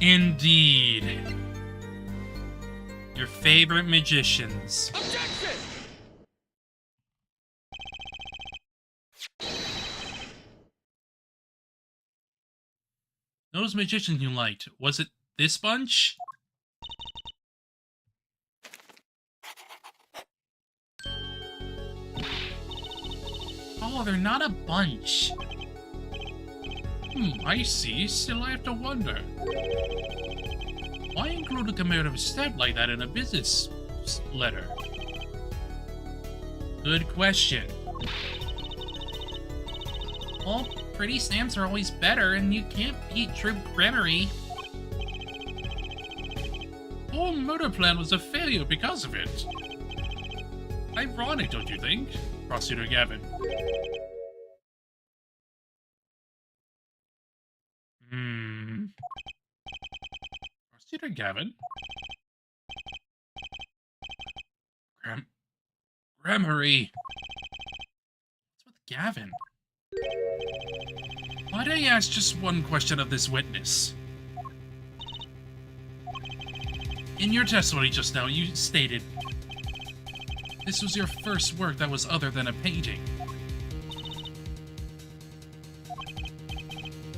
Indeed. Your favorite magicians. Objection! Those magicians you liked, was it this bunch? Oh, they're not a bunch. I see. Still I have to wonder. Why include a commemorative stamp like that in a business letter? Good question. Well, pretty stamps are always better, and you can't beat true gramarye. The whole murder plan was a failure because of it. Ironic, don't you think? Prosecutor Gavin. Prosecutor Gavin? Gramarye. What's with Gavin? Might I ask just one question of this witness? In your testimony just now, you stated this was your first work that was other than a painting.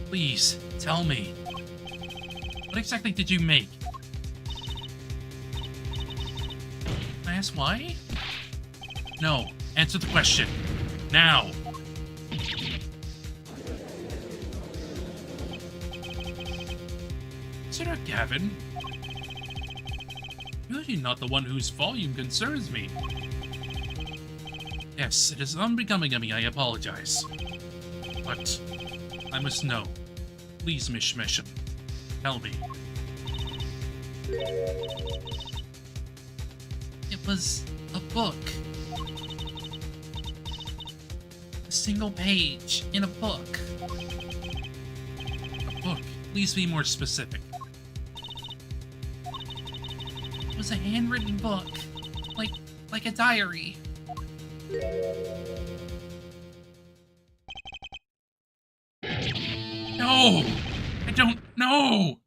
Please, tell me. What exactly did you make? Can I ask why? No, answer the question. Now! Consider Gavin. You're not the one whose volume concerns me. Yes, it is unbecoming of me, I apologize. But I must know. Please, Miss Misham, tell me. It was a book. A single page in a book. A book? Please be more specific. It was a handwritten book. Like a diary. No! I don't know!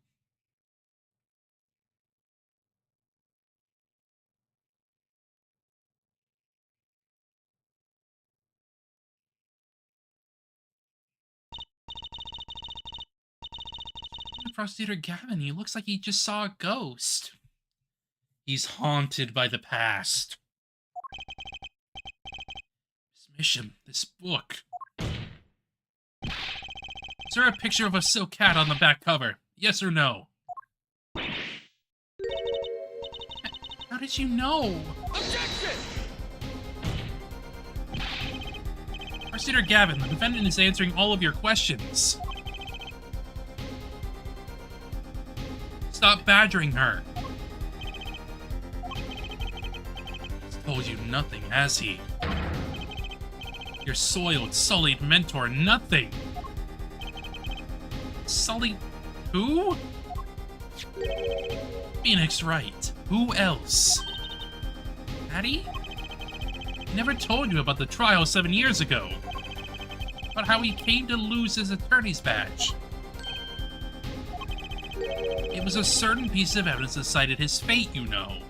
Prosecutor Gavin, he looks like he just saw a ghost. He's haunted by the past. Miss Misham, this book. Is there a picture of a silk cat on the back cover? Yes or no? How did you know? Objection! Prosecutor Gavin, the defendant is answering all of your questions. Stop badgering her. He's told you nothing, has he? Your soiled, sullied mentor, nothing. Sullied who? Phoenix Wright. Who else? Patty? He never told you about the trial 7 years ago. About how he came to lose his attorney's badge. It was a certain piece of evidence that cited his fate, you know.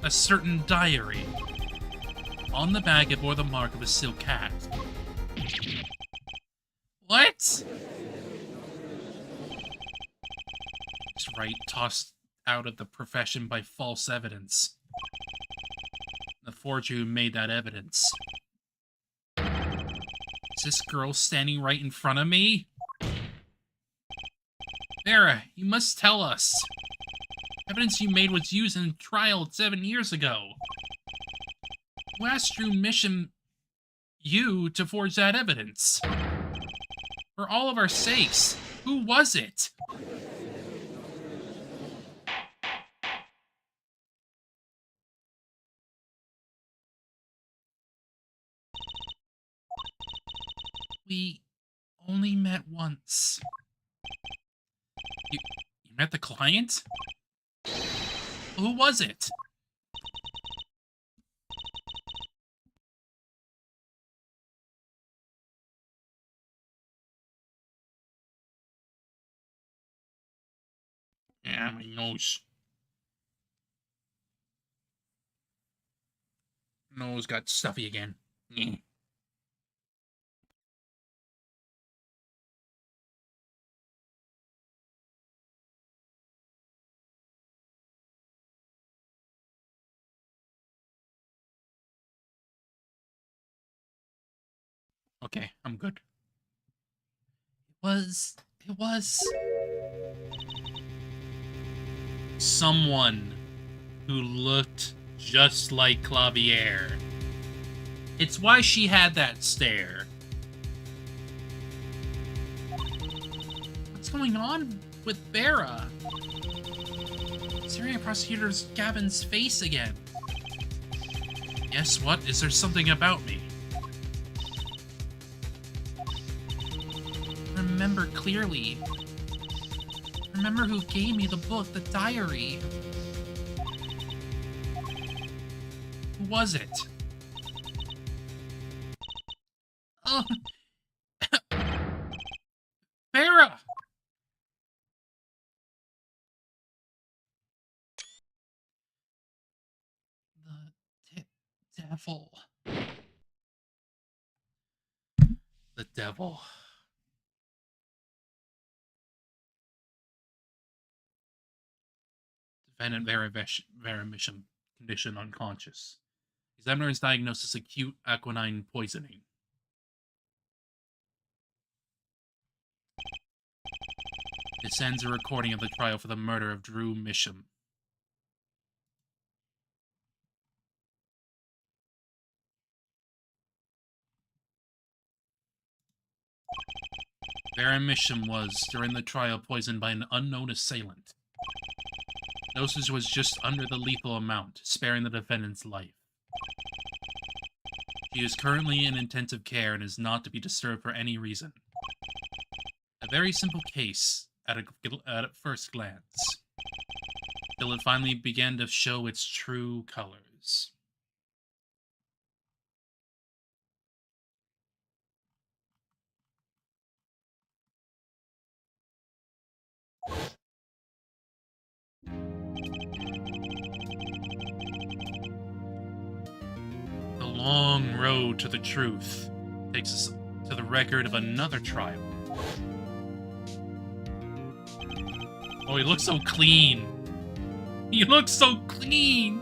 A certain diary. On the bag, it bore the mark of a silk cat. What? It's right, tossed out of the profession by false evidence. The forger who made that evidence. Is this girl standing right in front of me? Vera, you must tell us. Evidence you made was used in the trial 7 years ago. Who asked Drew Mission you to forge that evidence? For all of our sakes, who was it? We only met once. You met the client? Who was it? Yeah, my nose. Nose got stuffy again. Yeah. Okay, I'm good. It was someone who looked just like Clavier. It's why she had that stare. What's going on with Vera? Staring at Prosecutor's Gavin's face again. Guess what? Is there something about me? Remember clearly. Remember who gave me the book, the diary. Who was it? Oh, Vera! The devil. The devil. Defendant Vera Mission, condition unconscious. Examiner's diagnosis acute aquinine poisoning. This ends a recording of the trial for the murder of Drew Misham. Vera Misham was, during the trial, poisoned by an unknown assailant. Dosage was just under the lethal amount, sparing the defendant's life. She is currently in intensive care and is not to be disturbed for any reason. A very simple case at first glance, till it finally began to show its true colors. The long road to the truth takes us to the record of another trial. Oh, he looks so clean. He looks so clean.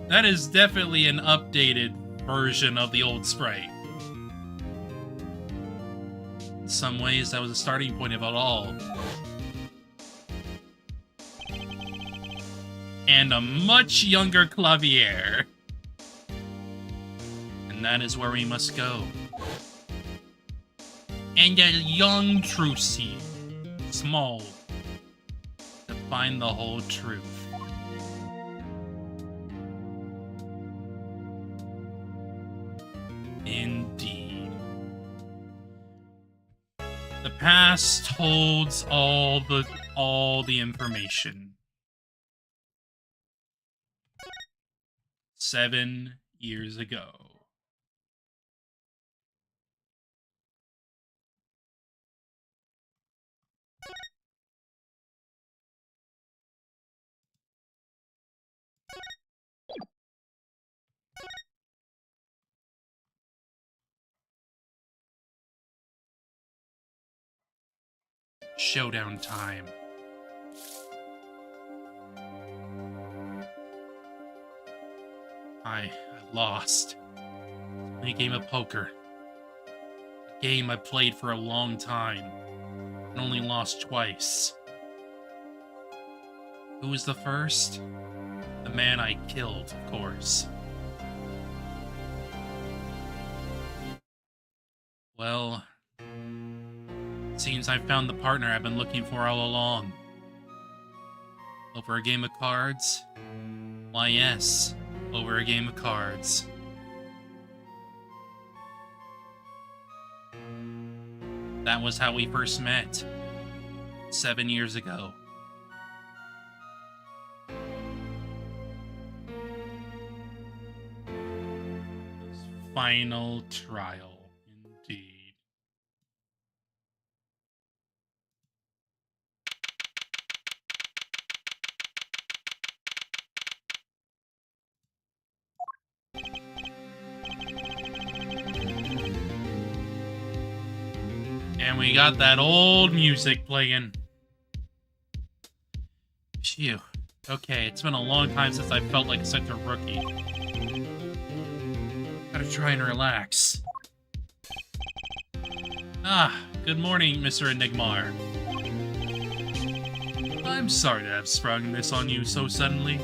That is definitely an updated version of the old sprite. In some ways, that was the starting point of it all. And a much younger Clavier. And that is where we must go. And a young Trucy, small, to find the whole truth. Indeed. The past holds all the information. 7 years ago. Showdown time. I lost. In a game of poker. A game I played for a long time. And only lost twice. Who was the first? The man I killed, of course. Well, it seems I've found the partner I've been looking for all along. Over a game of cards? Why, yes, over a game of cards. That was how we first met. 7 years ago. Final trial, indeed. And we got that old music playing. Phew. Okay, it's been a long time since I felt like such a rookie. Gotta try and relax. Ah, good morning, Mr. Enigmar. I'm sorry to have sprung this on you so suddenly.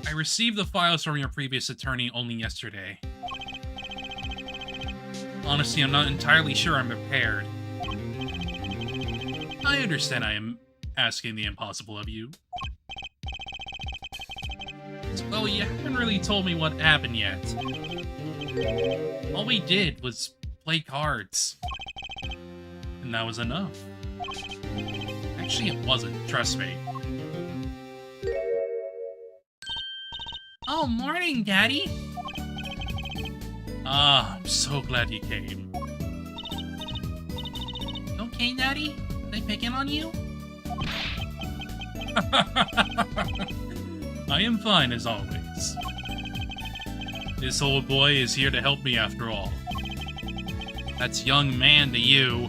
I received the files from your previous attorney only yesterday. Honestly, I'm not entirely sure I'm prepared. I understand I am asking the impossible of you. Well, you haven't really told me what happened yet. All we did was play cards. And that was enough. Actually, it wasn't, trust me. Oh, morning, Daddy! Ah, I'm so glad you came. Okay, Daddy? They picking on you? I am fine as always. This old boy is here to help me after all. That's young man to you.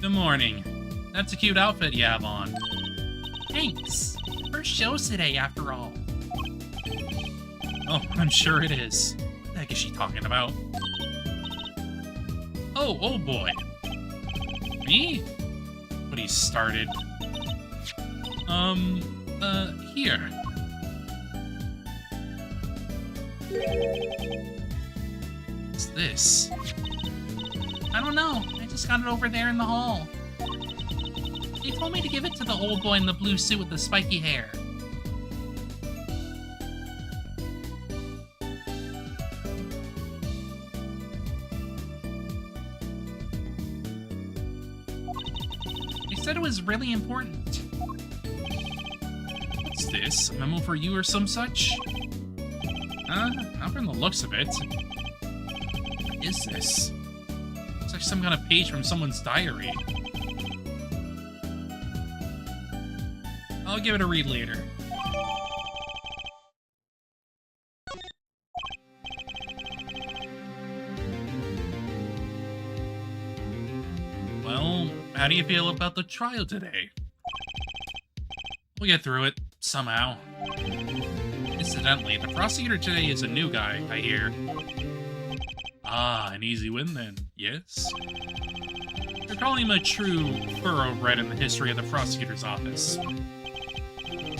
Good morning. That's a cute outfit you have on. Thanks. First show's today, after all. Oh, I'm sure it is. What the heck is she talking about? Oh, old boy. Me? But he started. Here. What's this? I don't know. I just got it over there in the hall. They told me to give it to the old boy in the blue suit with the spiky hair. They said it was really important. What's this? A memo for you or some such? Not from the looks of it. What is this? Looks like some kind of page from someone's diary. I'll give it a read later. Well, how do you feel about the trial today? We'll get through it, somehow. Incidentally, the prosecutor today is a new guy, I hear. Ah, an easy win then, yes? They're calling him a true thoroughbred in the history of the prosecutor's office.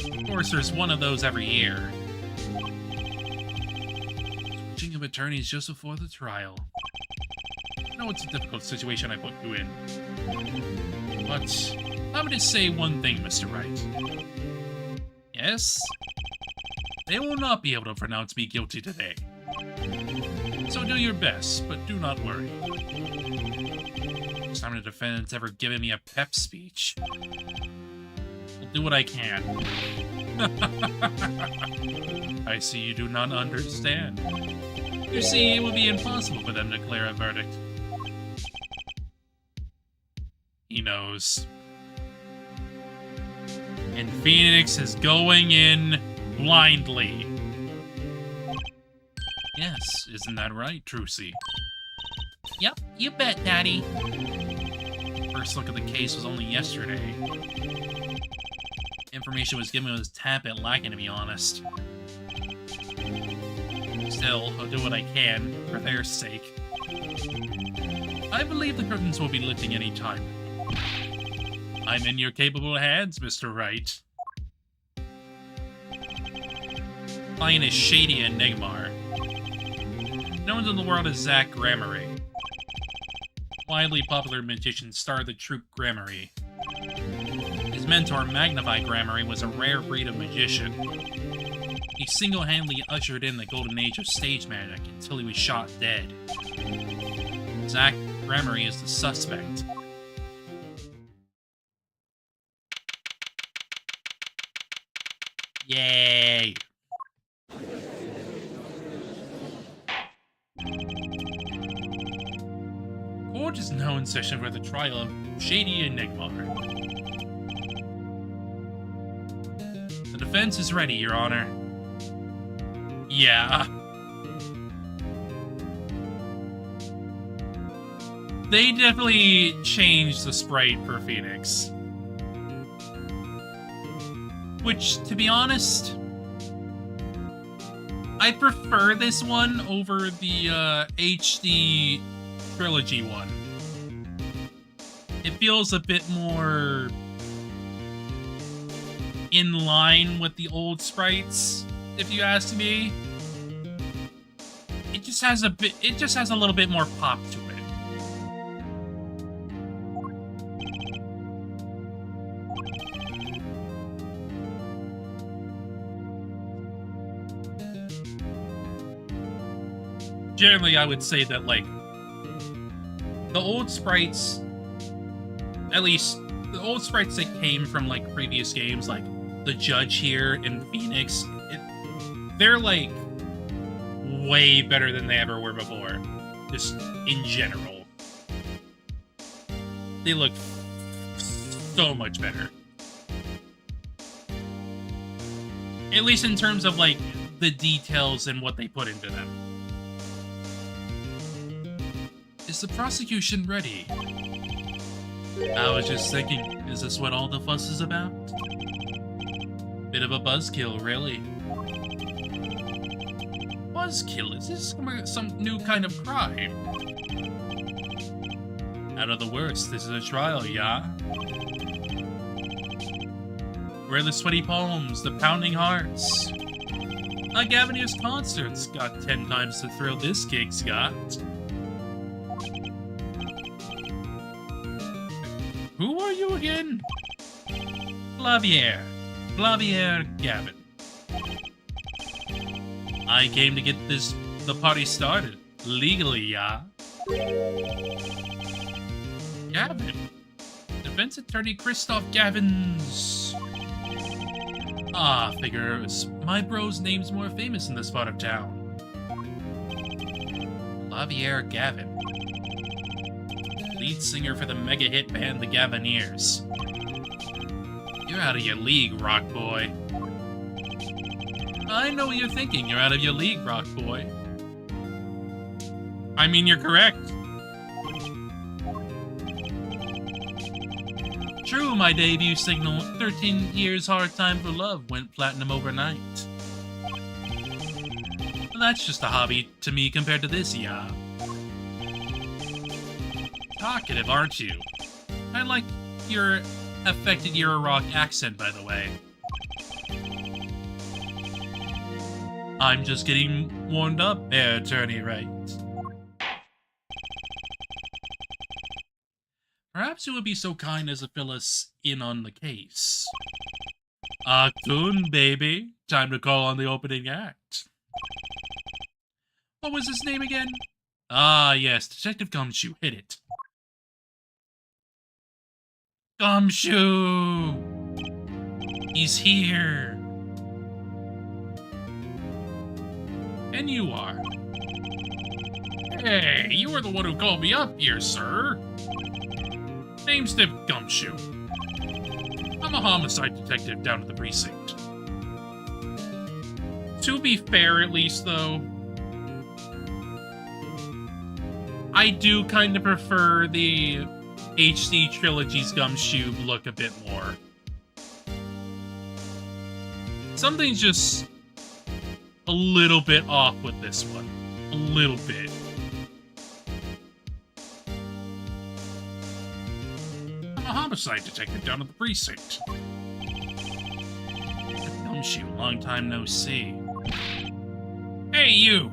Of course, there's one of those every year. Switching of attorneys just before the trial. I know it's a difficult situation I put you in. But I'm going to say one thing, Mr. Wright. Yes? They will not be able to pronounce me guilty today. So do your best, but do not worry. First time the defendant's ever given me a pep speech. I'll do what I can. I see you do not understand. You see, it would be impossible for them to declare a verdict. He knows. And Phoenix is going in blindly. Yes, isn't that right, Trucy? Yep, you bet, Daddy. First look at the case was only yesterday. Information was given was a tad bit lacking, to be honest. Still, I'll do what I can, for their sake. I believe the curtains will be lifting any time. I'm in your capable hands, Mr. Wright. Client is Shady Enigmar. Known in the world as Zach Gramarye. widely popular magician started the troupe Gramarye. His mentor, Magnify Gramarye, was a rare breed of magician. He single-handedly ushered in the golden age of stage magic until he was shot dead. Zach Gramarye is the suspect. Yay! Court is now in session for the trial of Shady Enigma. The defense is ready, Your Honor. Yeah. They definitely changed the sprite for Phoenix. Which, to be honest, I prefer this one over the HD trilogy one. It feels a bit more in line with the old sprites, if you ask me. It just has a little bit more pop to it. Generally, I would say that, like, the old sprites, at least the old sprites that came from, like, previous games, like the Judge here in Phoenix, they're, like, way better than they ever were before. Just in general. They look so much better. At least in terms of, like, the details and what they put into them. Is the prosecution ready? I was just thinking, is this what all the fuss is about? Bit of a buzzkill, really. Buzzkill? Is this some new kind of crime? Out of the worst, this is a trial, yeah? Where are the sweaty palms, the pounding hearts? A Gavinier's concert's got 10 times the thrill this gig's got. Who are you again? Flavier Gavin. I came to get the party started. Legally, yeah. Gavin. Defense attorney Christoph Gavin's. Ah, figures. My bro's name's more famous in this part of town. Flavier Gavin. Lead singer for the mega hit band The Gavineers. You're out of your league, rock boy. I know what you're thinking. You're out of your league, rock boy. I mean, you're correct. True, my debut single, 13 Years Hard Time for Love, went platinum overnight. Well, that's just a hobby to me compared to this, yeah. Talkative, aren't you? I like your affected Euro-rock accent, by the way. I'm just getting warmed up there, Attorney Wright. Perhaps you would be so kind as to fill us in on the case. Akun, baby. Time to call on the opening act. What was his name again? Ah, yes, Detective Gumshoe. Hit it. Gumshoe! He's here. And you are. Hey, you were the one who called me up here, sir. Name's Gumshoe. I'm a homicide detective down at the precinct. To be fair, at least, though, I do kind of prefer the HD Trilogy's Gumshoe look a bit more. Something's just a little bit off with this one. A little bit. I'm a homicide detective down at the precinct. Gumshoe, long time no see. Hey, you!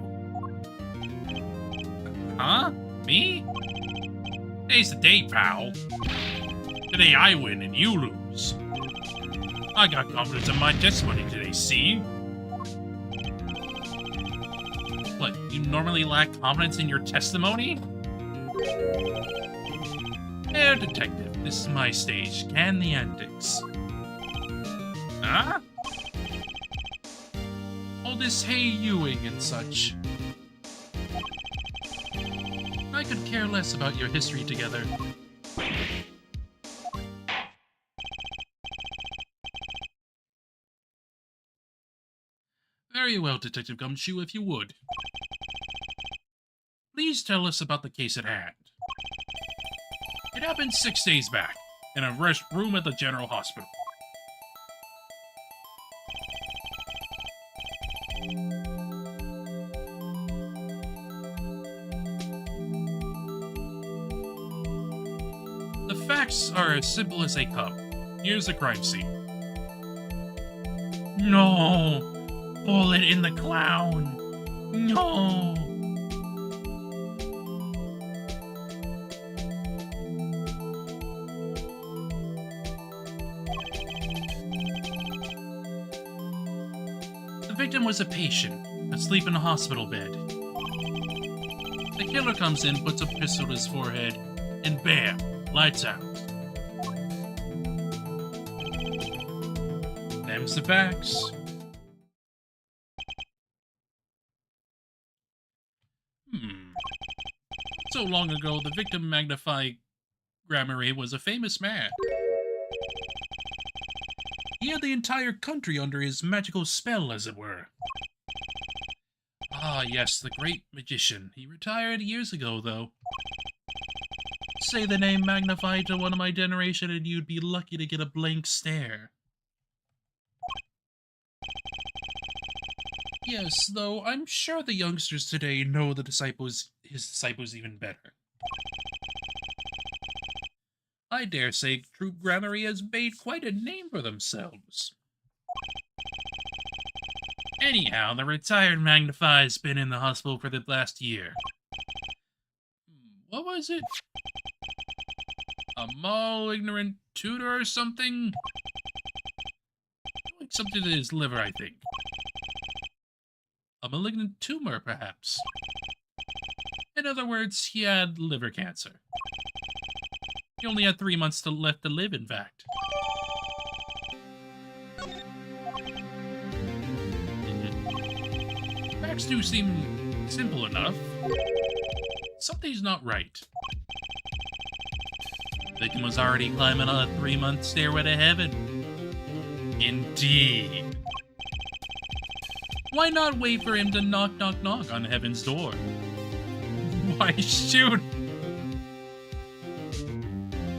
Huh? Me? Today's the day, pal. Today I win and you lose. I got confidence in my testimony today, see? What, you normally lack confidence in your testimony? Air detective, this is my stage. Scan the antics. Huh? All this hey-youing and such. I could care less about your history together. Very well, Detective Gumshoe, if you would. Please tell us about the case at hand. It happened 6 days back, in a rest room at the General Hospital. The facts are as simple as they come. Here's the crime scene. No! Bullet in the clown! No! The victim was a patient, asleep in a hospital bed. The killer comes in, puts a pistol to his forehead, and bam! Lights out. Them's the facts. So long ago, the victim, Magnify Grammary, was a famous man. He had the entire country under his magical spell, as it were. Ah, yes, the great magician. He retired years ago, though. Say the name Magnify to one of my generation and you'd be lucky to get a blank stare. Yes, though I'm sure the youngsters today know his disciples even better. I dare say Troop Grammary has made quite a name for themselves. Anyhow, the retired Magnify's been in the hospital for the last year. What was it? A mall-ignorant tutor or something? Like something to his liver, I think. A malignant tumor, perhaps. In other words, he had liver cancer. He only had 3 months left to live, in fact. Facts do seem simple enough. Something's not right. The victim was already climbing on a 3-month stairway to heaven. Indeed. Why not wait for him to knock, knock, knock on heaven's door? Why, shoot!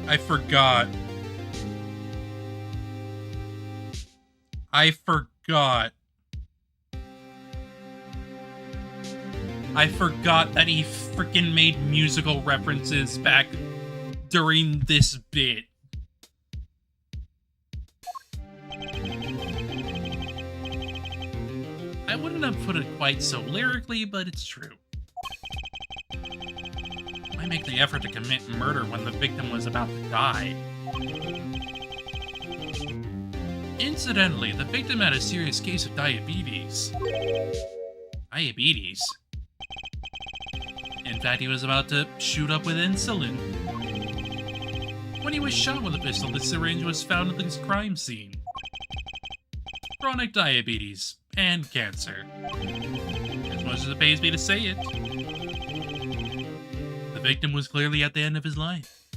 I forgot. I forgot that he freaking made musical references back during this bit. I wouldn't have put it quite so lyrically, but it's true. Why make the effort to commit murder when the victim was about to die? Incidentally, the victim had a serious case of diabetes. Diabetes? In fact, he was about to shoot up with insulin. When he was shot with a pistol, the syringe was found at this crime scene. Chronic diabetes and cancer. As much as it pains me to say it. The victim was clearly at the end of his life.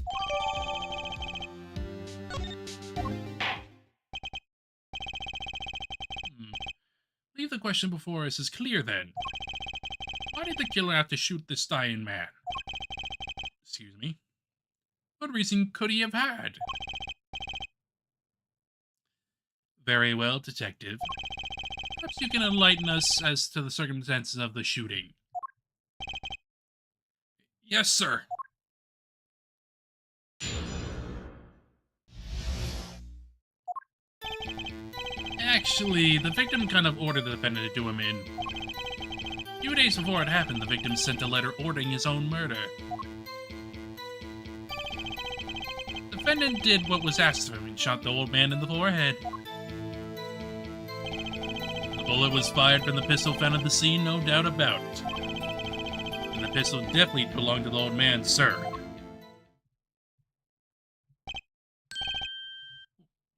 Leave the question before us is clear then. Why did the killer have to shoot this dying man? Excuse me. What reason could he have had? Very well, Detective. Perhaps you can enlighten us as to the circumstances of the shooting. Yes, sir. Actually, the victim kind of ordered the defendant to do him in. A few days before it happened, the victim sent a letter ordering his own murder. defendant did what was asked of him and shot the old man in the forehead. The bullet was fired from the pistol found at the scene, no doubt about it. And the pistol definitely belonged to the old man, sir.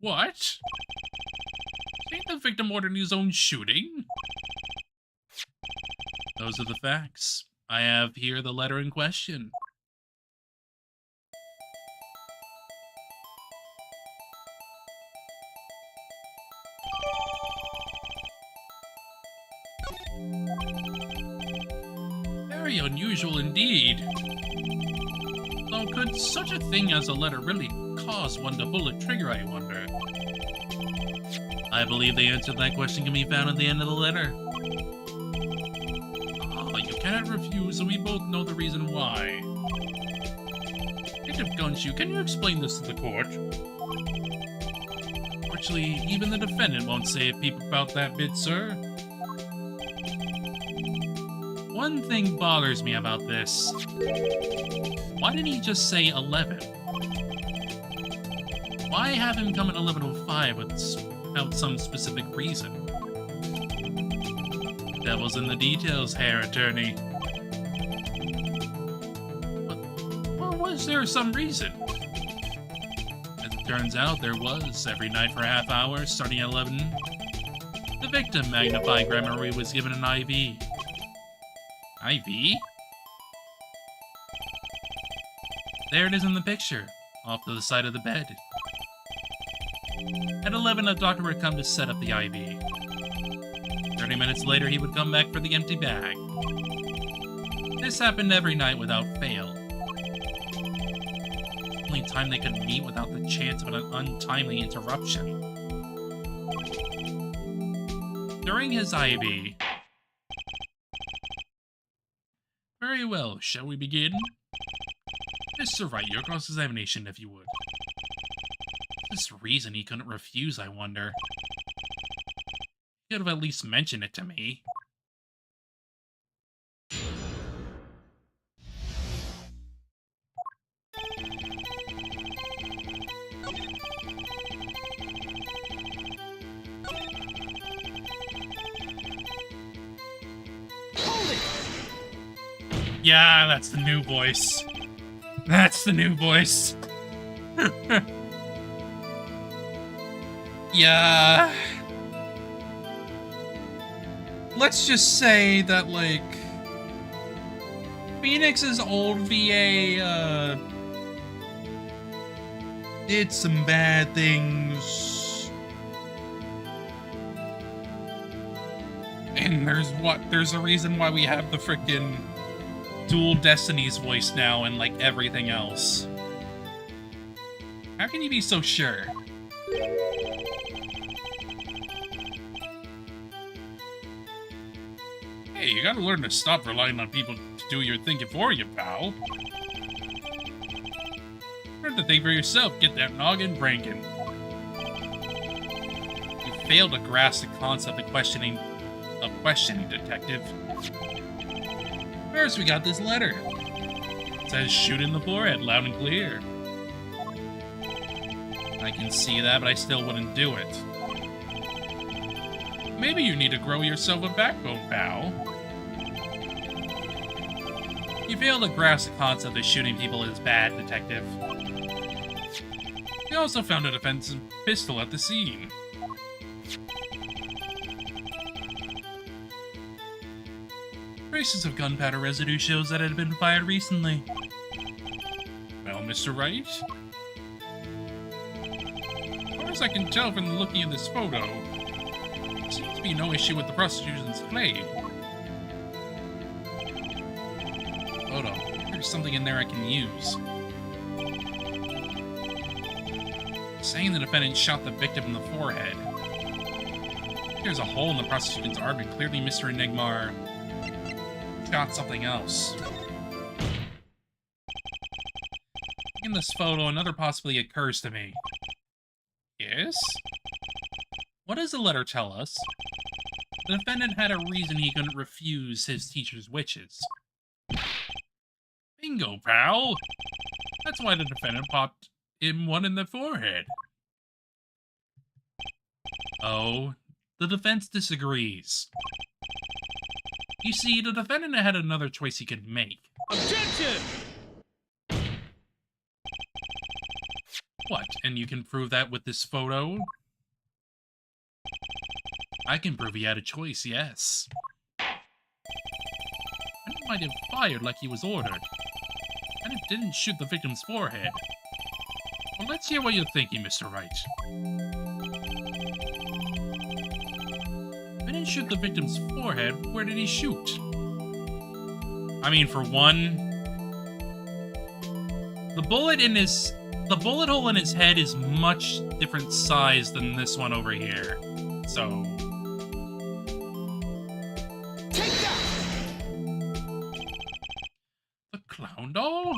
What? Ain't the victim ordering his own shooting? Those are the facts. I have here the letter in question. Very unusual indeed. Though could such a thing as a letter really cause one to pull a trigger, I wonder? I believe the answer to that question can be found at the end of the letter. Ah, you cannot refuse, and we both know the reason why. Detective Gumshoe, can you explain this to the court? Fortunately, even the defendant won't say a peep about that bit, sir. One thing bothers me about this. Why didn't he just say 11? Why have him come at 11:05 without some specific reason? Devil's in the details, Herr Attorney. Or was there some reason? As it turns out, there was. Every night for a half hour, starting at 11, the victim, magnified Grammar, was given an IV. IV? There it is in the picture, off to the side of the bed. At 11, a doctor would come to set up the IV. 30 minutes later, he would come back for the empty bag. This happened every night without fail. Only time they could meet without the chance of an untimely interruption. During his IV... Very well, shall we begin? Mr. Wright, your cross-examination, if you would. This reason he couldn't refuse, I wonder. He could have at least mentioned it to me. Yeah, that's the new voice. That's the new voice. Yeah. Let's just say that, like, Phoenix's old VA, did some bad things. And there's a reason why we have the frickin' Dual Destinies voice now and, like, everything else. How can you be so sure? Hey, you gotta learn to stop relying on people to do your thinking for you, pal. Learn to think for yourself, get that noggin cranking. You failed to grasp the concept of questioning, detective. First, we got this letter. It says, shoot in the forehead, loud and clear. I can see that, but I still wouldn't do it. Maybe you need to grow yourself a backbone, pal. You fail to grasp the concept that shooting people is bad, detective. You also found a defensive pistol at the scene. Traces of gunpowder residue shows that it had been fired recently. Well, Mr. Wright? As far as I can tell from looking at this photo, there seems to be no issue with the prosecution's claim. Hold on, there's something in there I can use. Saying the defendant shot the victim in the forehead. There's a hole in the prosecution's argument. Clearly, Mr. Enigma shot something else. In this photo, another possibility occurs to me. Yes? What does the letter tell us? The defendant had a reason he couldn't refuse his teacher's wishes. Bingo, pal! That's why the defendant popped him one in the forehead. Oh, the defense disagrees. You see, the defendant had another choice he could make. Objection! What, and you can prove that with this photo? I can prove he had a choice, yes. And he might have fired like he was ordered. And it didn't shoot the victim's forehead. Well, let's hear what you're thinking, Mr. Wright. If he didn't shoot the victim's forehead, where did he shoot? I mean, for one, the bullet hole in his head is much different size than this one over here. So, Take that! the clown doll?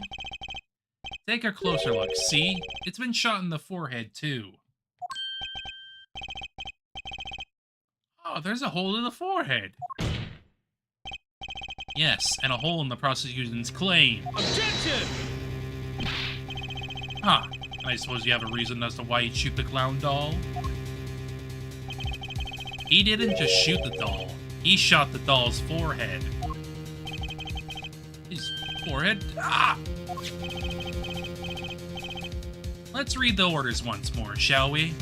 Take a closer look. See? It's been shot in the forehead, too. Oh, there's a hole in the forehead. Yes, and a hole in the prosecution's claim. Objection! Huh. I suppose you have a reason as to why he'd shoot the clown doll? He didn't just shoot the doll. He shot the doll's forehead. His forehead? Ah! Let's read the orders once more, shall we?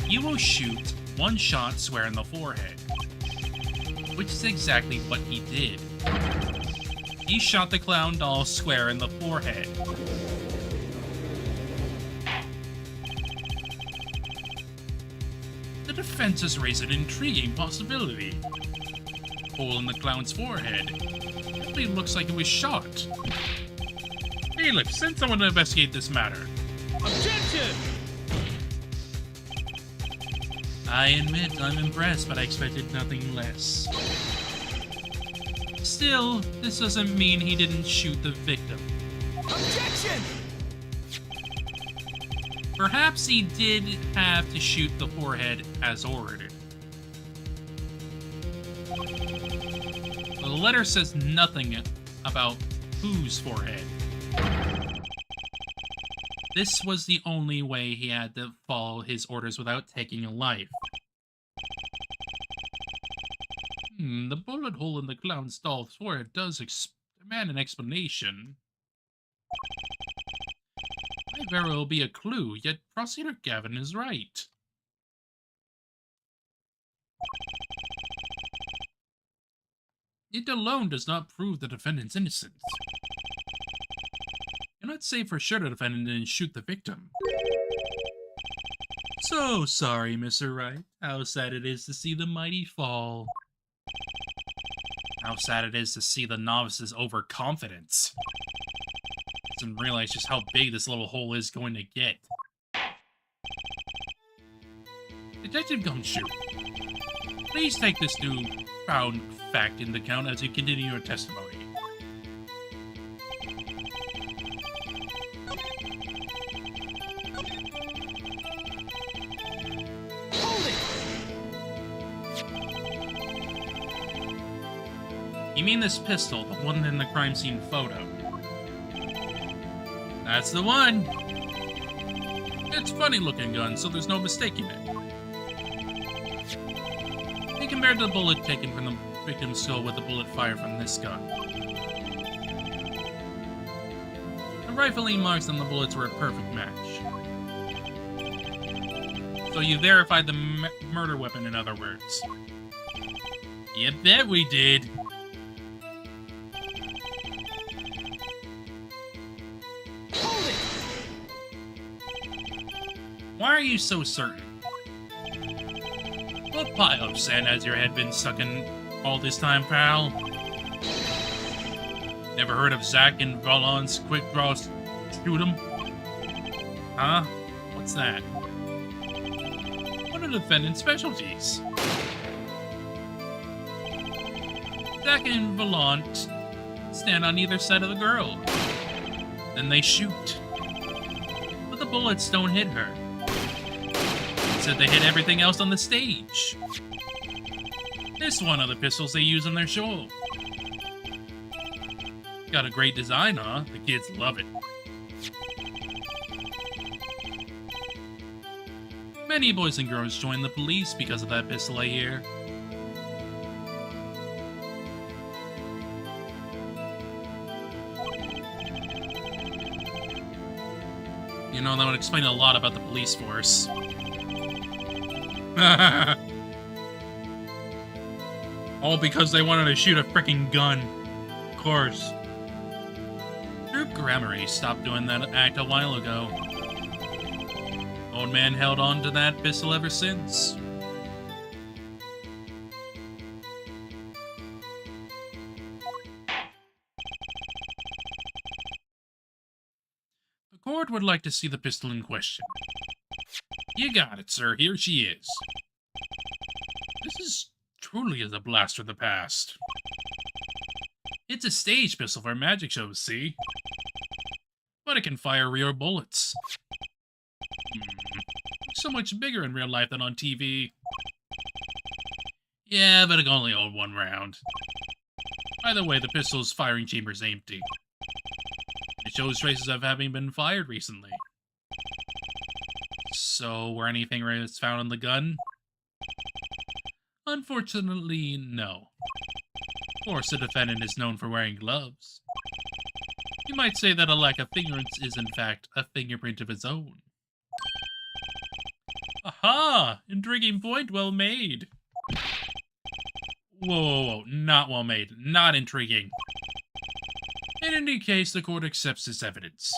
You will shoot one shot square in the forehead. Which is exactly what he did. He shot the clown doll square in the forehead. The defense has raised an intriguing possibility. Hole in the clown's forehead. It looks like it was shot. Felix, send someone to investigate this matter. Objection! I admit I'm impressed, but I expected nothing less. Still, this doesn't mean he didn't shoot the victim. Objection! Perhaps he did have to shoot the forehead as ordered. The letter says nothing about whose forehead. This was the only way he had to follow his orders without taking a life. The bullet hole in the clown's doll's forehead does demand an explanation. Vera will be a clue, yet Prosecutor Gavin is right. It alone does not prove the defendant's innocence. Cannot say for sure the defendant didn't shoot the victim. So sorry, Mr. Wright. How sad it is to see the mighty fall. How sad it is to see the novice's overconfidence. Doesn't realize just how big this little hole is going to get. Detective Gumshoe, please take this newfound fact into account as you continue your testimony. Hold it! You mean this pistol, the one in the crime scene photo? That's the one! It's a funny looking gun, so there's no mistaking it. He compared the bullet taken from the victim's skull with the bullet fired from this gun. The rifling marks on the bullets were a perfect match. So you verified the murder weapon, in other words. You bet we did! Why are you so certain? What pile of sand has your head been stuck in all this time, pal? Never heard of Zack and Valon's quick draw shoot 'em? Huh? What's that? What are the defendant's specialties? Zack and Valon stand on either side of the girl. Then they shoot. But the bullets don't hit her. Said they hit everything else on the stage. This one of the pistols they use in their show. Got a great design, huh? The kids love it. Many boys and girls join the police because of that pistol, I hear. You know, that would explain a lot about the police force. All because they wanted to shoot a frickin' gun. Of course. Group Grammary stopped doing that act a while ago. Old man held on to that pistol ever since. The court would like to see the pistol in question. You got it, sir. Here she is. This is truly a blast from the past. It's a stage pistol for magic shows, see? But it can fire real bullets. So much bigger in real life than on TV. Yeah, but it can only hold one round. By the way, the pistol's firing chamber's empty. It shows traces of having been fired recently. So, were anything was found in the gun? Unfortunately, no. Of course, the defendant is known for wearing gloves. You might say that a lack of fingerprints is, in fact, a fingerprint of his own. Aha! Intriguing point, well made. Whoa, not well made. Not intriguing. In any case, the court accepts this evidence.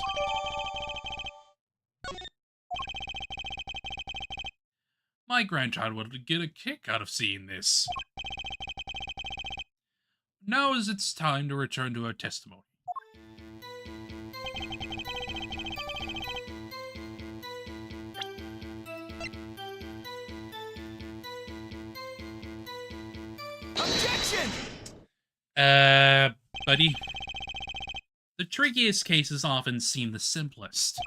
My grandchild would get a kick out of seeing this. Now is its time to return to her testimony. Objection! Buddy. The trickiest cases often seem the simplest.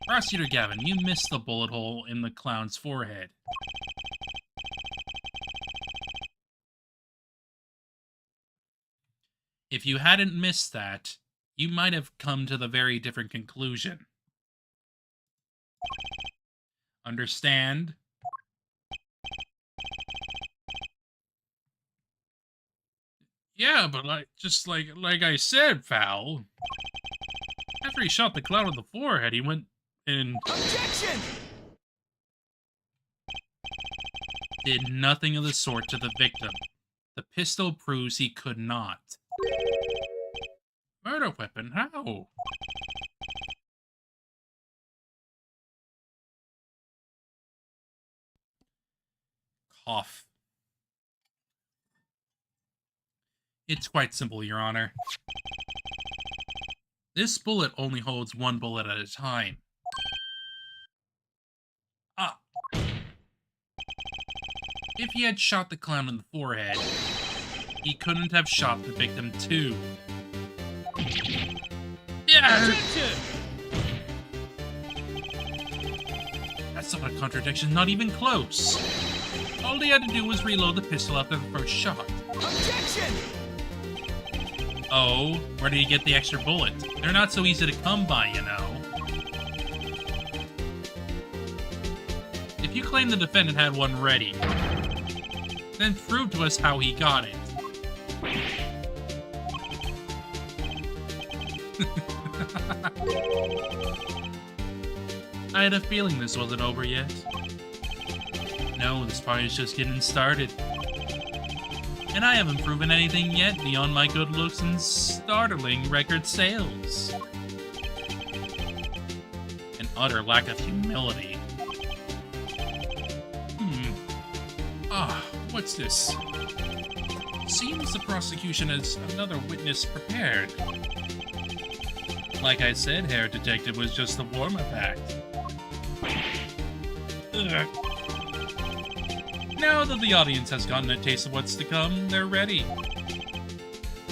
Prosecutor Gavin, you missed the bullet hole in the clown's forehead. If you hadn't missed that, you might have come to the very different conclusion. Understand? Yeah, but like I said, Val. After he shot the clown in the forehead, he went and Objection! did nothing of the sort to the victim. The pistol proves he could not. Murder weapon? How? Cough. It's quite simple, Your Honor. This bullet only holds one bullet at a time. Ah. If he had shot the clown in the forehead, he couldn't have shot the victim too. Yeah! Objection! That's not a contradiction, not even close. All he had to do was reload the pistol after the first shot. Objection! Oh, where did he get the extra bullet? They're not so easy to come by, you know. If you claim the defendant had one ready, then prove to us how he got it. I had a feeling this wasn't over yet. No, this party's just getting started. And I haven't proven anything yet beyond my good looks and startling record sales. An utter lack of humility. What's this? Seems the prosecution has another witness prepared. Like I said, Herr Detective was just the warm-up act. Ugh. Now that the audience has gotten a taste of what's to come, they're ready.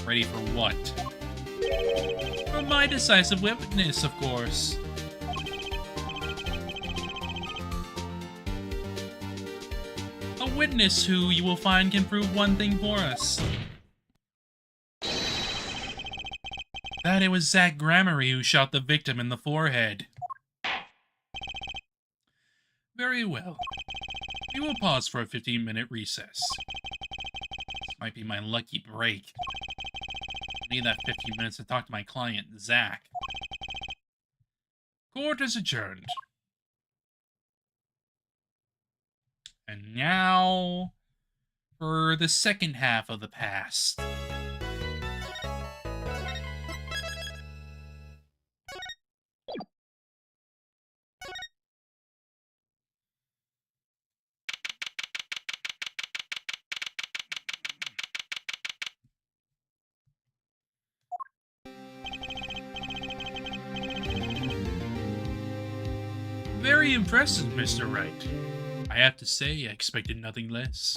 Ready for what? For my decisive witness, of course. A witness who you will find can prove one thing for us. That it was Zach Grammary who shot the victim in the forehead. Very well. We will pause for a 15-minute recess. This might be my lucky break. I need that 15 minutes to talk to my client, Zach. Court is adjourned. And now for the second half of the past. Very impressive, Mr. Wright. I have to say, I expected nothing less.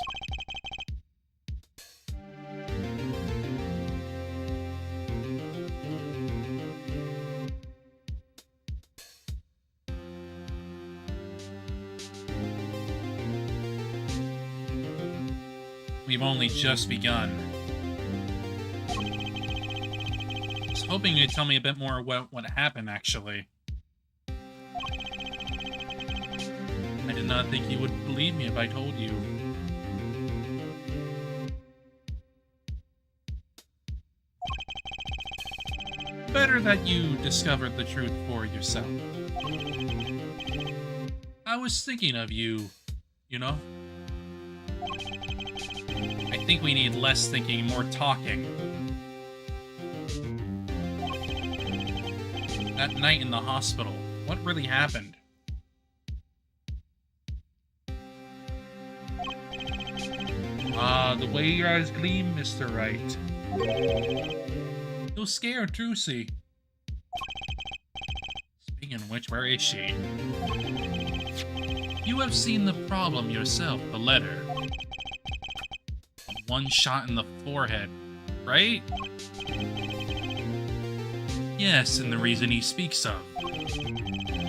We've only just begun. I was hoping you'd tell me a bit more about what happened, actually. I did not think you would believe me if I told you. Better that you discovered the truth for yourself. I was thinking of you, you know? I think we need less thinking, more talking. That night in the hospital, what really happened? The way your eyes gleam, Mr. Wright. You're scared, Trucy. Speaking of which, where is she? You have seen the problem yourself, the letter. One shot in the forehead, right? Yes, and the reason he speaks of.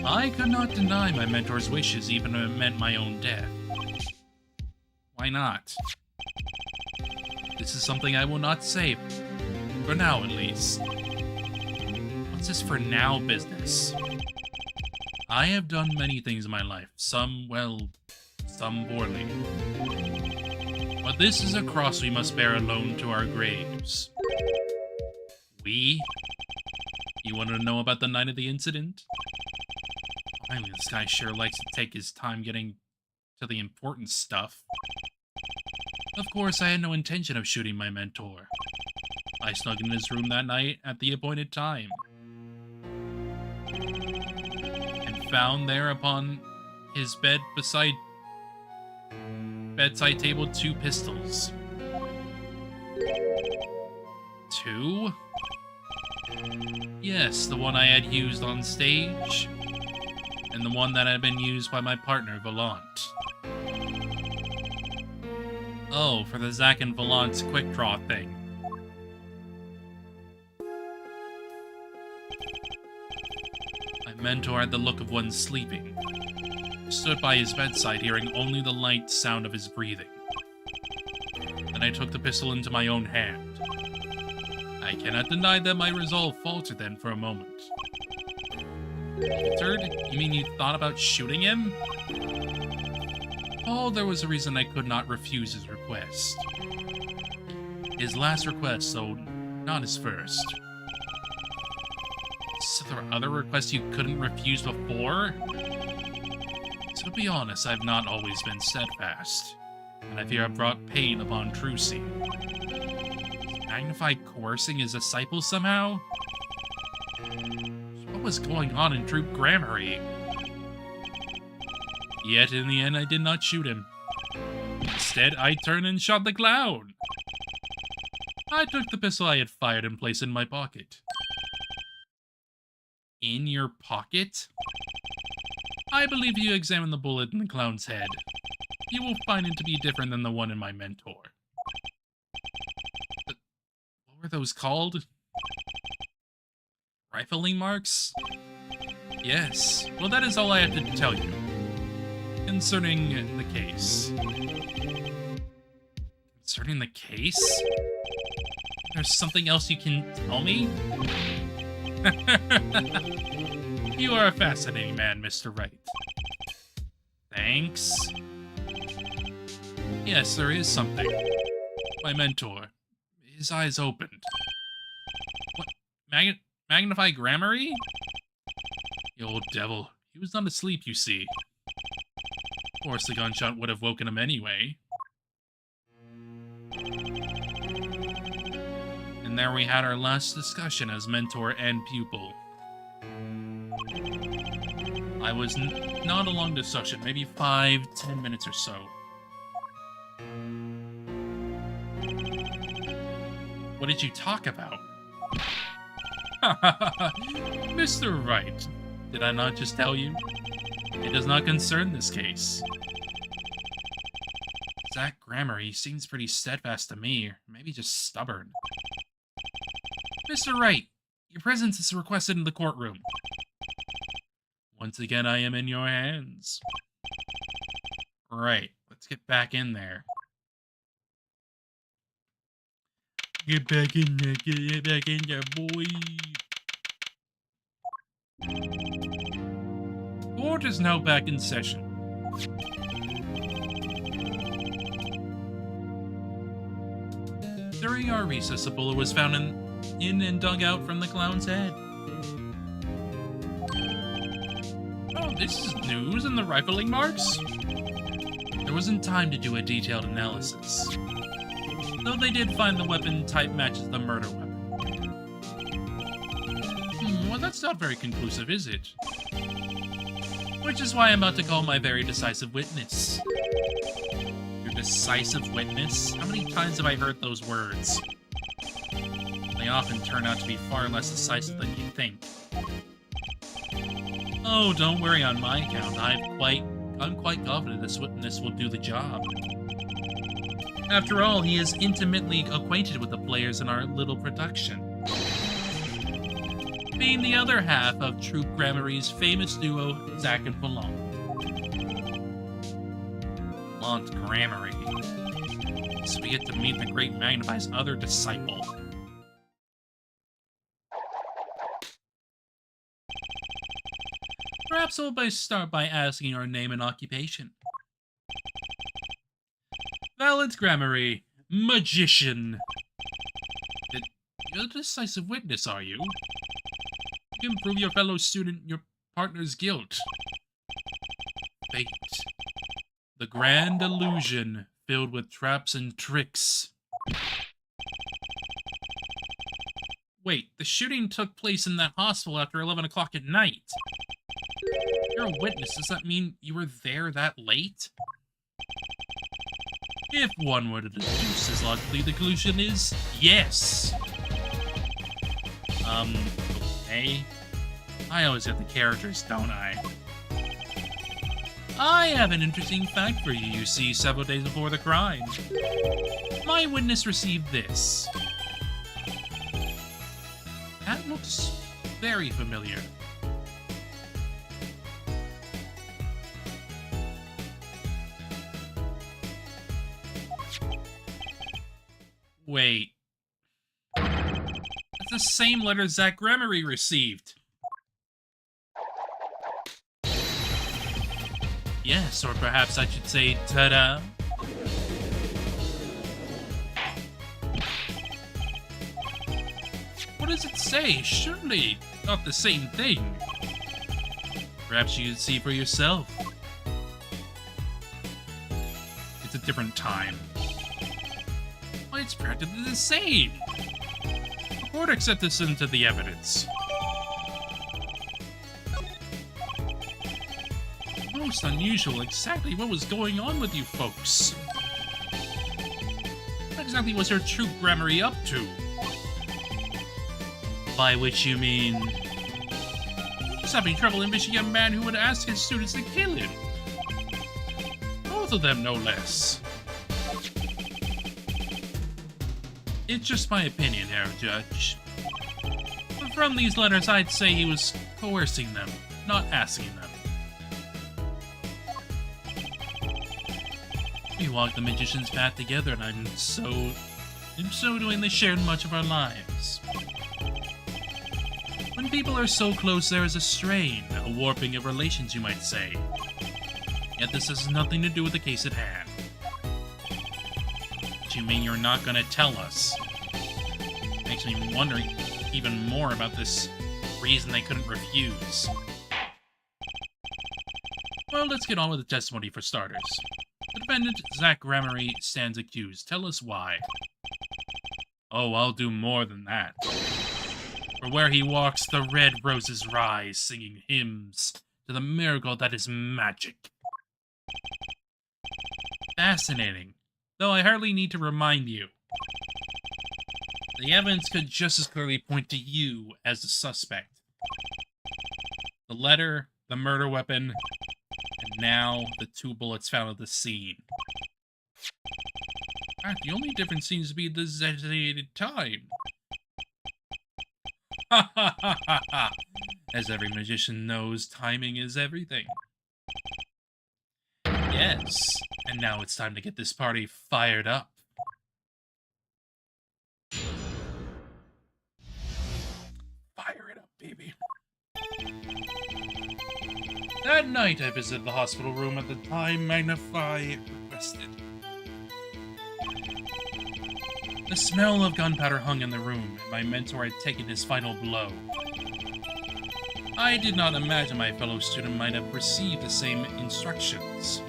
I could not deny my mentor's wishes even if it meant my own death. Why not? This is something I will not say. For now, at least. What's this for now business? I have done many things in my life. Some well, some poorly. But this is a cross we must bear alone to our graves. We? You want to know about the night of the incident? I mean, this guy sure likes to take his time getting to the important stuff. Of course, I had no intention of shooting my mentor. I snuck in his room that night at the appointed time. And found there upon his bedside table 2 pistols. 2? Yes, the one I had used on stage, and the one that had been used by my partner, Volant. Oh, for the Zach and Volant's quick draw thing. My mentor had the look of one sleeping. I stood by his bedside, hearing only the light sound of his breathing. Then I took the pistol into my own hand. I cannot deny that my resolve faltered then for a moment. Faltered? You mean you thought about shooting him? Oh, there was a reason I could not refuse his request. His last request, though not his first. So there were other requests you couldn't refuse before? To be honest, I've not always been steadfast, and I fear I've brought pain upon Trucy. Magnified coercing his disciples somehow? What was going on in Troop Grammary? Yet in the end, I did not shoot him. Instead, I turned and shot the clown. I took the pistol I had fired and placed it in my pocket. In your pocket? I believe if you examine the bullet in the clown's head, you will find it to be different than the one in my mentor. What were those called? Rifling marks? Yes. Well, that is all I have to tell you concerning the case. Concerning the case? There's something else you can tell me? You are a fascinating man, Mr. Wright. Thanks. Yes, there is something. My mentor. His eyes opened. What? Magnify Grammary? The old devil. He was not asleep, you see. Of course, the gunshot would have woken him anyway. And there we had our last discussion as mentor and pupil. I was not a long discussion, maybe 5-10 minutes or so. What did you talk about? Mr. Wright, did I not just tell you? It does not concern this case. Zach Grammary seems pretty steadfast to me, or maybe just stubborn. Mr. Wright, your presence is requested in the courtroom. Once again, I am in your hands. Right, let's get back in there. Get back in there, get back in there, boy. Court is now back in session. During our recess, a bullet was found in and dug out from the clown's head. Oh, this is news and the rifling marks? There wasn't time to do a detailed analysis. Though they did find the weapon type matches the murder weapon. Well, that's not very conclusive, is it? Which is why I'm about to call my very decisive witness. Your decisive witness? How many times have I heard those words? They often turn out to be far less decisive than you think. Oh, don't worry on my account. I'm quite confident this witness will do the job. After all, he is intimately acquainted with the players in our little production. Being the other half of Troop Grammary's famous duo, Zach and Palant. Palant Grammary. So we get to meet the great Magnify's other disciple. Perhaps we'll start by asking our name and occupation. Valence Grammary, magician. You're the decisive witness, are you? You can prove your fellow student your partner's guilt. Fate. The grand illusion filled with traps and tricks. Wait, the shooting took place in that hospital after 11 o'clock at night. You're a witness. Does that mean you were there that late? If one were to deduce as logically, the conclusion is yes. Okay. I always get the characters, don't I? I have an interesting fact for you, you see, several days before the crime. My witness received this. That looks very familiar. Wait. It's the same letter Zach Grammary received. Yes, or perhaps I should say, ta-da. What does it say? Surely not the same thing. Perhaps you could see for yourself. It's a different time. Well, it's practically the same. The court accept this into the evidence. Most unusual. Exactly what was going on with you folks? What exactly was your Troop Grammary up to? By which you mean... Just having trouble envisioning a man who would ask his students to kill him. Both of them, no less. It's just my opinion, Herr Judge. But from these letters, I'd say he was coercing them, not asking them. We walked the magician's path together, and in so doing, they shared much of our lives. When people are so close, there is a strain, a warping of relations, you might say. Yet this has nothing to do with the case at hand. What you mean you're not gonna tell us? Makes me wonder even more about this reason they couldn't refuse. Well, let's get on with the testimony for starters. The defendant, Zach Gramery, stands accused. Tell us why. Oh, I'll do more than that. For where he walks, the red roses rise, singing hymns to the miracle that is magic. Fascinating. Though I hardly need to remind you. The evidence could just as clearly point to you as the suspect. The letter, the murder weapon, and now the 2 bullets found at the scene. In fact, the only difference seems to be the designated time. Ha ha ha ha ha! As every magician knows, timing is everything. Yes, and now it's time to get this party fired up. Fire it up, baby. That night, I visited the hospital room at the time Magnify requested. The smell of gunpowder hung in the room, and my mentor had taken his final blow. I did not imagine my fellow student might have received the same instructions.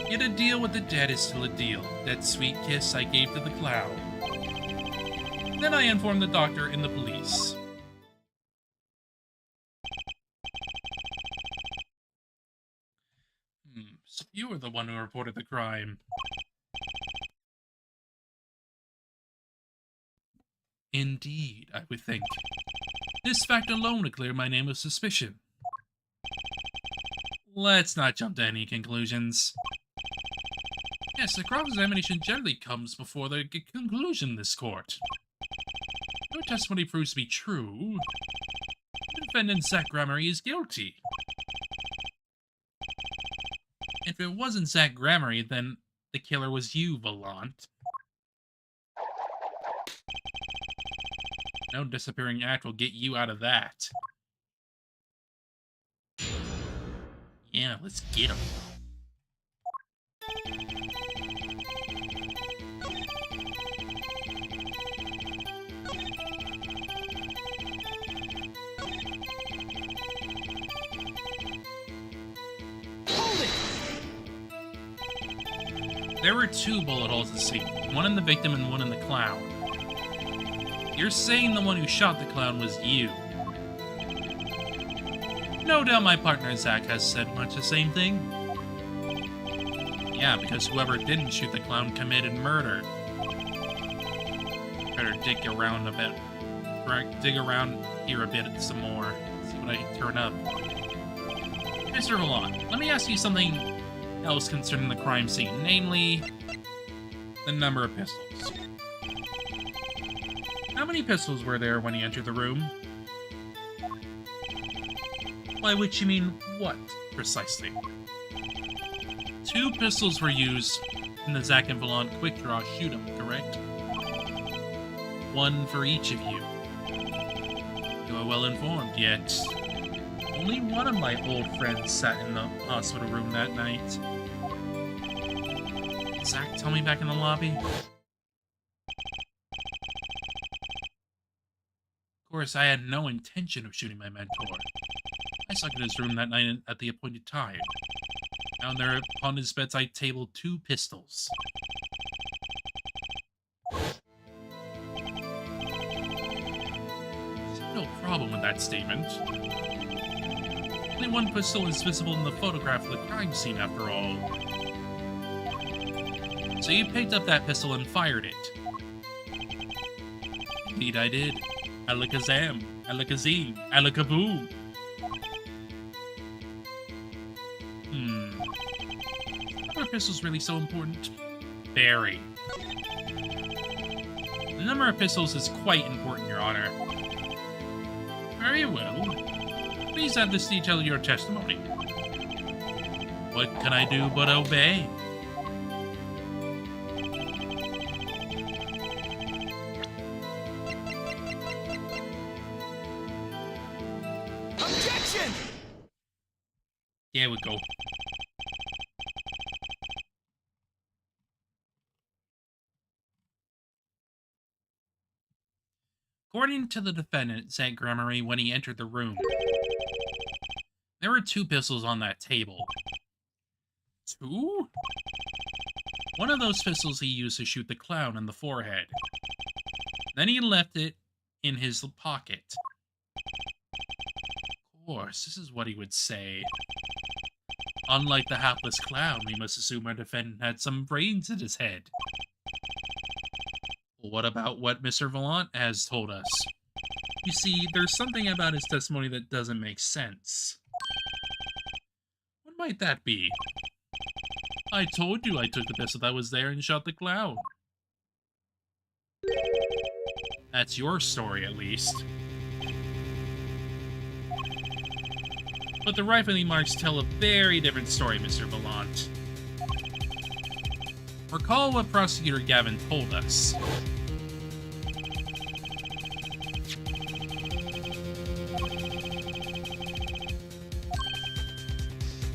Yet a deal with the dead is still a deal. That sweet kiss I gave to the clown. Then I informed the doctor and the police. So you were the one who reported the crime. Indeed, I would think. This fact alone would clear my name of suspicion. Let's not jump to any conclusions. Yes, the cross-examination generally comes before the conclusion in this court. Your testimony proves to be true. The defendant, Zach Gramery, is guilty. If it wasn't Zach Gramery, then the killer was you, Volant. No disappearing act will get you out of that. Yeah, let's get him. Hold it! There were 2 bullet holes in the scene, one in the victim and one in the clown. You're saying the one who shot the clown was you. No doubt my partner Zach has said much the same thing. Yeah, because whoever didn't shoot the clown committed murder. Better dig around a bit. Dig around here a bit some more. See what I can turn up. Mr. Volant, let me ask you something else concerning the crime scene, namely the number of pistols. How many pistols were there when you entered the room? By which you mean what, precisely? 2 pistols were used in the Zach and Volant quick draw shoot-'em, correct? 1 for each of you. You are well informed, yet only one of my old friends sat in the hospital room that night. Zach, tell me back in the lobby. Of course, I had no intention of shooting my mentor. I stuck in his room that night at the appointed time. Down there upon his bedside table 2 pistols. There's no problem with that statement. Only 1 pistol is visible in the photograph of the crime scene, after all. So you picked up that pistol and fired it. Indeed I did. Alakazam, Alakazim, Alakaboo. Are pistols really so important? Very. The number of pistols is quite important, Your Honor. Very well. Please add this detail to your testimony. What can I do but obey? Objection! There we go. According to the defendant, said Gremory when he entered the room, there were 2 pistols on that table. 2? One of those pistols he used to shoot the clown in the forehead. Then he left it in his pocket. Of course, this is what he would say. Unlike the hapless clown, we must assume our defendant had some brains in his head. Well, what about what Mr. Vallant has told us? You see, there's something about his testimony that doesn't make sense. What might that be? I told you I took the pistol that was there and shot the clown. That's your story, at least. But the rifling marks tell a very different story, Mr. Vallant. Recall what Prosecutor Gavin told us.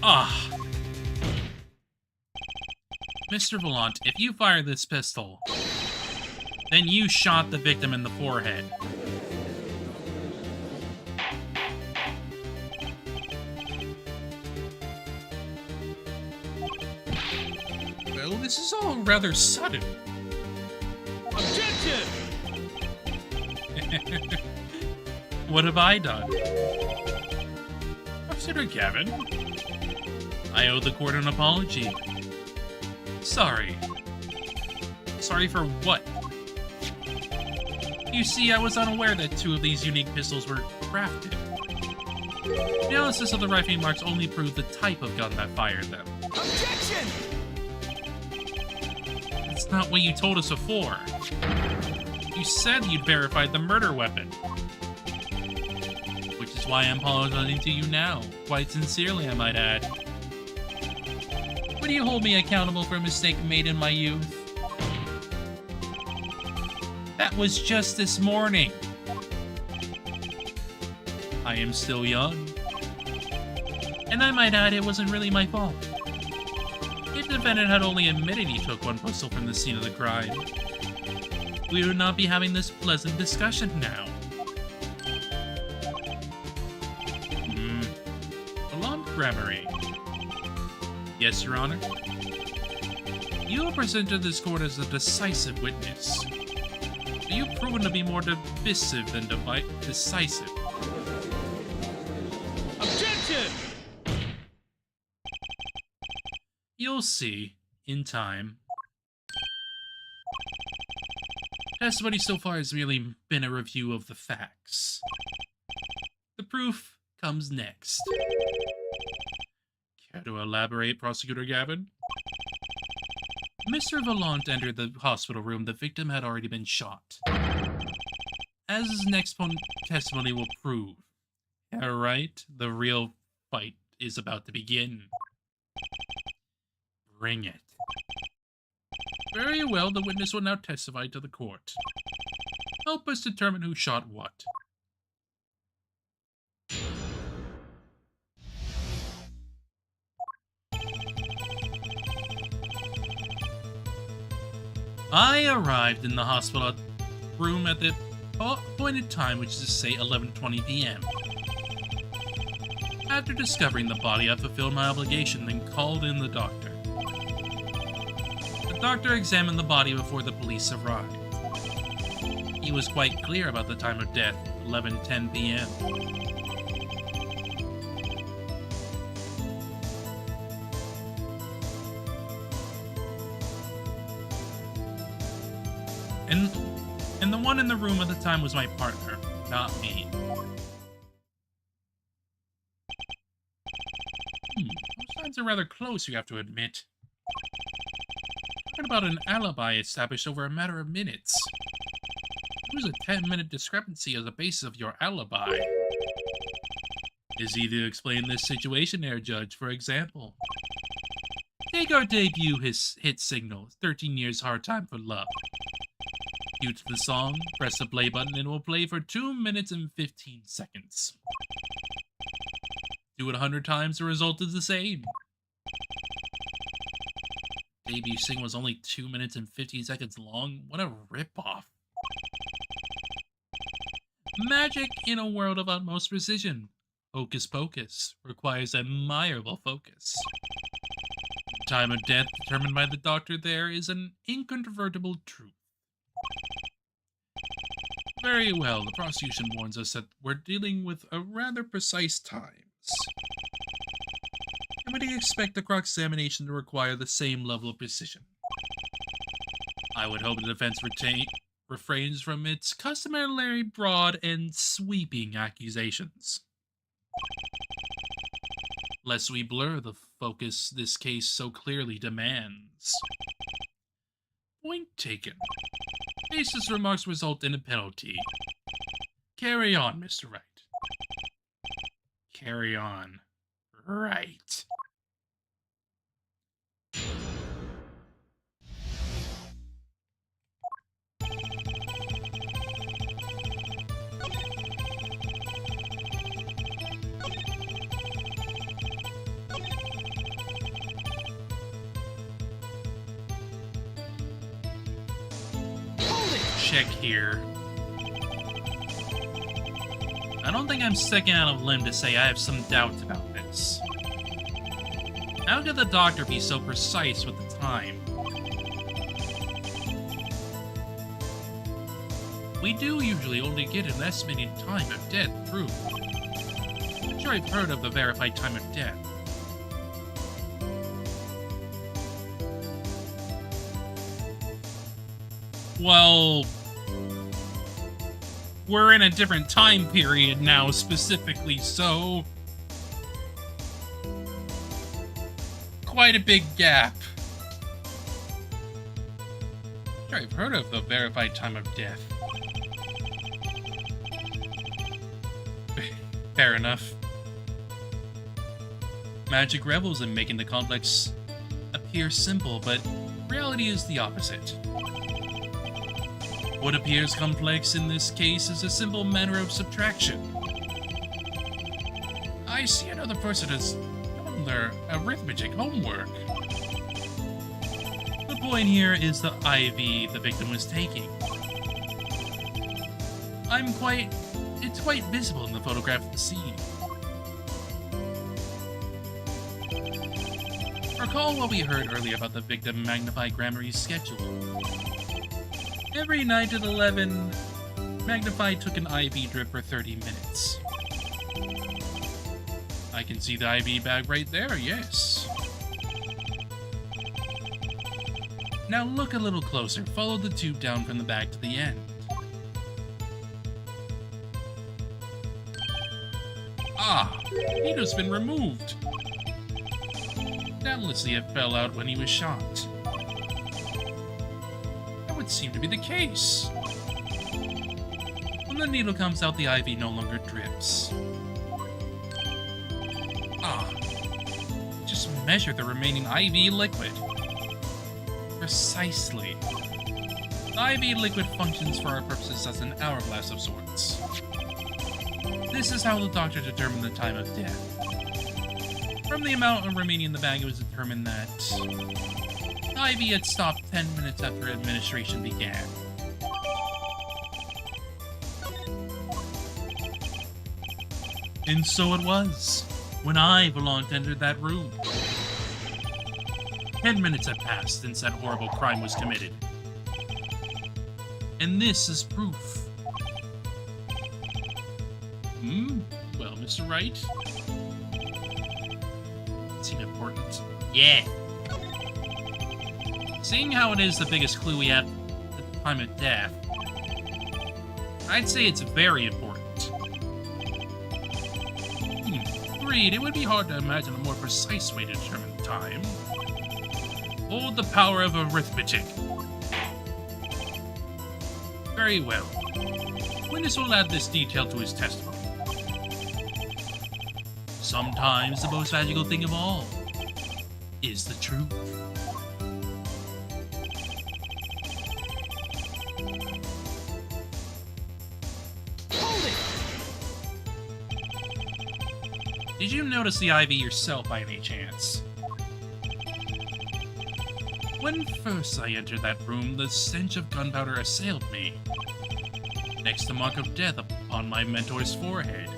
Ah. Mr. Vallant, if you fire this pistol, then you shot the victim in the forehead. Well, this is all rather sudden. Objection! What have I done? Prosecutor Gavin, I owe the court an apology. Sorry. Sorry for what? You see, I was unaware that 2 of these unique pistols were crafted. The analysis of the rifling marks only proved the type of gun that fired them. Objection! That's not what you told us before. You said you'd verified the murder weapon. Which is why I'm apologizing to you now. Quite sincerely, I might add. Would you hold me accountable for a mistake made in my youth? That was just this morning. I am still young. And I might add, it wasn't really my fault. If the defendant had only admitted he took 1 pistol from the scene of the crime, we would not be having this pleasant discussion now. Alarmed Gremory. Yes, Your Honor. You are presented to this court as a decisive witness. But you've proven to be more divisive than decisive. Objection! You'll see, in time. Testimony so far has merely been a review of the facts. The proof comes next. Care to elaborate, Prosecutor Gavin? Mr. Vallant entered the hospital room. The victim had already been shot. As his next testimony will prove. Alright, the real fight is about to begin. Bring it. Very well, the witness will now testify to the court. Help us determine who shot what. I arrived in the hospital room at the appointed time, which is to say 11:20 p.m. After discovering the body, I fulfilled my obligation, then called in the doctor. The doctor examined the body before the police arrived. He was quite clear about the time of death, 11:10 p.m. And the one in the room at the time was my partner, not me. Those signs are rather close, you have to admit. What about an alibi established over a matter of minutes? There's a 10-minute discrepancy as the basis of your alibi. Is easy to explain this situation there, Judge. For example, take our debut hit single, 13 Years Hard Time for Love. Cue to the song, press the play button, and it will play for 2 minutes and 15 seconds. Do it 100 times, the result is the same. Debut sing was only 2 minutes and 15 seconds long. What a ripoff. Magic in a world of utmost precision. Hocus pocus requires admirable focus. The time of death determined by the doctor there is an incontrovertible truth. Very well, the prosecution warns us that we're dealing with a rather precise times. And would you expect the cross-examination to require the same level of precision? I would hope the defense refrains from its customarily broad and sweeping accusations. Lest we blur the focus this case so clearly demands. Point taken. Baseless remarks result in a penalty. Carry on, Mr. Wright. Carry on. Right. Check here. I don't think I'm stepping out of limb to say I have some doubts about this. How could the doctor be so precise with the time? We do usually only get an estimated time of death through. I'm sure I've heard of the verified time of death. Well, we're in a different time period now, specifically, so quite a big gap. Sure, I've heard of the verified time of death. Fair enough. Magic revels in making the complex appear simple, but reality is the opposite. What appears complex in this case is a simple matter of subtraction. I see another person has done their arithmetic homework. The point here is the IV the victim was taking. It's quite visible in the photograph of the scene. Recall what we heard earlier about the victim magnified Grammary's schedule. Every night at 11, Magnify took an IV drip for 30 minutes. I can see the IV bag right there, yes. Now look a little closer. Follow the tube down from the bag to the end. Ah, needle's been removed. Doubtlessly it fell out when he was shot. That would seem to be the case. When the needle comes out, the IV no longer drips. Ah, just measure the remaining IV liquid. Precisely. The IV liquid functions for our purposes as an hourglass of sorts. This is how the doctor determined the time of death. From the amount remaining in the bag, it was determined that the IV had stopped 10 minutes after administration began. And so it was, when I, Volant, entered that room. 10 minutes had passed since that horrible crime was committed. And this is proof. Well, Mr. Wright? Seem important? Yeah. Seeing how it is the biggest clue we have at the time of death, I'd say it's very important. Agreed, it would be hard to imagine a more precise way to determine time. Hold the power of arithmetic. Very well. Witness will add this detail to his testimony. Sometimes the most magical thing of all is the truth. Did you notice the IV yourself by any chance? When first I entered that room, the stench of gunpowder assailed me. Next, the mark of death upon my mentor's forehead.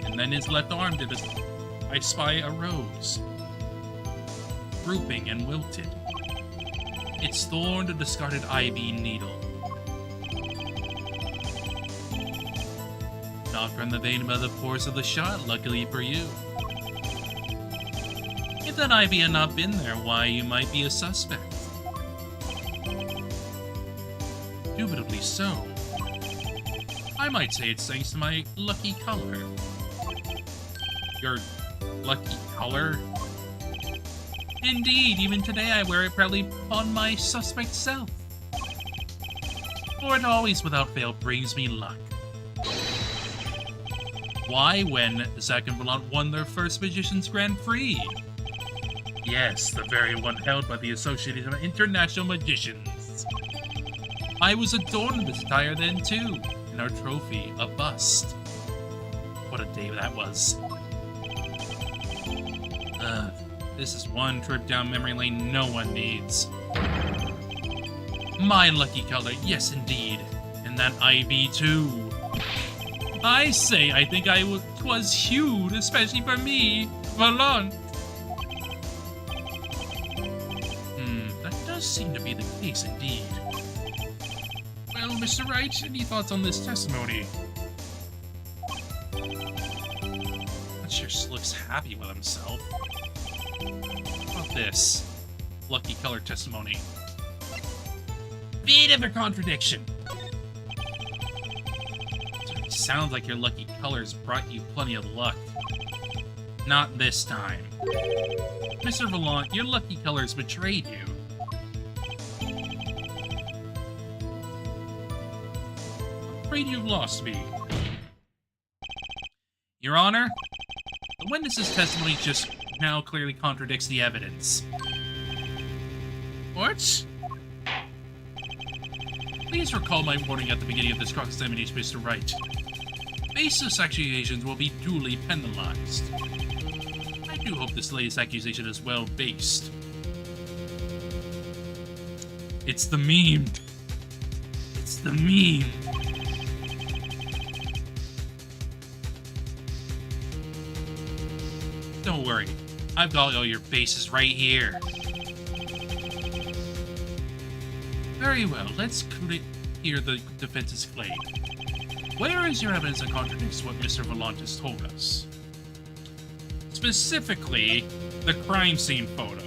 And then his left arm did I spy a rose, drooping and wilted. Its thorn a discarded IV needle. Not from the vein but the pores of the shot, luckily for you. If that IV had not been there, why, you might be a suspect. Indubitably so. I might say it's thanks to my lucky color. Your lucky color? Indeed, even today I wear it proudly upon my suspect self. For it always without fail brings me luck. Why, when Zack and Volant won their first Magician's Grand Prix? Yes, the very one held by the Association of International Magicians. I was adorned in this attire then too, and our trophy, a bust. What a day that was. This is one trip down memory lane no one needs. My lucky color, yes indeed. And that IV too. I say, I think 'twas hued, especially for me, Volant. That does seem to be the case indeed. Well, Mr. Wright, any thoughts on this testimony? That sure looks happy with himself. How about this? Lucky color testimony. Bit of a contradiction. Sounds like your lucky colors brought you plenty of luck. Not this time. Mr. Volant, your lucky colors betrayed you. I'm afraid you've lost me. Your Honor, the witness's testimony just now clearly contradicts the evidence. What? Please recall my warning at the beginning of this cross-examination, Mr. Wright. Baseless accusations will be duly penalized. I do hope this latest accusation is well-based. It's the meme. It's the meme. Don't worry. I've got all your bases right here. Very well, let's hear the defense's claim. Where is your evidence that contradicts what Mr. Volant has told us? Specifically, the crime scene photo.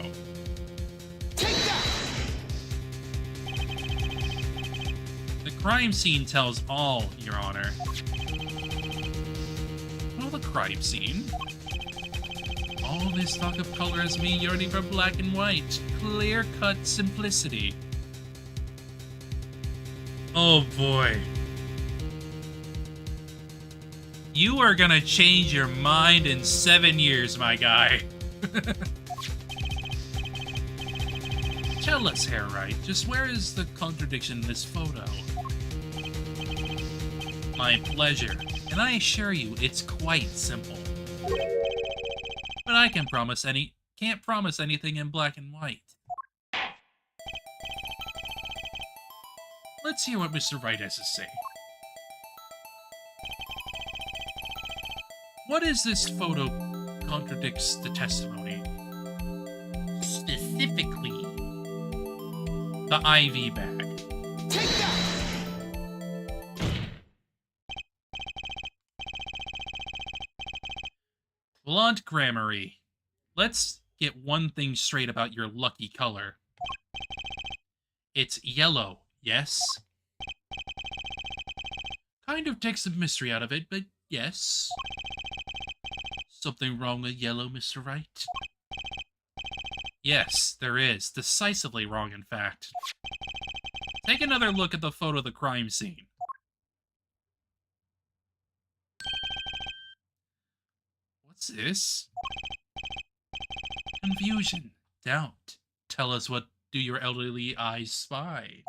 Take that! The crime scene tells all, Your Honor. Well, the crime scene. All this talk of color has me yearning for black and white. Clear-cut simplicity. Oh boy. You are gonna change your mind in 7 years, my guy. Tell us, Herr Wright, just where is the contradiction in this photo? My pleasure, and I assure you it's quite simple. But I can't promise anything in black and white. Let's hear what Mr. Wright has to say. What is this photo contradicts the testimony? Specifically, the IV bag. Take that! Blunt Grammary. Let's get one thing straight about your lucky color. It's yellow, yes? Kind of takes the mystery out of it, but yes. Something wrong with yellow, Mr. Wright? Yes, there is. Decisively wrong, in fact. Take another look at the photo of the crime scene. What's this? Confusion. Doubt. Tell us, what do your elderly eyes spy?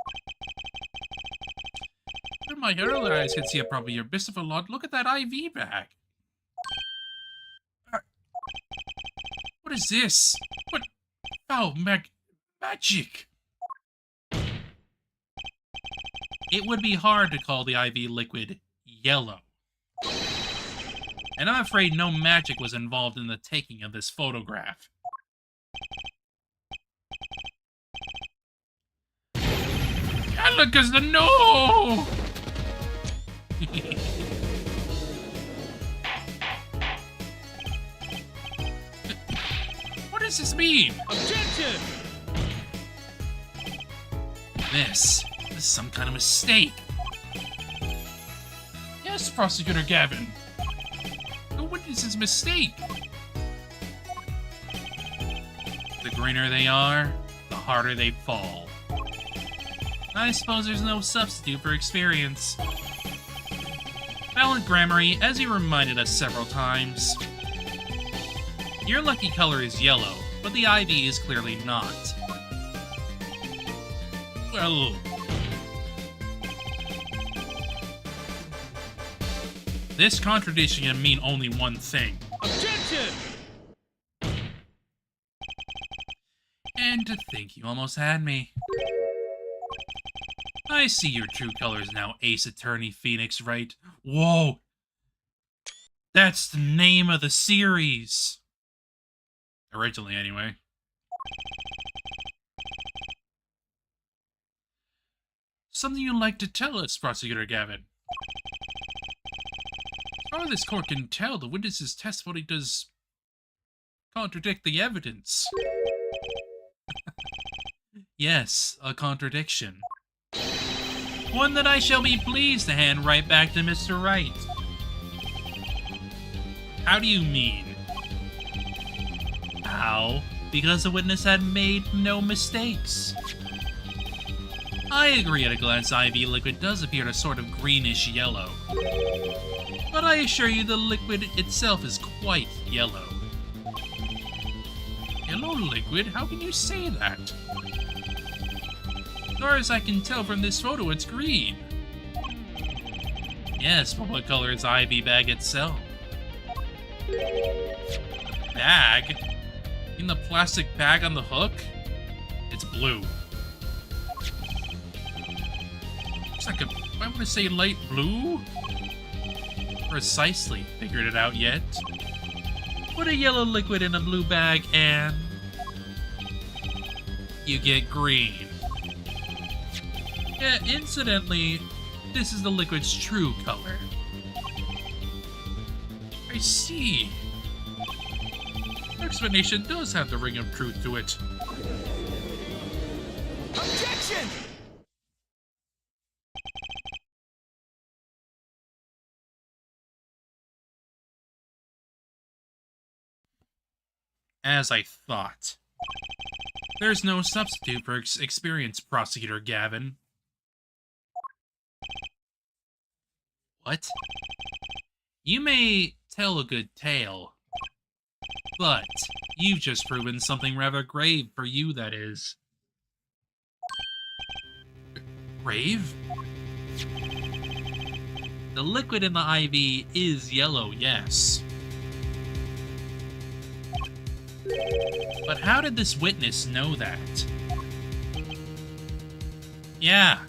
My elderly eyes can see a problem here. Mr. Volant, look at that IV bag. is this? What? Oh, magic! It would be hard to call the IV liquid yellow. And I'm afraid no magic was involved in the taking of this photograph. Alakazam, no! What does this mean? Objection! This is some kind of mistake. Yes, Prosecutor Gavin. The witness's mistake. The greener they are, the harder they fall. I suppose there's no substitute for experience. Valent Grammary, as you reminded us several times. Your lucky color is yellow, but the IV is clearly not. Well, this contradiction can mean only one thing. Objection! And to think you almost had me. I see your true colors now, Ace Attorney Phoenix, right? Whoa! That's the name of the series! Originally, anyway. something you'd like to tell us, Prosecutor Gavin? As far as this court can tell, the witness's testimony does contradict the evidence. Yes, a contradiction. One that I shall be pleased to hand right back to Mr. Wright. How do you mean? How? Because the witness had made no mistakes. I agree at a glance IV liquid does appear a sort of greenish yellow. But I assure you the liquid itself is quite yellow. Yellow liquid? How can you say that? As far as I can tell from this photo, it's green. Yes, but what color is the IV bag itself? Bag? In the plastic bag on the hook? It's blue. It's like I want to say light blue? Precisely. Figured it out yet? Put a yellow liquid in a blue bag and you get green. Yeah, incidentally, this is the liquid's true color. I see. Explanation does have the ring of truth to it. Objection! As I thought. There's no substitute for experience, Prosecutor Gavin. What? You may tell a good tale, but you've just proven something rather grave for you, that is. Grave? The liquid in the IV is yellow, yes. But how did this witness know that? Yeah.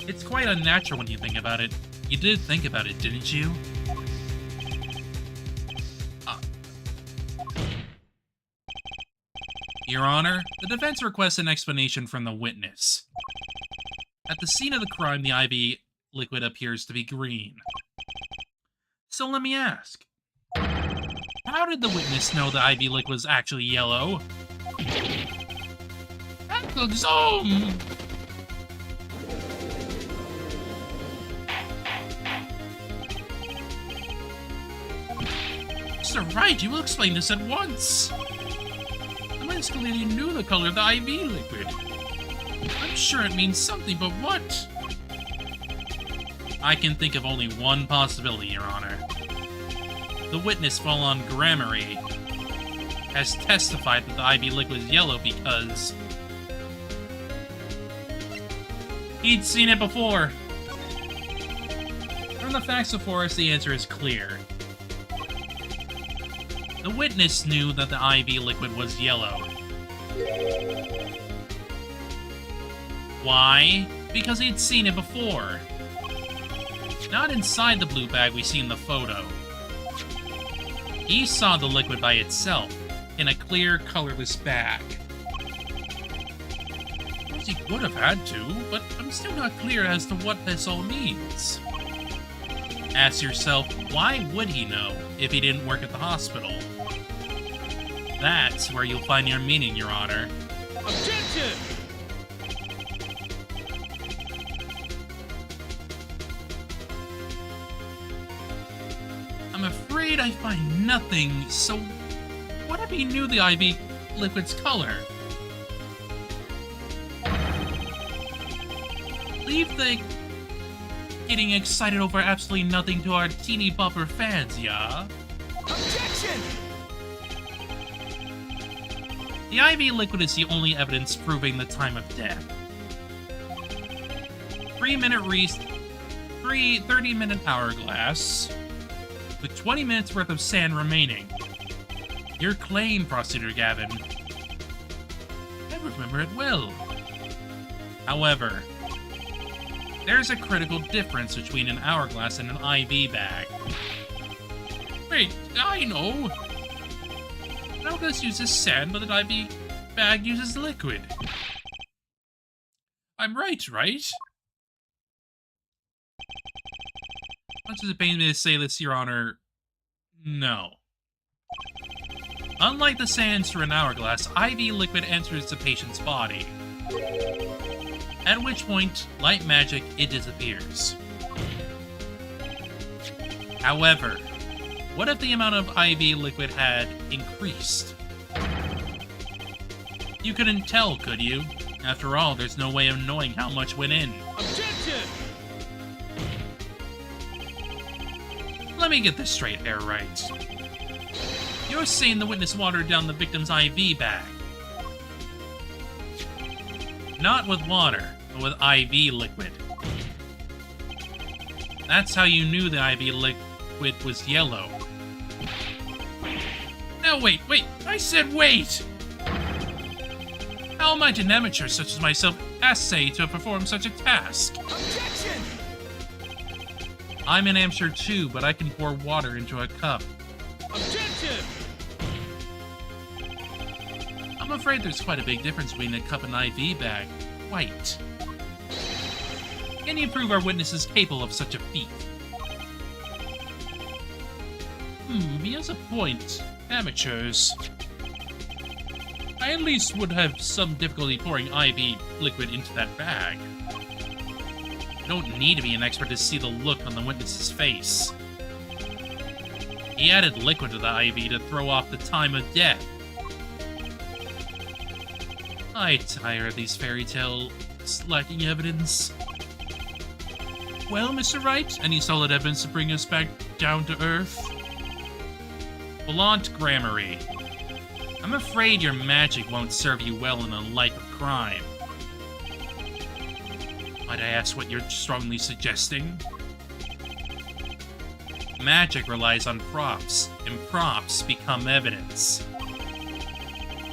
It's quite unnatural when you think about it. You did think about it, didn't you? Your Honor, the defense requests an explanation from the witness. At the scene of the crime, the IV liquid appears to be green. So let me ask, how did the witness know the IV liquid was actually yellow? Zoom! Mr. Wright, you will explain this at once. The witness clearly knew the color of the IV liquid. I'm sure it means something, but what? I can think of only one possibility, Your Honor. The witness, Valent Grammary, has testified that the IV liquid is yellow because he'd seen it before. From the facts before us, the answer is clear. The witness knew that the IV liquid was yellow. Why? Because he'd seen it before. Not inside the blue bag we see in the photo. He saw the liquid by itself, in a clear, colorless bag. He would have had to, but I'm still not clear as to what this all means. Ask yourself, why would he know if he didn't work at the hospital? That's where you'll find your meaning, Your Honor. Objection! I'm afraid I find nothing, so what if he knew the IV liquid's color? Leave the getting excited over absolutely nothing to our teeny bopper fans, yeah? Objection! The IV liquid is the only evidence proving the time of death. 3-minute 30-minute hourglass, with 20 minutes worth of sand remaining. Your claim, Prosecutor Gavin. I remember it well. However, there's a critical difference between an hourglass and an IV bag. Wait, I know! An hourglass uses sand, but an IV bag uses liquid. I'm right, right? Much as it pains me to say this, Your Honor, no. Unlike the sands through an hourglass, IV liquid enters the patient's body. At which point, like magic, it disappears. However, what if the amount of IV liquid had increased? You couldn't tell, could you? After all, there's no way of knowing how much went in. Objection! Let me get this straight here, right? You're saying the witness watered down the victim's IV bag. Not with water, but with IV liquid. That's how you knew the IV liquid was yellow. Now wait, I said wait! How might an amateur such as myself essay to perform such a task? Objection! I'm an amateur too, but I can pour water into a cup. Objection! I'm afraid there's quite a big difference between a cup and IV bag. Quite. Can you prove our witness is capable of such a feat? He has a point. Amateurs. I at least would have some difficulty pouring IV liquid into that bag. You don't need to be an expert to see the look on the witness's face. He added liquid to the IV to throw off the time of death. I tire of these fairy tales lacking evidence. Well, Mr. Wright, any solid evidence to bring us back down to earth? Blunt Grammary. I'm afraid your magic won't serve you well in a life of crime. Might I ask what you're strongly suggesting? Magic relies on props, and props become evidence.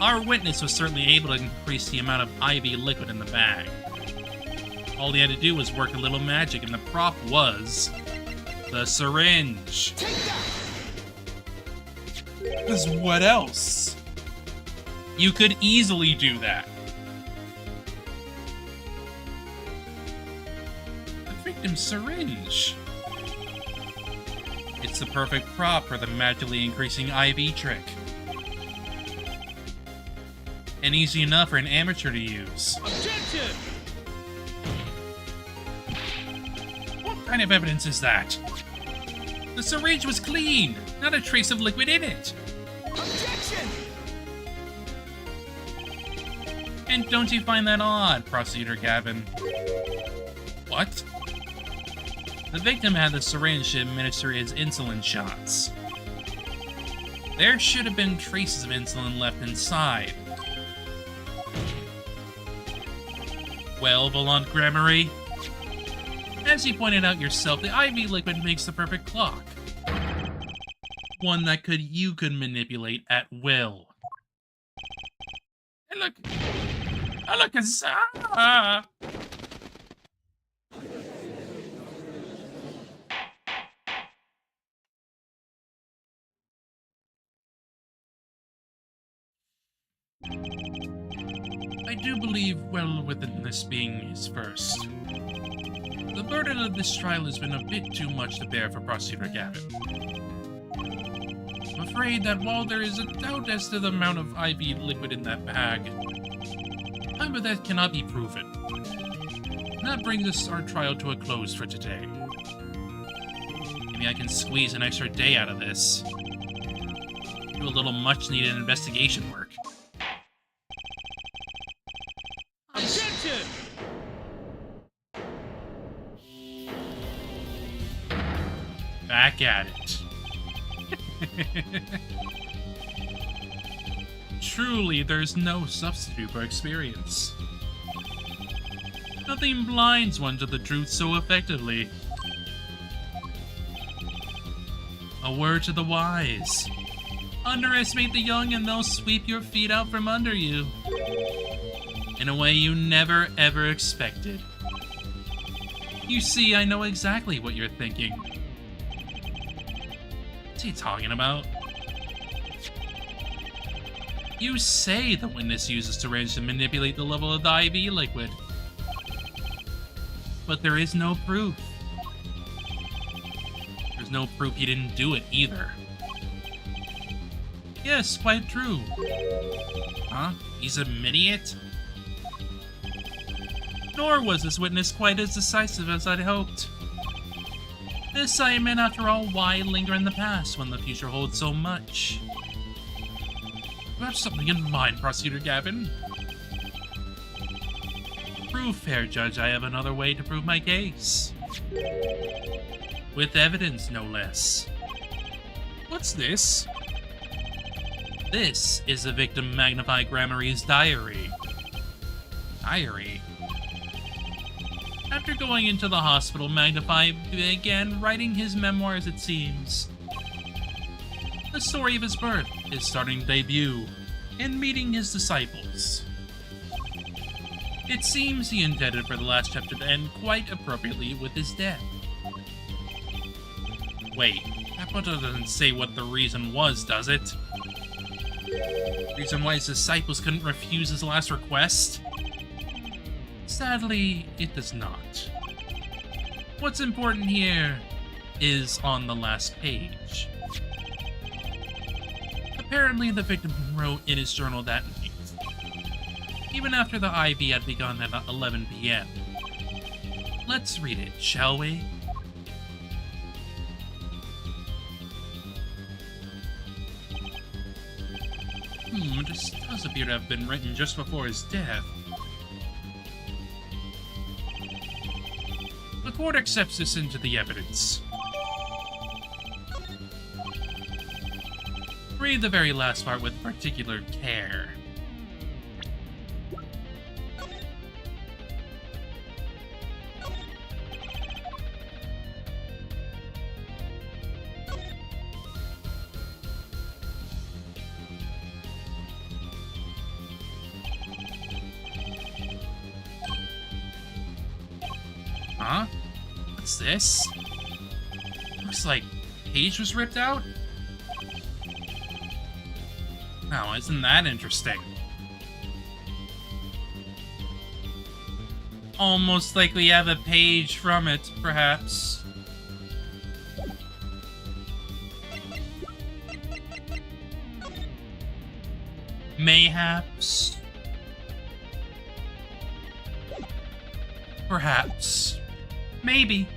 Our witness was certainly able to increase the amount of IV liquid in the bag. All he had to do was work a little magic, and the prop was the syringe. Take that! Because what else? You could easily do that. The victim's syringe. It's the perfect prop for the magically increasing IV trick. And easy enough for an amateur to use. Objection! What kind of evidence is that? The syringe was clean, not a trace of liquid in it. Objection! And don't you find that odd, Prosecutor Gavin? What? The victim had the syringe to administer his insulin shots. There should have been traces of insulin left inside. Well, Volant Grammary, as you pointed out yourself, the IV liquid makes the perfect clock. One that you could manipulate at will. And look, I do believe well within this being his first. The burden of this trial has been a bit too much to bear for Prosecutor Gavin. I'm afraid that while there is a doubt as to the amount of IV liquid in that bag, that cannot be proven. And that brings our trial to a close for today. Maybe I can squeeze an extra day out of this. Do a little much-needed investigation work. Objection! Back at it. Truly, there's no substitute for experience. Nothing blinds one to the truth so effectively. A word to the wise. Underestimate the young and they'll sweep your feet out from under you. In a way you never ever expected. You see, I know exactly what you're thinking. What's he talking about? You say the witness uses syringe to manipulate the level of the IV liquid. But there is no proof. There's no proof he didn't do it either. Yes, quite true. Huh? He's admitting it? Nor was this witness quite as decisive as I'd hoped. This I admit, after all, why linger in the past when the future holds so much? You have something in mind, Prosecutor Gavin? Prove, fair judge, I have another way to prove my case. With evidence, no less. What's this? This is the victim Magnify Grammary's diary. Diary? After going into the hospital, Magnify began writing his memoirs, it seems. The story of his birth, his starting debut, and meeting his disciples. It seems he intended for the last chapter to end quite appropriately with his death. Wait, that photo doesn't say what the reason was, does it? Reason why his disciples couldn't refuse his last request? Sadly, it does not. What's important here is on the last page. Apparently, the victim wrote in his journal that night, even after the IV had begun at 11 p.m. Let's read it, shall we? This does appear to have been written just before his death. The court accepts this into the evidence. Read the very last part with particular care. Huh? What's this? Looks like page was ripped out? Now, isn't that interesting? Almost like we have a page from it, perhaps. Mayhaps. Perhaps. Maybe.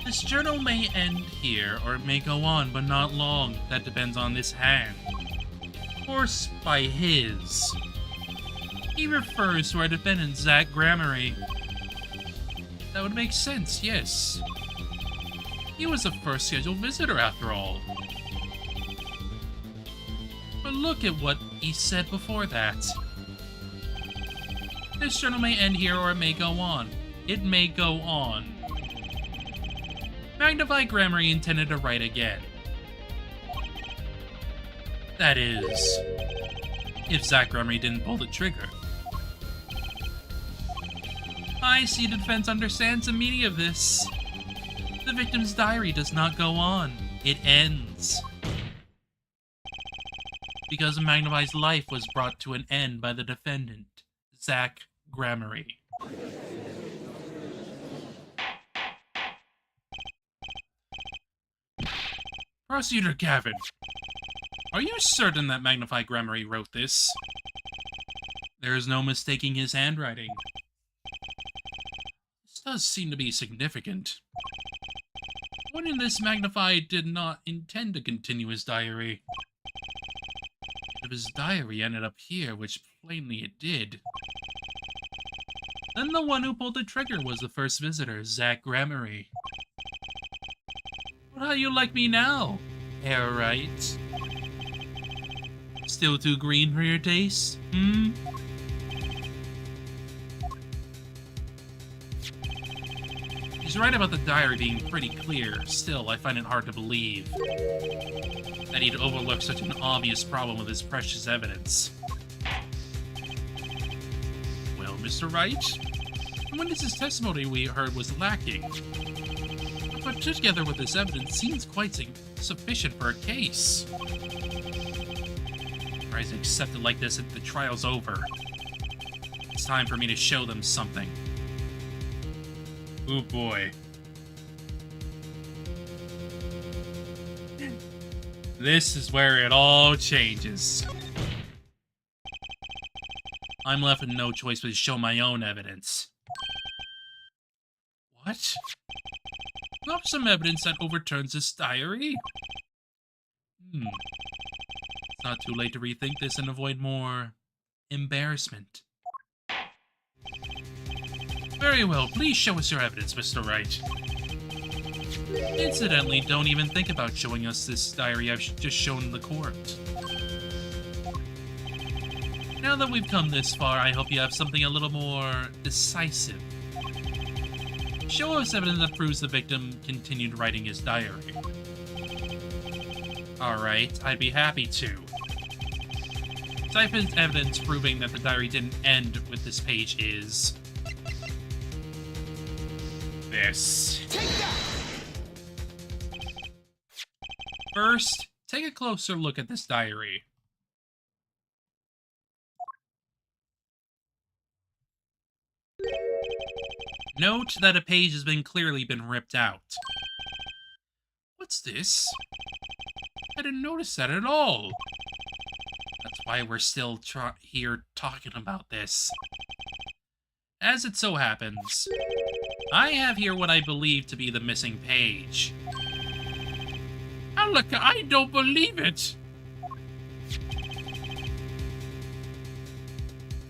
This journal may end here, or it may go on, but not long. That depends on this hand. Of course, by his. He refers to our defendant, Zach Grammarly. That would make sense, yes. He was the first scheduled visitor, after all. But look at what he said before that. This journal may end here, or it may go on. It may go on. Magnify Grammar intended to write again. That is, if Zach Grammar didn't pull the trigger. I see the defense understands the meaning of this. The victim's diary does not go on. It ends. Because Magnify's life was brought to an end by the defendant, Zach Grammar. Prosecutor Gavin, are you certain that Magnify Grammar wrote this? There is no mistaking his handwriting. This does seem to be significant. What in this Magnify did not intend to continue his diary? If his diary ended up here, which plainly it did, then the one who pulled the trigger was the first visitor, Zach Grammar. But how you like me now, hair right? Still too green for your taste, hmm? He's right about the diary being pretty clear. Still, I find it hard to believe that he'd overlook such an obvious problem with his precious evidence. Well, Mr. Wright, the witness's testimony we heard was lacking. But together with this evidence seems quite sufficient for a case. Tries to accept it like this if the trial's over. It's time for me to show them something. Oh boy. This is where it all changes. I'm left with no choice but to show my own evidence. What? Not some evidence that overturns this diary? It's not too late to rethink this and avoid more embarrassment. Very well, please show us your evidence, Mr. Wright. Incidentally, don't even think about showing us this diary I've just shown the court. Now that we've come this far, I hope you have something a little more decisive. Show us evidence that proves the victim continued writing his diary. Alright, I'd be happy to. Type in evidence proving that the diary didn't end with this page is... this. First, take a closer look at this diary. Note that a page has clearly been ripped out. What's this? I didn't notice that at all. That's why we're still here talking about this. As it so happens, I have here what I believe to be the missing page. Look, I don't believe it!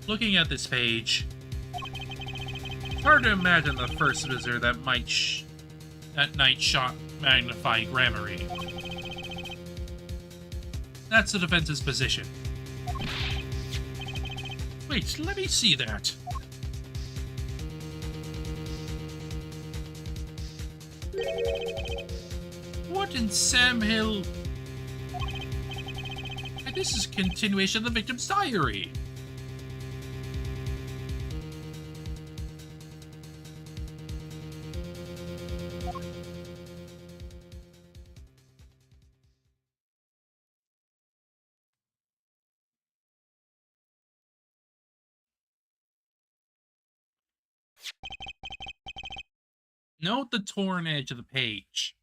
Looking at this page, it's hard to imagine the first visitor that night shot Magnify Grammar. That's the defense's position. Wait, let me see that. What in Sam Hill? And this is a continuation of the victim's diary. Note the torn edge of the page.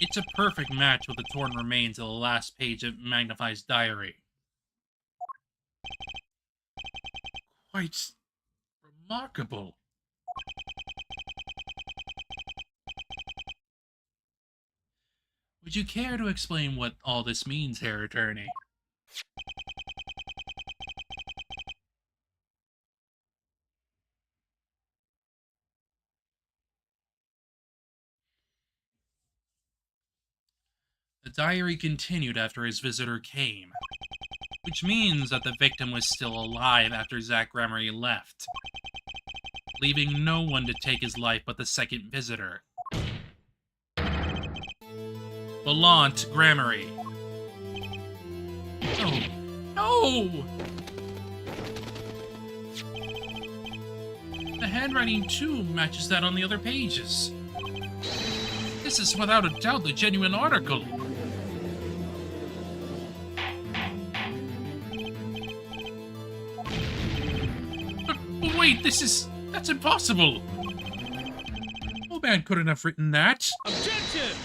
It's a perfect match with the torn remains of the last page of Magnify's diary. Quite remarkable. Would you care to explain what all this means, Herr Attorney? The diary continued after his visitor came, which means that the victim was still alive after Zach Grammar left, leaving no one to take his life but the second visitor. Bellant Grammary. No. No! The handwriting, too, matches that on the other pages. This is without a doubt the genuine article. But wait, that's impossible. No man couldn't have written that. Objection!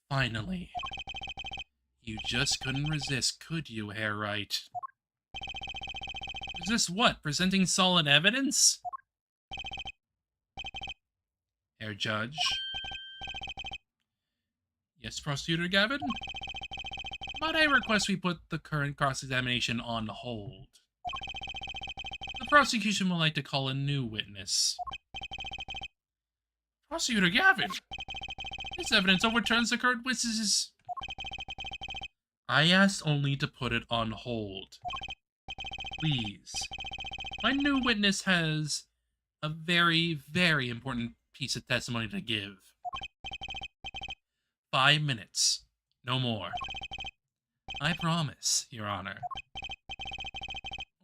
Finally. You just couldn't resist, could you, Hair Right? Is this what? Presenting solid evidence? Herr Judge? Yes, Prosecutor Gavin? Might I request we put the current cross-examination on hold? The prosecution would like to call a new witness. Prosecutor Gavin! This evidence overturns the current witnesses. I asked only to put it on hold. Please. My new witness has a very, very important piece of testimony to give. 5 minutes. No more. I promise, Your Honor.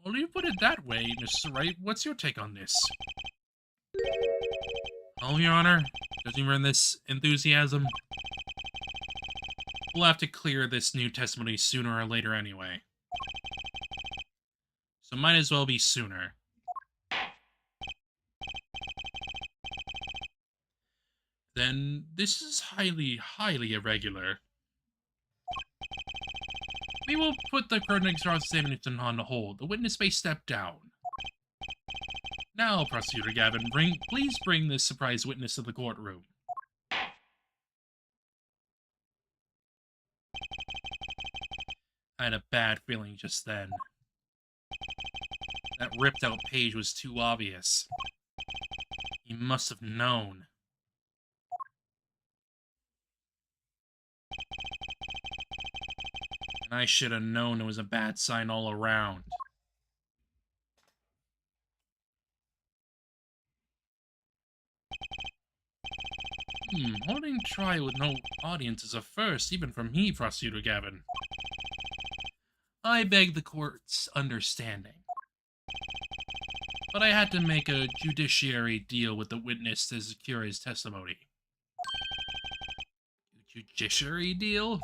Well, you put it that way, Mr. Wright. What's your take on this? Oh, Your Honor, judging from this enthusiasm, we'll have to clear this new testimony sooner or later anyway. So might as well be sooner. Then this is highly, highly irregular. We will put the current cross-examination on hold. The witness may step down. Now, Prosecutor Gavin, please bring this surprise witness to the courtroom. I had a bad feeling just then. That ripped-out page was too obvious. He must have known. And I should have known it was a bad sign all around. Holding trial with no audience is a first, even for me, Prosecutor Gavin. I beg the court's understanding. But I had to make a judiciary deal with the witness to secure his testimony. Judiciary deal?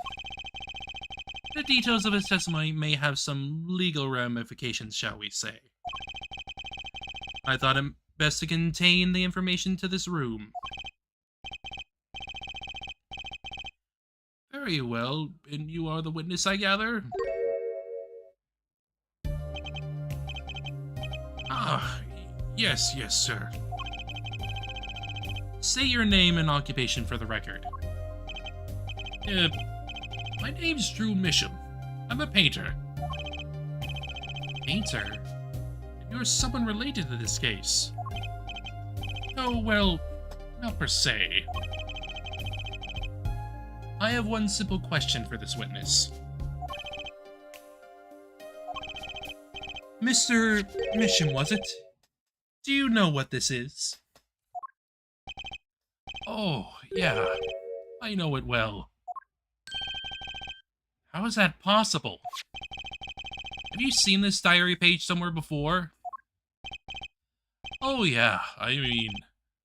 The details of his testimony may have some legal ramifications, shall we say. I thought it best to contain the information to this room. Very well, and you are the witness, I gather? Ah, yes, sir. Say your name and occupation for the record. My name's Drew Misham. I'm a painter. Painter? You're someone related to this case. Oh, well, not per se. I have one simple question for this witness. Mr. Misham, was it? Do you know what this is? Oh, yeah. I know it well. How is that possible? Have you seen this diary page somewhere before? Oh yeah, I mean,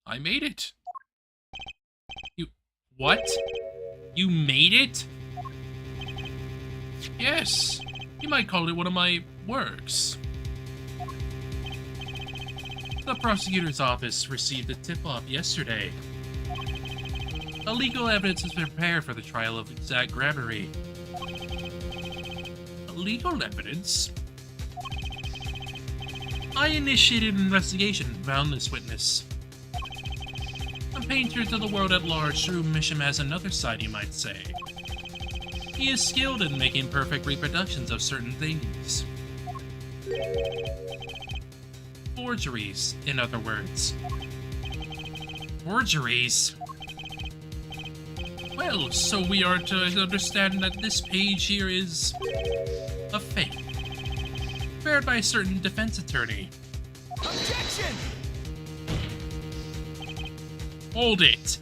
I made it. What? You made it? Yes, you might call it one of my works. The prosecutor's office received a tip-off yesterday. The legal evidence is prepared for the trial of exact grammary. Legal evidence? I initiated an investigation and found this witness. A painter to the world at large, Drew Misham has another side, you might say. He is skilled in making perfect reproductions of certain things. Forgeries, in other words. Forgeries? Well, so we are to understand that this page here is a fake, prepared by a certain defense attorney. Objection! Hold it.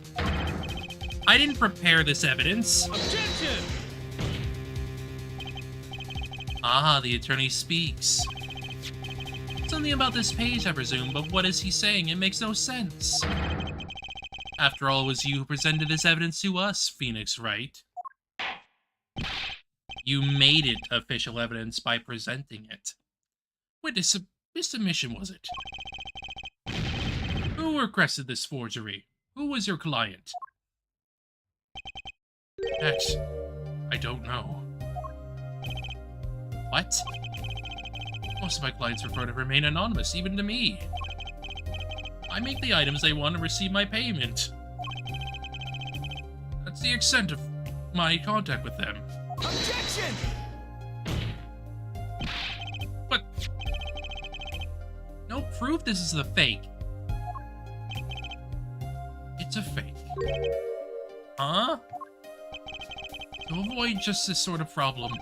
I didn't prepare this evidence. Objection! Ah, the attorney speaks. Something about this page, I presume, but what is he saying? It makes no sense. After all, it was you who presented this evidence to us, Phoenix, right? You made it official evidence by presenting it. Witness, this submission was it? Who requested this forgery? Who was your client? That, I don't know. What? Most of my clients prefer to remain anonymous, even to me. I make the items they want and receive my payment. That's the extent of my contact with them. Objection! But no proof this is a fake. It's a fake. Huh? To avoid just this sort of problem,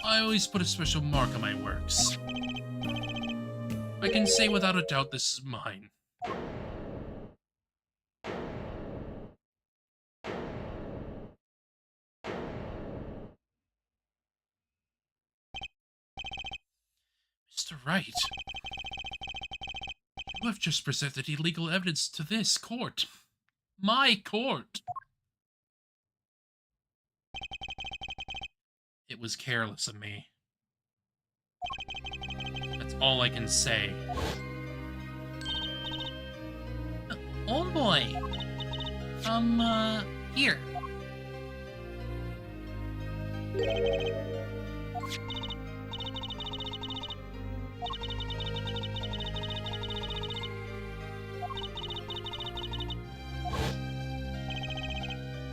I always put a special mark on my works. I can say without a doubt this is mine. Mr. Wright, you have just presented illegal evidence to this court. My court. It was careless of me. That's all I can say. Oh boy. Here.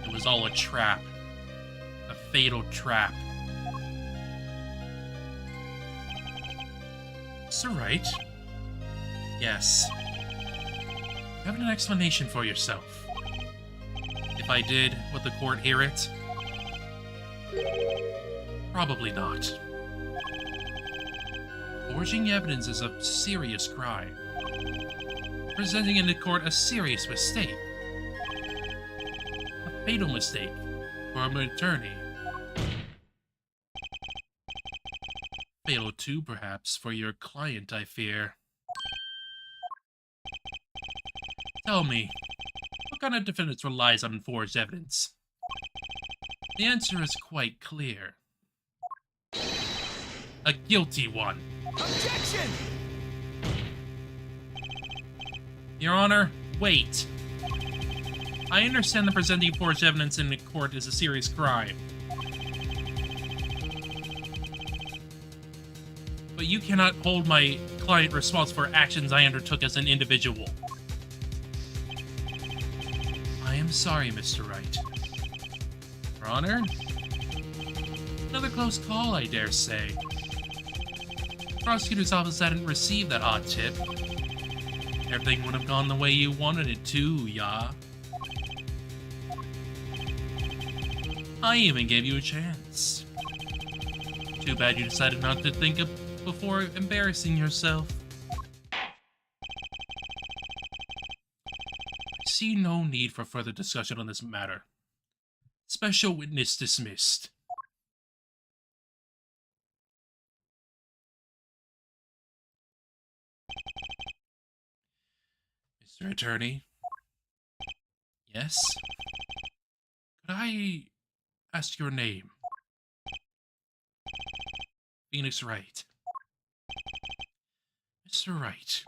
It was all a trap. A fatal trap. Mr. Wright? Yes. You have an explanation for yourself. If I did, would the court hear it? Probably not. Forging evidence is a serious crime. Presenting in the court a serious mistake. A fatal mistake for an attorney. Fatal too, perhaps, for your client, I fear. Tell me, what kind of defendant relies on forged evidence? The answer is quite clear. A guilty one. Objection! Your Honor, wait. I understand that presenting forged evidence in the court is a serious crime. But you cannot hold my client responsible for actions I undertook as an individual. I am sorry, Mr. Wright. Your Honor? Another close call, I dare say. The prosecutor's office hadn't received that odd tip. Everything would have gone the way you wanted it to, yeah? I even gave you a chance. Too bad you decided not to think of before embarrassing yourself. I see no need for further discussion on this matter. Special witness dismissed. Mr. Attorney? Yes? Could I ask your name? Phoenix Wright. Mr. Wright.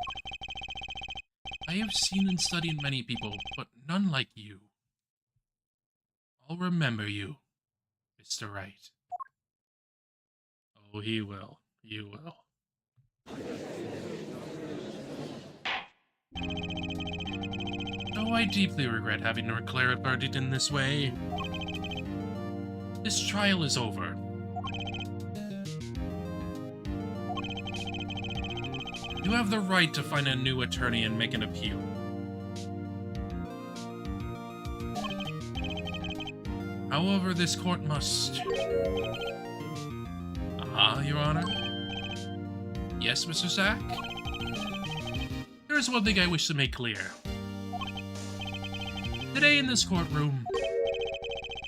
I have seen and studied many people, but none like you. I'll remember you, Mr. Wright. Oh, he will. You will. Oh, I deeply regret having to declare a verdict in this way. This trial is over. You have the right to find a new attorney and make an appeal. However, this court must... Your Honor? Yes, Mr. Zack? There is one thing I wish to make clear. Today in this courtroom,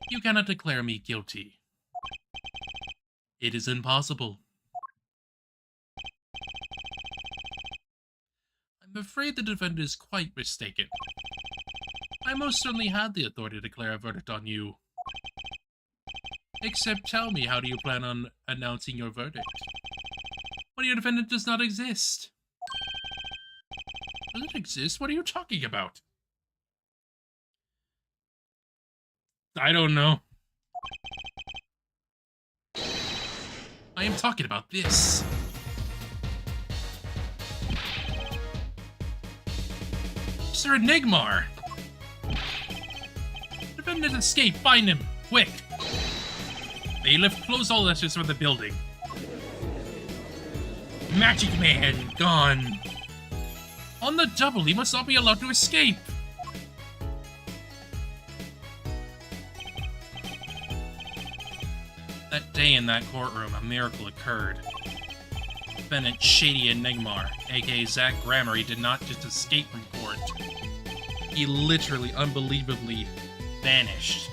you cannot declare me guilty. It is impossible. I'm afraid the defendant is quite mistaken. I most certainly had the authority to declare a verdict on you. Except tell me, how do you plan on announcing your verdict? When your defendant does not exist. Does it exist? What are you talking about? I don't know. I am talking about this. Sir Enigmar! Defendant escape, find him, quick! Bailiff, close all exits from the building. Magic Man, gone. On the double, he must not be allowed to escape. That day in that courtroom, a miracle occurred. Defendant Shady Enigmar, aka Zach Gramarye, did not just escape from court. He literally, unbelievably vanished.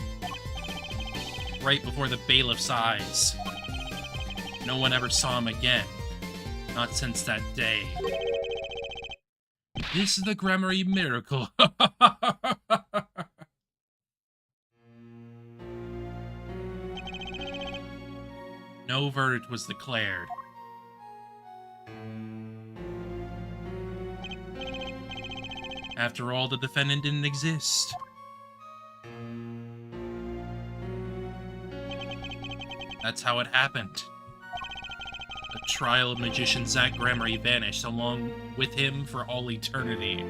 Right before the bailiff's eyes. No one ever saw him again. Not since that day. This is the Gramarye miracle. No verdict was declared. After all, the defendant didn't exist. That's how it happened. The trial of magician Zach Gramarye vanished, along with him for all eternity.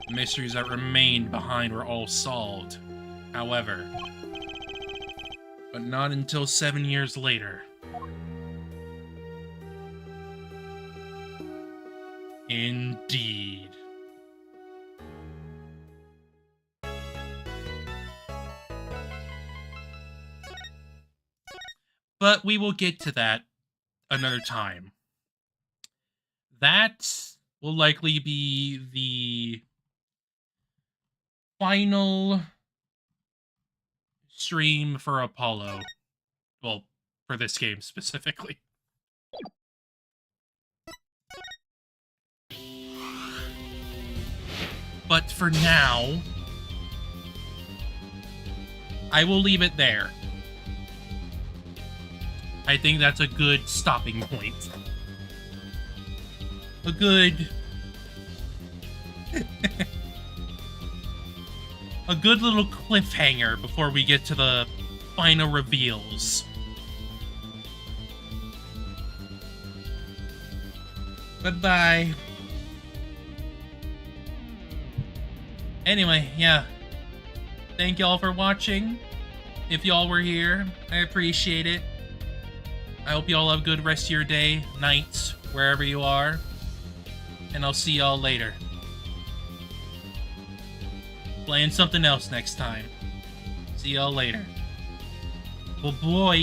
The mysteries that remained behind were all solved, however. But not until 7 years later. Indeed. But we will get to that another time. That will likely be the final stream for Apollo. Well, for this game specifically. But for now, I will leave it there. I think that's a good stopping point. A good... a good little cliffhanger before we get to the final reveals. Bye-bye. Anyway, yeah. Thank y'all for watching. If y'all were here, I appreciate it. I hope y'all have a good rest of your day, night, wherever you are. And I'll see y'all later. Playing something else next time. See y'all later. Bye-bye.